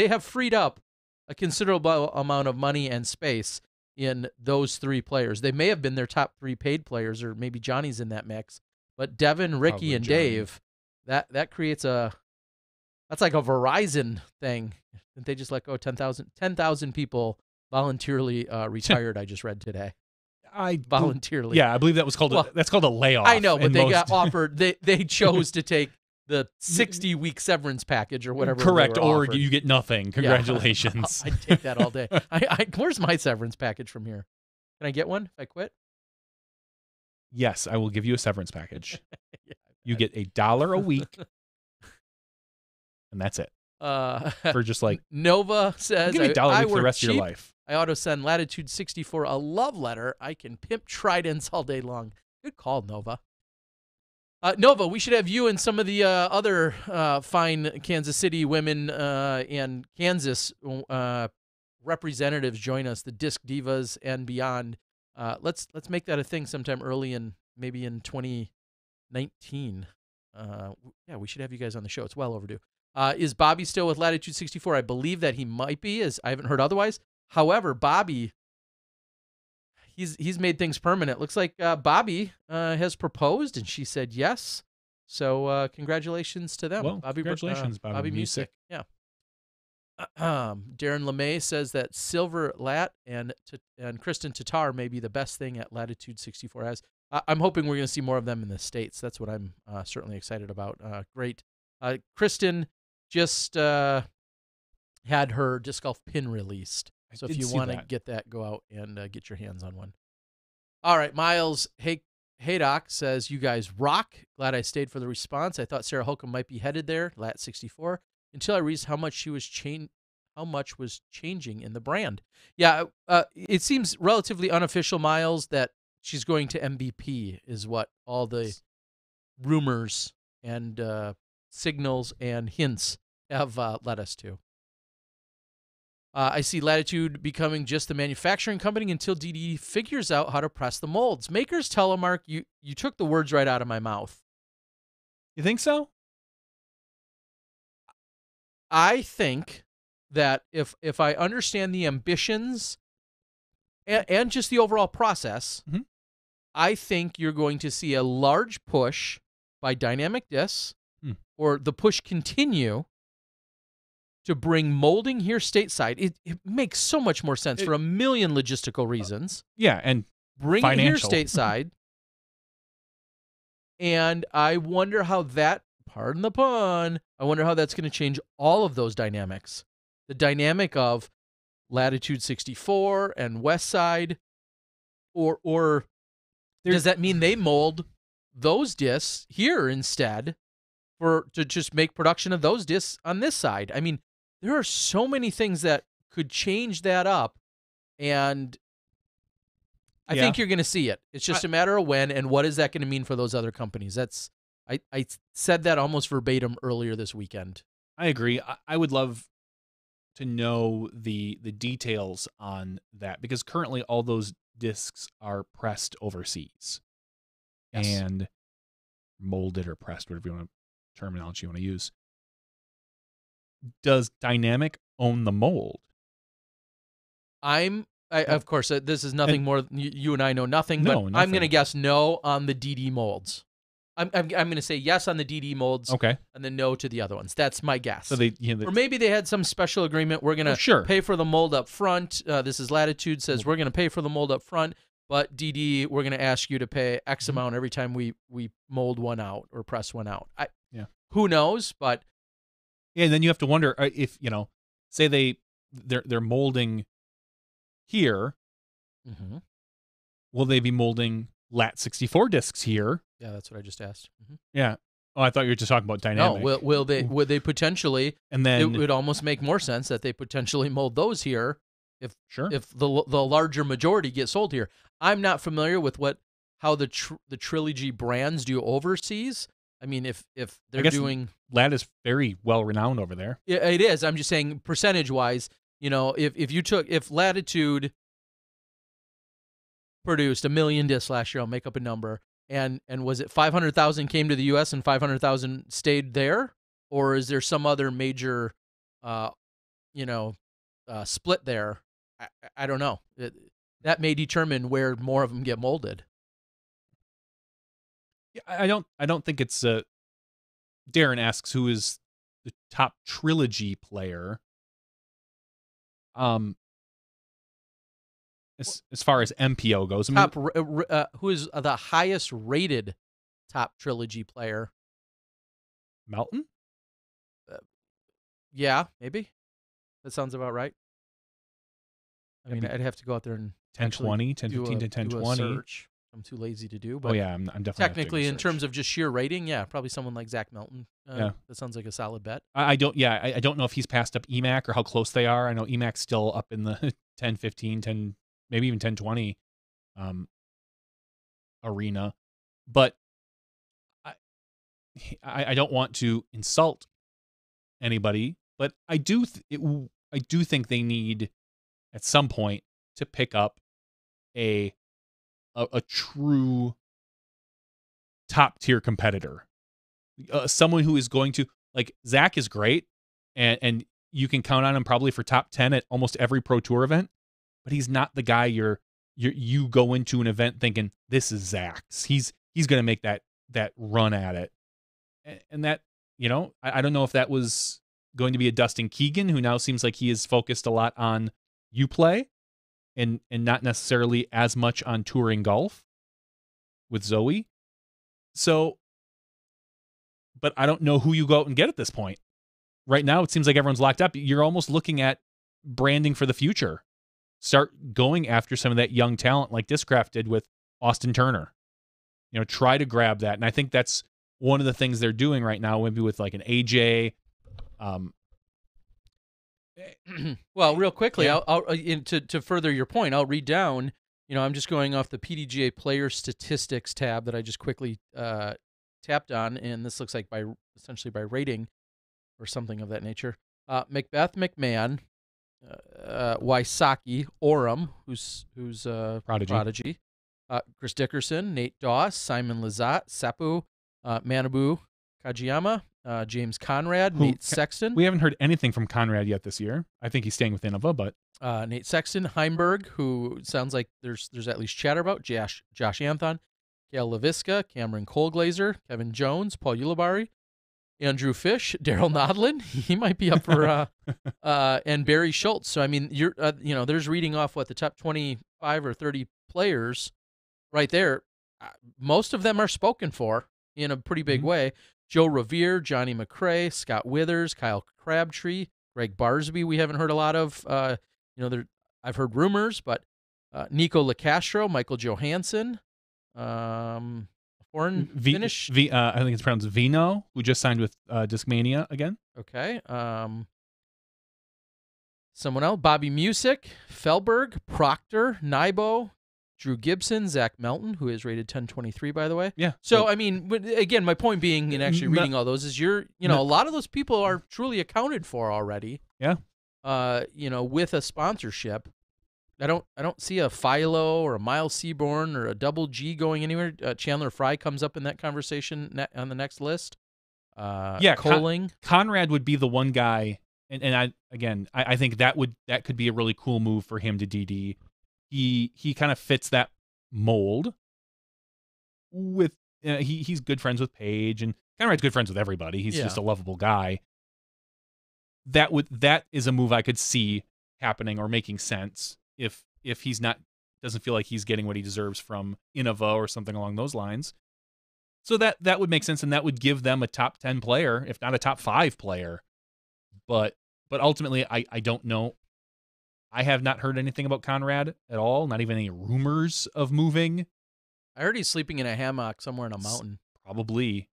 have freed up a considerable amount of money and space in those 3 players. They may have been their top 3 paid players, or maybe Johnny's in that mix. But Devin, Ricky, Probably and Johnny. Dave, that creates that's like a Verizon thing. Didn't they just let go 10,000 people voluntarily retired? I just read today. Voluntarily. Yeah, I believe that was called that's called a layoff. I know, but they got offered. They chose to take the 60-week severance package or whatever. Correct, or offered. you get nothing. Congratulations. I'd take that all day. Where's my severance package from here? Can I get one if I quit? Yes, I will give you a severance package. You get $1 a week, and that's it. For just like Nova says, give me $1 a week for the rest of your life. I ought to send Latitude 64 a love letter. I can pimp tridents all day long. Good call, Nova. Nova, we should have you and some of the other fine Kansas City women and Kansas representatives join us, the Disc Divas and beyond. Let's make that a thing sometime early in maybe in 2019. Yeah, we should have you guys on the show. It's well overdue. Is Bobby still with Latitude 64? I believe that he might be, as I haven't heard otherwise. However, Bobby, he's made things permanent. Looks like Bobby has proposed, and she said yes. So congratulations to them. Well, Bobby, congratulations, Bobby Music. Yeah. Darren LeMay says that Silver Lat and Kristen Tatar may be the best thing at Latitude 64 has. I'm hoping we're going to see more of them in the States. That's what I'm certainly excited about. Great. Kristen just had her disc golf pin released. So if you want to get that, go out and get your hands on one. All right, Miles Haydock says, you guys rock. Glad I stayed for the response. I thought Sarah Holcomb might be headed there, lat 64, until I realized how much was changing in the brand. Yeah, it seems relatively unofficial, Miles, that she's going to MVP is what all the rumors and signals and hints have led us to. I see Latitude becoming just the manufacturing company until DD figures out how to press the molds. Makers Telemark, you took the words right out of my mouth. You think so? I think that if I understand the ambitions and just the overall process, I think you're going to see a large push by Dynamic Discs, or the push continue to bring molding here stateside. It makes so much more sense for a million logistical reasons. Yeah, and bring financial. it here stateside. And I wonder how that, pardon the pun, I wonder how that's going to change all of those dynamics. The dynamic of Latitude 64 and West Side, or does that mean they mold those discs here instead to just make production of those discs on this side? I mean, there are so many things that could change that up, and I think you're going to see it. It's just a matter of when, and what is that going to mean for those other companies? I said that almost verbatim earlier this weekend. I agree. I would love to know the details on that, because currently all those discs are pressed overseas and molded or pressed, whatever terminology you want to use. Does Dynamic own the mold? Of course, this is nothing more. You and I know nothing, but nothing. I'm going to guess no on the DD molds. I'm going to say yes on the DD molds, okay, and then no to the other ones. That's my guess. So or maybe they had some special agreement. We're going to pay for the mold up front. This is Latitude says we're going to pay for the mold up front, but DD, we're going to ask you to pay X amount every time we mold one out or press one out. Who knows? But and then you have to wonder if say they're molding here. Will they be molding Lat 64 discs here? Yeah, that's what I just asked. Yeah. Oh, I thought you were just talking about Dynamic. No, would they potentially? And then it would almost make more sense that they potentially mold those here if the larger majority get sold here. I'm not familiar with how the Trilogy brands do overseas. I mean, if they're doing, Lat is very well renowned over there. Yeah, it is. I'm just saying percentage wise. If Latitude produced 1 million discs last year, I'll make up a number, and was it 500,000 came to the U.S. and 500,000 stayed there, or is there some other major, split there? I don't know. That may determine where more of them get molded. Yeah, I don't think it's. Darren asks who is the top Trilogy player. As far as MPO goes, who is the highest rated top Trilogy player? Melton? Yeah, maybe. That sounds about right. I mean, I'd have to go out there and 10-20, 10-15 to 10-20. Search. I'm too lazy to do. But I'm definitely technically in terms of just sheer rating, probably someone like Zach Melton. That sounds like a solid bet. I don't know if he's passed up EMAC or how close they are. I know EMAC's still up in the 10-15, 10, maybe even 10-20 arena, but I don't want to insult anybody, but I do think they need at some point to pick up a true top tier competitor, someone who is going to, like, Zach is great, and you can count on him probably for top 10 at almost every Pro Tour event, but he's not the guy you go into an event thinking this is Zach's. He's going to make that run at it, and that I don't know if that was going to be a Dustin Keegan, who now seems like he is focused a lot on UPlay and not necessarily as much on touring golf with Zoe. So, but I don't know who you go out and get at this point. Right now, it seems like everyone's locked up. You're almost looking at branding for the future. Start going after some of that young talent like Discraft did with Austin Turner. try to grab that. And I think that's one of the things they're doing right now, maybe with like an AJ. Well, real quickly, Yeah. to further your point, I'll read down. I'm just going off the PDGA player statistics tab that I just quickly tapped on, and this looks like essentially by rating or something of that nature. Macbeth McMahon, Wysocki, Oram, who's Prodigy, Chris Dickerson, Nate Doss, Simon Lazat, Seppu, Manabu Kajiyama, James Conrad, Nate Sexton. We haven't heard anything from Conrad yet this year. I think he's staying with Innova, but Nate Sexton, Heimberg, who sounds like there's at least chatter about, Josh Anthon, Gail LaVisca, Cameron Colglazer, Kevin Jones, Paul Ulibarri, Andrew Fish, Daryl Nodlin, he might be up for, and Barry Schultz. So, I mean, there's reading off what the top 25 or 30 players right there. Most of them are spoken for in a pretty big way. Joe Revere, Johnny McRae, Scott Withers, Kyle Crabtree, Greg Barsby, we haven't heard a lot of. I've heard rumors, but Nico LaCastro, Michael Johansson, foreign finish. I think it's pronounced Vino, who just signed with Discmania again. Okay. Someone else, Bobby Music, Felberg, Proctor, Nybo, Drew Gibson, Zach Melton, who is rated 1023, by the way. Yeah. So, I mean, again, my point being in actually reading all those is a lot of those people are truly accounted for already. Yeah. With a sponsorship. I don't see a Philo or a Miles Seaborn or a Double G going anywhere. Chandler Fry comes up in that conversation on the next list. Coling. Conrad would be the one guy, and I think that could be a really cool move for him to DD. He kind of fits that mold. With he's good friends with Paige, and Conrad's good friends with everybody. He's just a lovable guy. That is a move I could see happening or making sense if he's doesn't feel like he's getting what he deserves from Innova or something along those lines. So that would make sense, and that would give them a top 10 player, if not a top 5 player. But ultimately, I don't know. I have not heard anything about Conrad at all, not even any rumors of moving. I heard he's sleeping in a hammock somewhere in a mountain. Probably.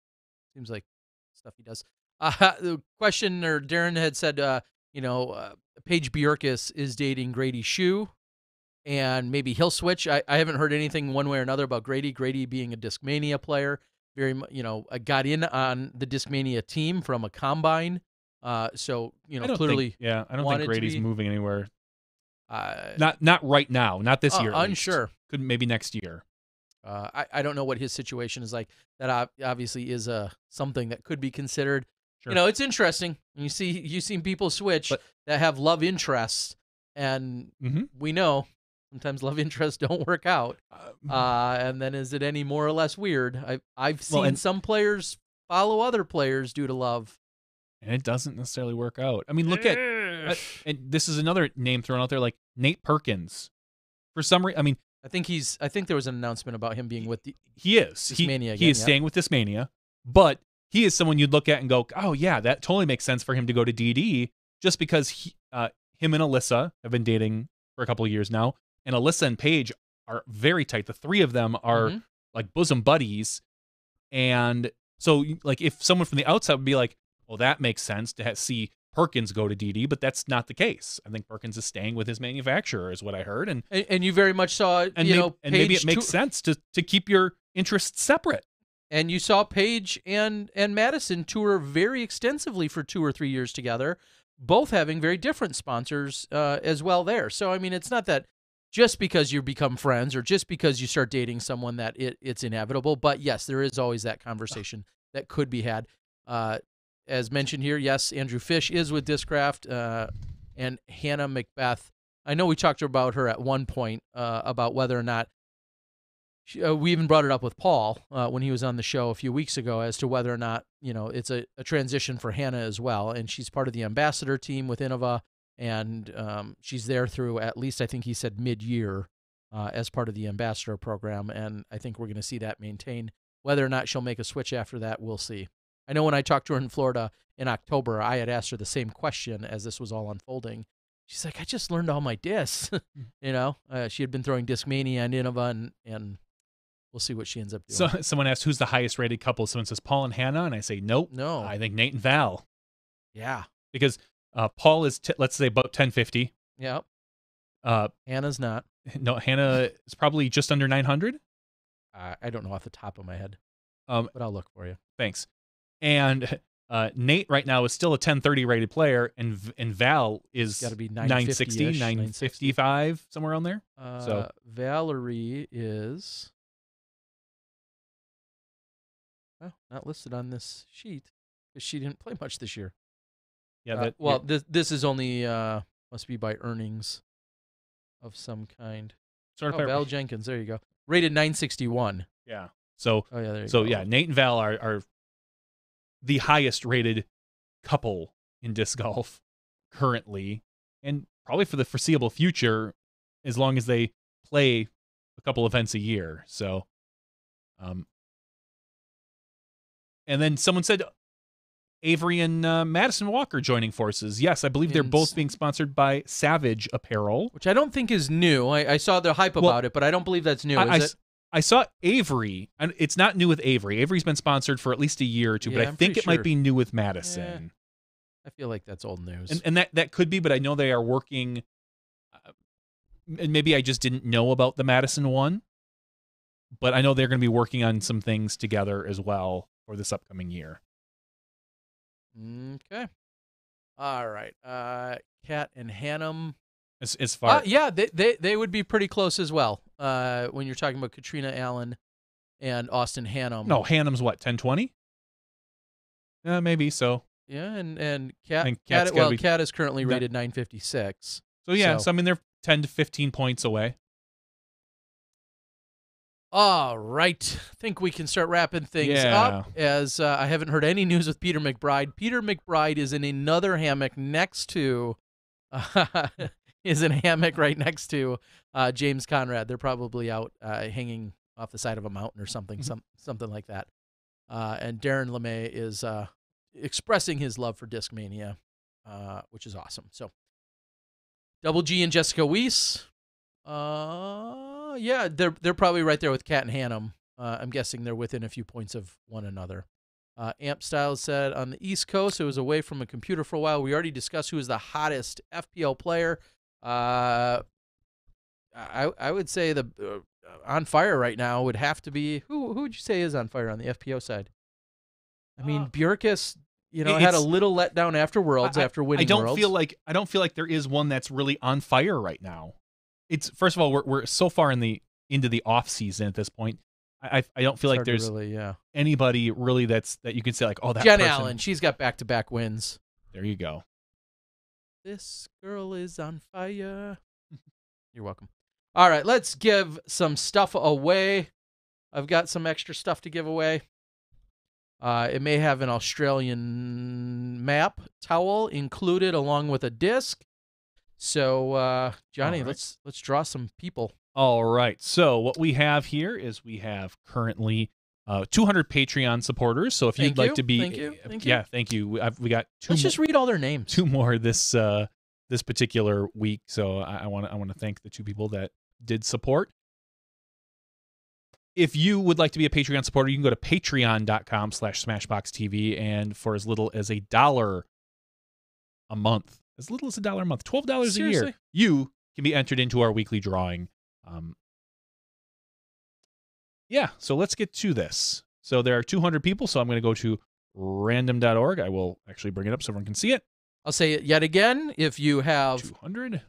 Seems like stuff he does. The question, or Darren had said, Paige Bjorkis is dating Grady Shue, and maybe he'll switch. I haven't heard anything one way or another about Grady. Grady being a Discmania player, got in on the Discmania team from a combine. So clearly, I don't think Grady's moving anywhere. Not right now, not this year. Unsure. Could maybe next year. I don't know what his situation is like. That obviously is something that could be considered. Sure. It's interesting. You've seen people switch that have love interests, and we know sometimes love interests don't work out. And then is it any more or less weird? I've seen some players follow other players due to love, and it doesn't necessarily work out. I mean, look at and this is another name thrown out there, like Nate Perkins. For some reason, I mean, I think there was an announcement about him being with Discmania. He is staying with Discmania, but he is someone you'd look at and go, oh yeah, that totally makes sense for him to go to DD, just because him and Alyssa have been dating for a couple of years now, and Alyssa and Paige are very tight. The three of them are like bosom buddies, and so like if someone from the outside would be like, well, that makes sense to see Perkins go to DD, but that's not the case. I think Perkins is staying with his manufacturer, is what I heard, and you very much saw, and maybe it makes sense to keep your interests separate. And you saw Paige and Madison tour very extensively for 2 or 3 years together, both having very different sponsors as well there. So, I mean, it's not that just because you become friends or just because you start dating someone that it's inevitable. But, yes, there is always that conversation that could be had. As mentioned here, yes, Andrew Fish is with Discraft, and Hannah Macbeth. I know we talked about her at one point about whether or not we even brought it up with Paul when he was on the show a few weeks ago as to whether or not, it's a transition for Hannah as well. And she's part of the ambassador team with Innova, and she's there through at least, I think he said mid-year as part of the ambassador program. And I think we're going to see that maintain. Whether or not she'll make a switch after that, we'll see. I know when I talked to her in Florida in October, I had asked her the same question as this was all unfolding. She's like, I just learned all my discs. She had been throwing Discmania and Innova and we'll see what she ends up doing. So someone asked who's the highest rated couple. Someone says Paul and Hannah, and I say nope. No. I think Nate and Val. Yeah. Because Paul is let's say about 1050. Yeah. Hannah's not. No, Hannah is probably just under 900. I don't know off the top of my head, but I'll look for you. Thanks. And Nate right now is still a 1030 rated player, and Val is got to be 960, 955, somewhere around there. So Valerie is not listed on this sheet because she didn't play much this year. Yeah. This is only must be by earnings of some kind. Val Jenkins. There you go. Rated 961. Yeah. So there you so go. yeah, Nate and Val are the highest rated couple in disc golf currently, and probably for the foreseeable future, as long as they play a couple events a year. So, and then someone said Avery and Madison Walker joining forces. Yes, I believe they're both being sponsored by Savage Apparel, which I don't think is new. I saw the hype about it, but I don't believe that's new. Is it? I saw Avery, and it's not new with Avery. Avery's been sponsored for at least a year or two, but I think it might be new with Madison. Yeah. I feel like that's old news. And that could be, but I know they are working, and maybe I just didn't know about the Madison one, but I know they're going to be working on some things together as well for this upcoming year. Okay. All right. Kat and Hannum. As far yeah, they would be pretty close as well. When you're talking about Katrina Allen and Austin Hannum. No, Hannum's what, 1020? Maybe so. Yeah, and Kat is currently rated 956. So yeah, so I mean they're 10 to 15 points away. All right. I think we can start wrapping things up, as I haven't heard any news with Peter McBride. Peter McBride is in another hammock next to right next to James Conrad. They're probably out hanging off the side of a mountain or something, something like that. And Darren LeMay is expressing his love for Discmania, which is awesome. So, Double G and Jessica Weiss. Yeah, they're probably right there with Kat and Hannum. I'm guessing they're within a few points of one another. Amp Styles said on the East Coast, it was away from a computer for a while. We already discussed who is the hottest FPL player. I would say the on fire right now would have to be who would you say is on fire on the FPO side? I mean, Bjorkis, had a little letdown after Worlds after winning Worlds. I don't feel like there is one that's really on fire right now. It's first of all we're so far into the off season at this point. I don't feel like there's anybody really that you can say like, oh, that Jen person. Allen, she's got back-to-back wins. There you go. This girl is on fire. You're welcome. All right, let's give some stuff away. I've got some extra stuff to give away. It may have an Australian map towel included along with a disc. So, Johnny, let's draw some people. All right. So what we have here is we have currently 200 Patreon supporters. So if you'd like to be, thank you. Thank you. We got two. Let's just read all their names. Two more this particular week. So I want to thank the two people that did support. If you would like to be a Patreon supporter, you can go to patreon.com/SmashBoxxTV, and for as little as $1 a month, $12 a month, $12 a year, you can be entered into our weekly drawing. So let's get to this. So there are 200 people, so I'm going to go to random.org. I will actually bring it up so everyone can see it. I'll say it yet again. If you have 200,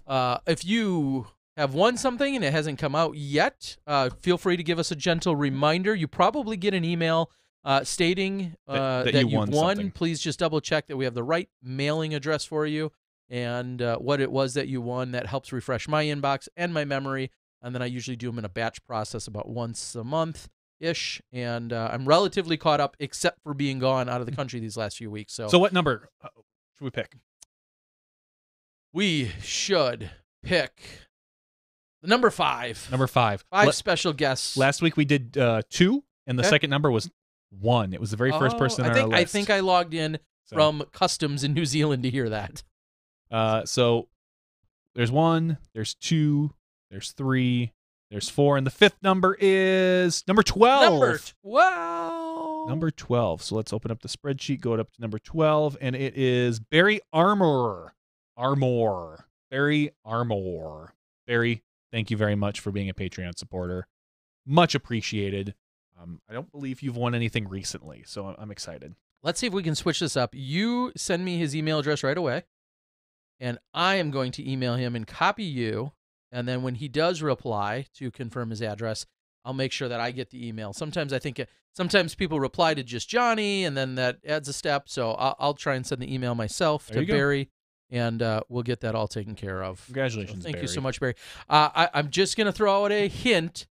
if you have won something and it hasn't come out yet, feel free to give us a gentle reminder. You probably get an email stating that you won. Something. Please just double check that we have the right mailing address for you and what it was that you won. That helps refresh my inbox and my memory. And then I usually do them in a batch process about once a month-ish. And I'm relatively caught up, except for being gone out of the country these last few weeks. So what number should we pick? We should pick the number 5. Number 5. 5 special guests. Last week we did 2, and the second number was 1. It was the very first person on our list. I think I logged in from customs in New Zealand to hear that. So there's 1, there's 2, there's 3, There's 4, and the 5th number is number 12. Wow. Number 12. So let's open up the spreadsheet, go up to number 12, and it is Barry Armour. Barry Armour. Barry, thank you very much for being a Patreon supporter. Much appreciated. I don't believe you've won anything recently, so I'm excited. Let's see if we can switch this up. You send me his email address right away, and I am going to email him and copy you. And then when he does reply to confirm his address, I'll make sure that I get the email. Sometimes sometimes people reply to just Johnny, and then that adds a step. So I'll try and send the email myself to Barry, and we'll get that all taken care of. Congratulations, so thank Barry. you so much, Barry. I'm just going to throw out a hint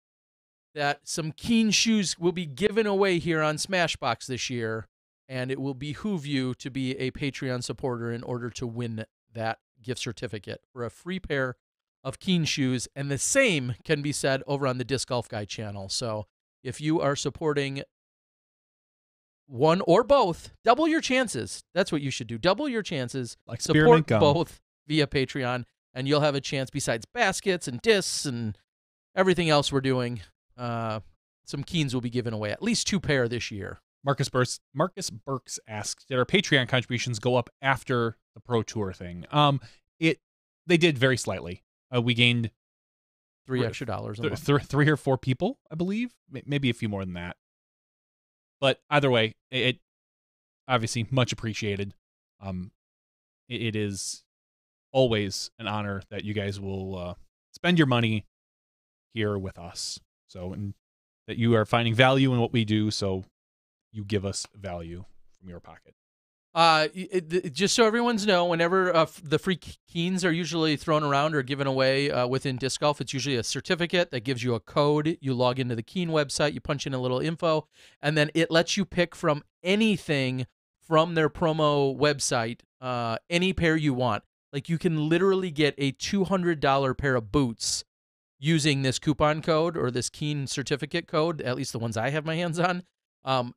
that some Keen shoes will be given away here on Smashbox this year, and it will behoove you to be a Patreon supporter in order to win that gift certificate for a free pair of Keen shoes, and the same can be said over on the Disc Golf Guy channel. So if you are supporting one or both, double your chances. That's what you should do. Double your chances. Like support both via Patreon, and you'll have a chance besides baskets and discs and everything else we're doing. Some Keens will be given away, at least 2 pair this year. Marcus Burks asks, did our Patreon contributions go up after the Pro Tour thing? They did very slightly. We gained $3 extra a month. 3 or 4 people, I believe, maybe a few more than that. But either way, it obviously much appreciated. It is always an honor that you guys will spend your money here with us. So, and that you are finding value in what we do, so you give us value from your pocket. Just so everyone's know, whenever the free Keens are usually thrown around or given away within disc golf, it's usually a certificate that gives you a code. You log into the Keen website, you punch in a little info, and then it lets you pick from anything from their promo website, any pair you want. Like, you can literally get a $200 pair of boots using this coupon code or this Keen certificate code, at least the ones I have my hands on.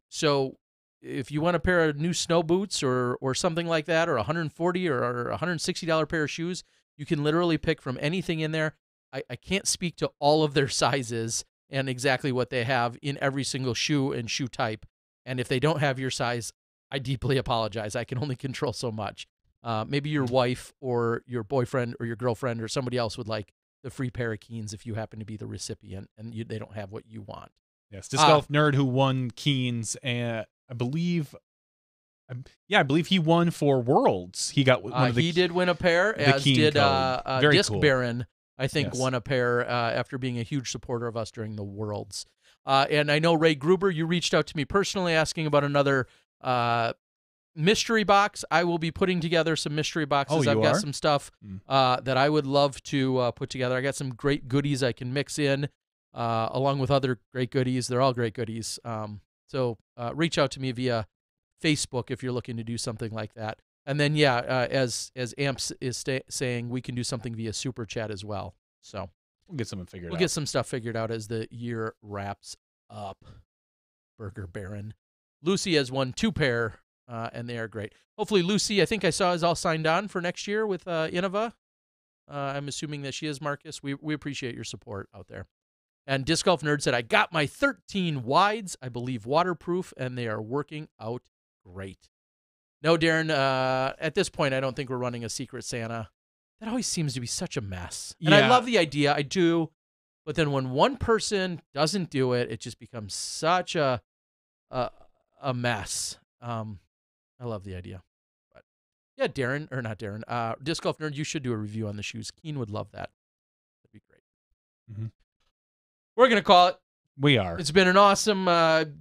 So if you want a pair of new snow boots or something like that, or $140 or $160 pair of shoes, you can literally pick from anything in there. I can't speak to all of their sizes and exactly what they have in every single shoe and shoe type. And if they don't have your size, I deeply apologize. I can only control so much. Maybe your wife or your boyfriend or your girlfriend or somebody else would like the free pair of Keens if you happen to be the recipient and they don't have what you want. Yes, Disc Golf Nerd who won Keens, and I believe he won for Worlds. He got one of the. He did win a pair, as did Disc cool. Baron. I think won a pair after being a huge supporter of us during the Worlds. And I know Ray Gruber, you reached out to me personally asking about another mystery box. I will be putting together some mystery boxes. I've got some stuff that I would love to put together. I got some great goodies I can mix in along with other great goodies. They're all great goodies. So reach out to me via Facebook if you're looking to do something like that. And then, as Amps is saying, we can do something via Super Chat as well. So we'll get something figured out. We'll get some stuff figured out as the year wraps up. Burger Baron. Lucy has won 2 pair, and they are great. Hopefully, Lucy, I think I saw, is all signed on for next year with Innova. I'm assuming that she is, Marcus. We appreciate your support out there. And Disc Golf Nerd said, I got my 13 wides, I believe waterproof, and they are working out great. No, Darren, at this point, I don't think we're running a Secret Santa. That always seems to be such a mess. And I love the idea, I do. But then when one person doesn't do it, it just becomes such a mess. I love the idea. But yeah, Darren, or not Darren, Disc Golf Nerd, you should do a review on the shoes. Keen would love that. That'd be great. Mm-hmm. We're going to call it. We are. It's been an awesome,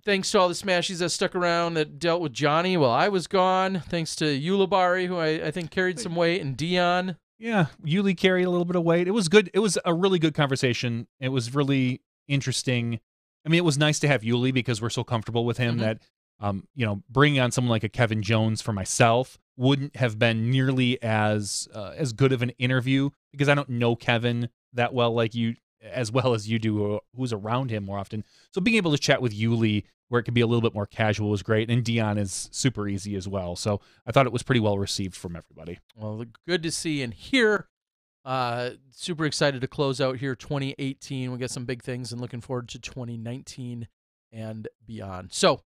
thanks to all the Smashies that stuck around that dealt with Johnny while I was gone. Thanks to Ulibari, who I think carried some weight, and Dion. Yeah, Yuli carried a little bit of weight. It was good. It was a really good conversation. It was really interesting. I mean, it was nice to have Yuli because we're so comfortable with him that, bringing on someone like a Kevin Jones for myself wouldn't have been nearly as good of an interview because I don't know Kevin that well as well as you do, who's around him more often. So being able to chat with Yuli where it could be a little bit more casual was great. And Dion is super easy as well. So I thought it was pretty well received from everybody. Well, good to see and hear Super excited to close out here 2018. We got some big things and looking forward to 2019 and beyond. So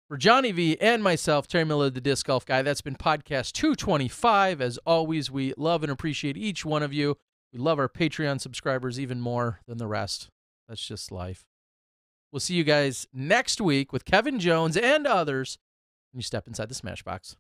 for Johnny V and myself, Terry Miller, the Disc Golf Guy, that's been podcast 225. As always, we love and appreciate each one of you. We love our Patreon subscribers even more than the rest. That's just life. We'll see you guys next week with Kevin Jones and others when you step inside the Smash Box.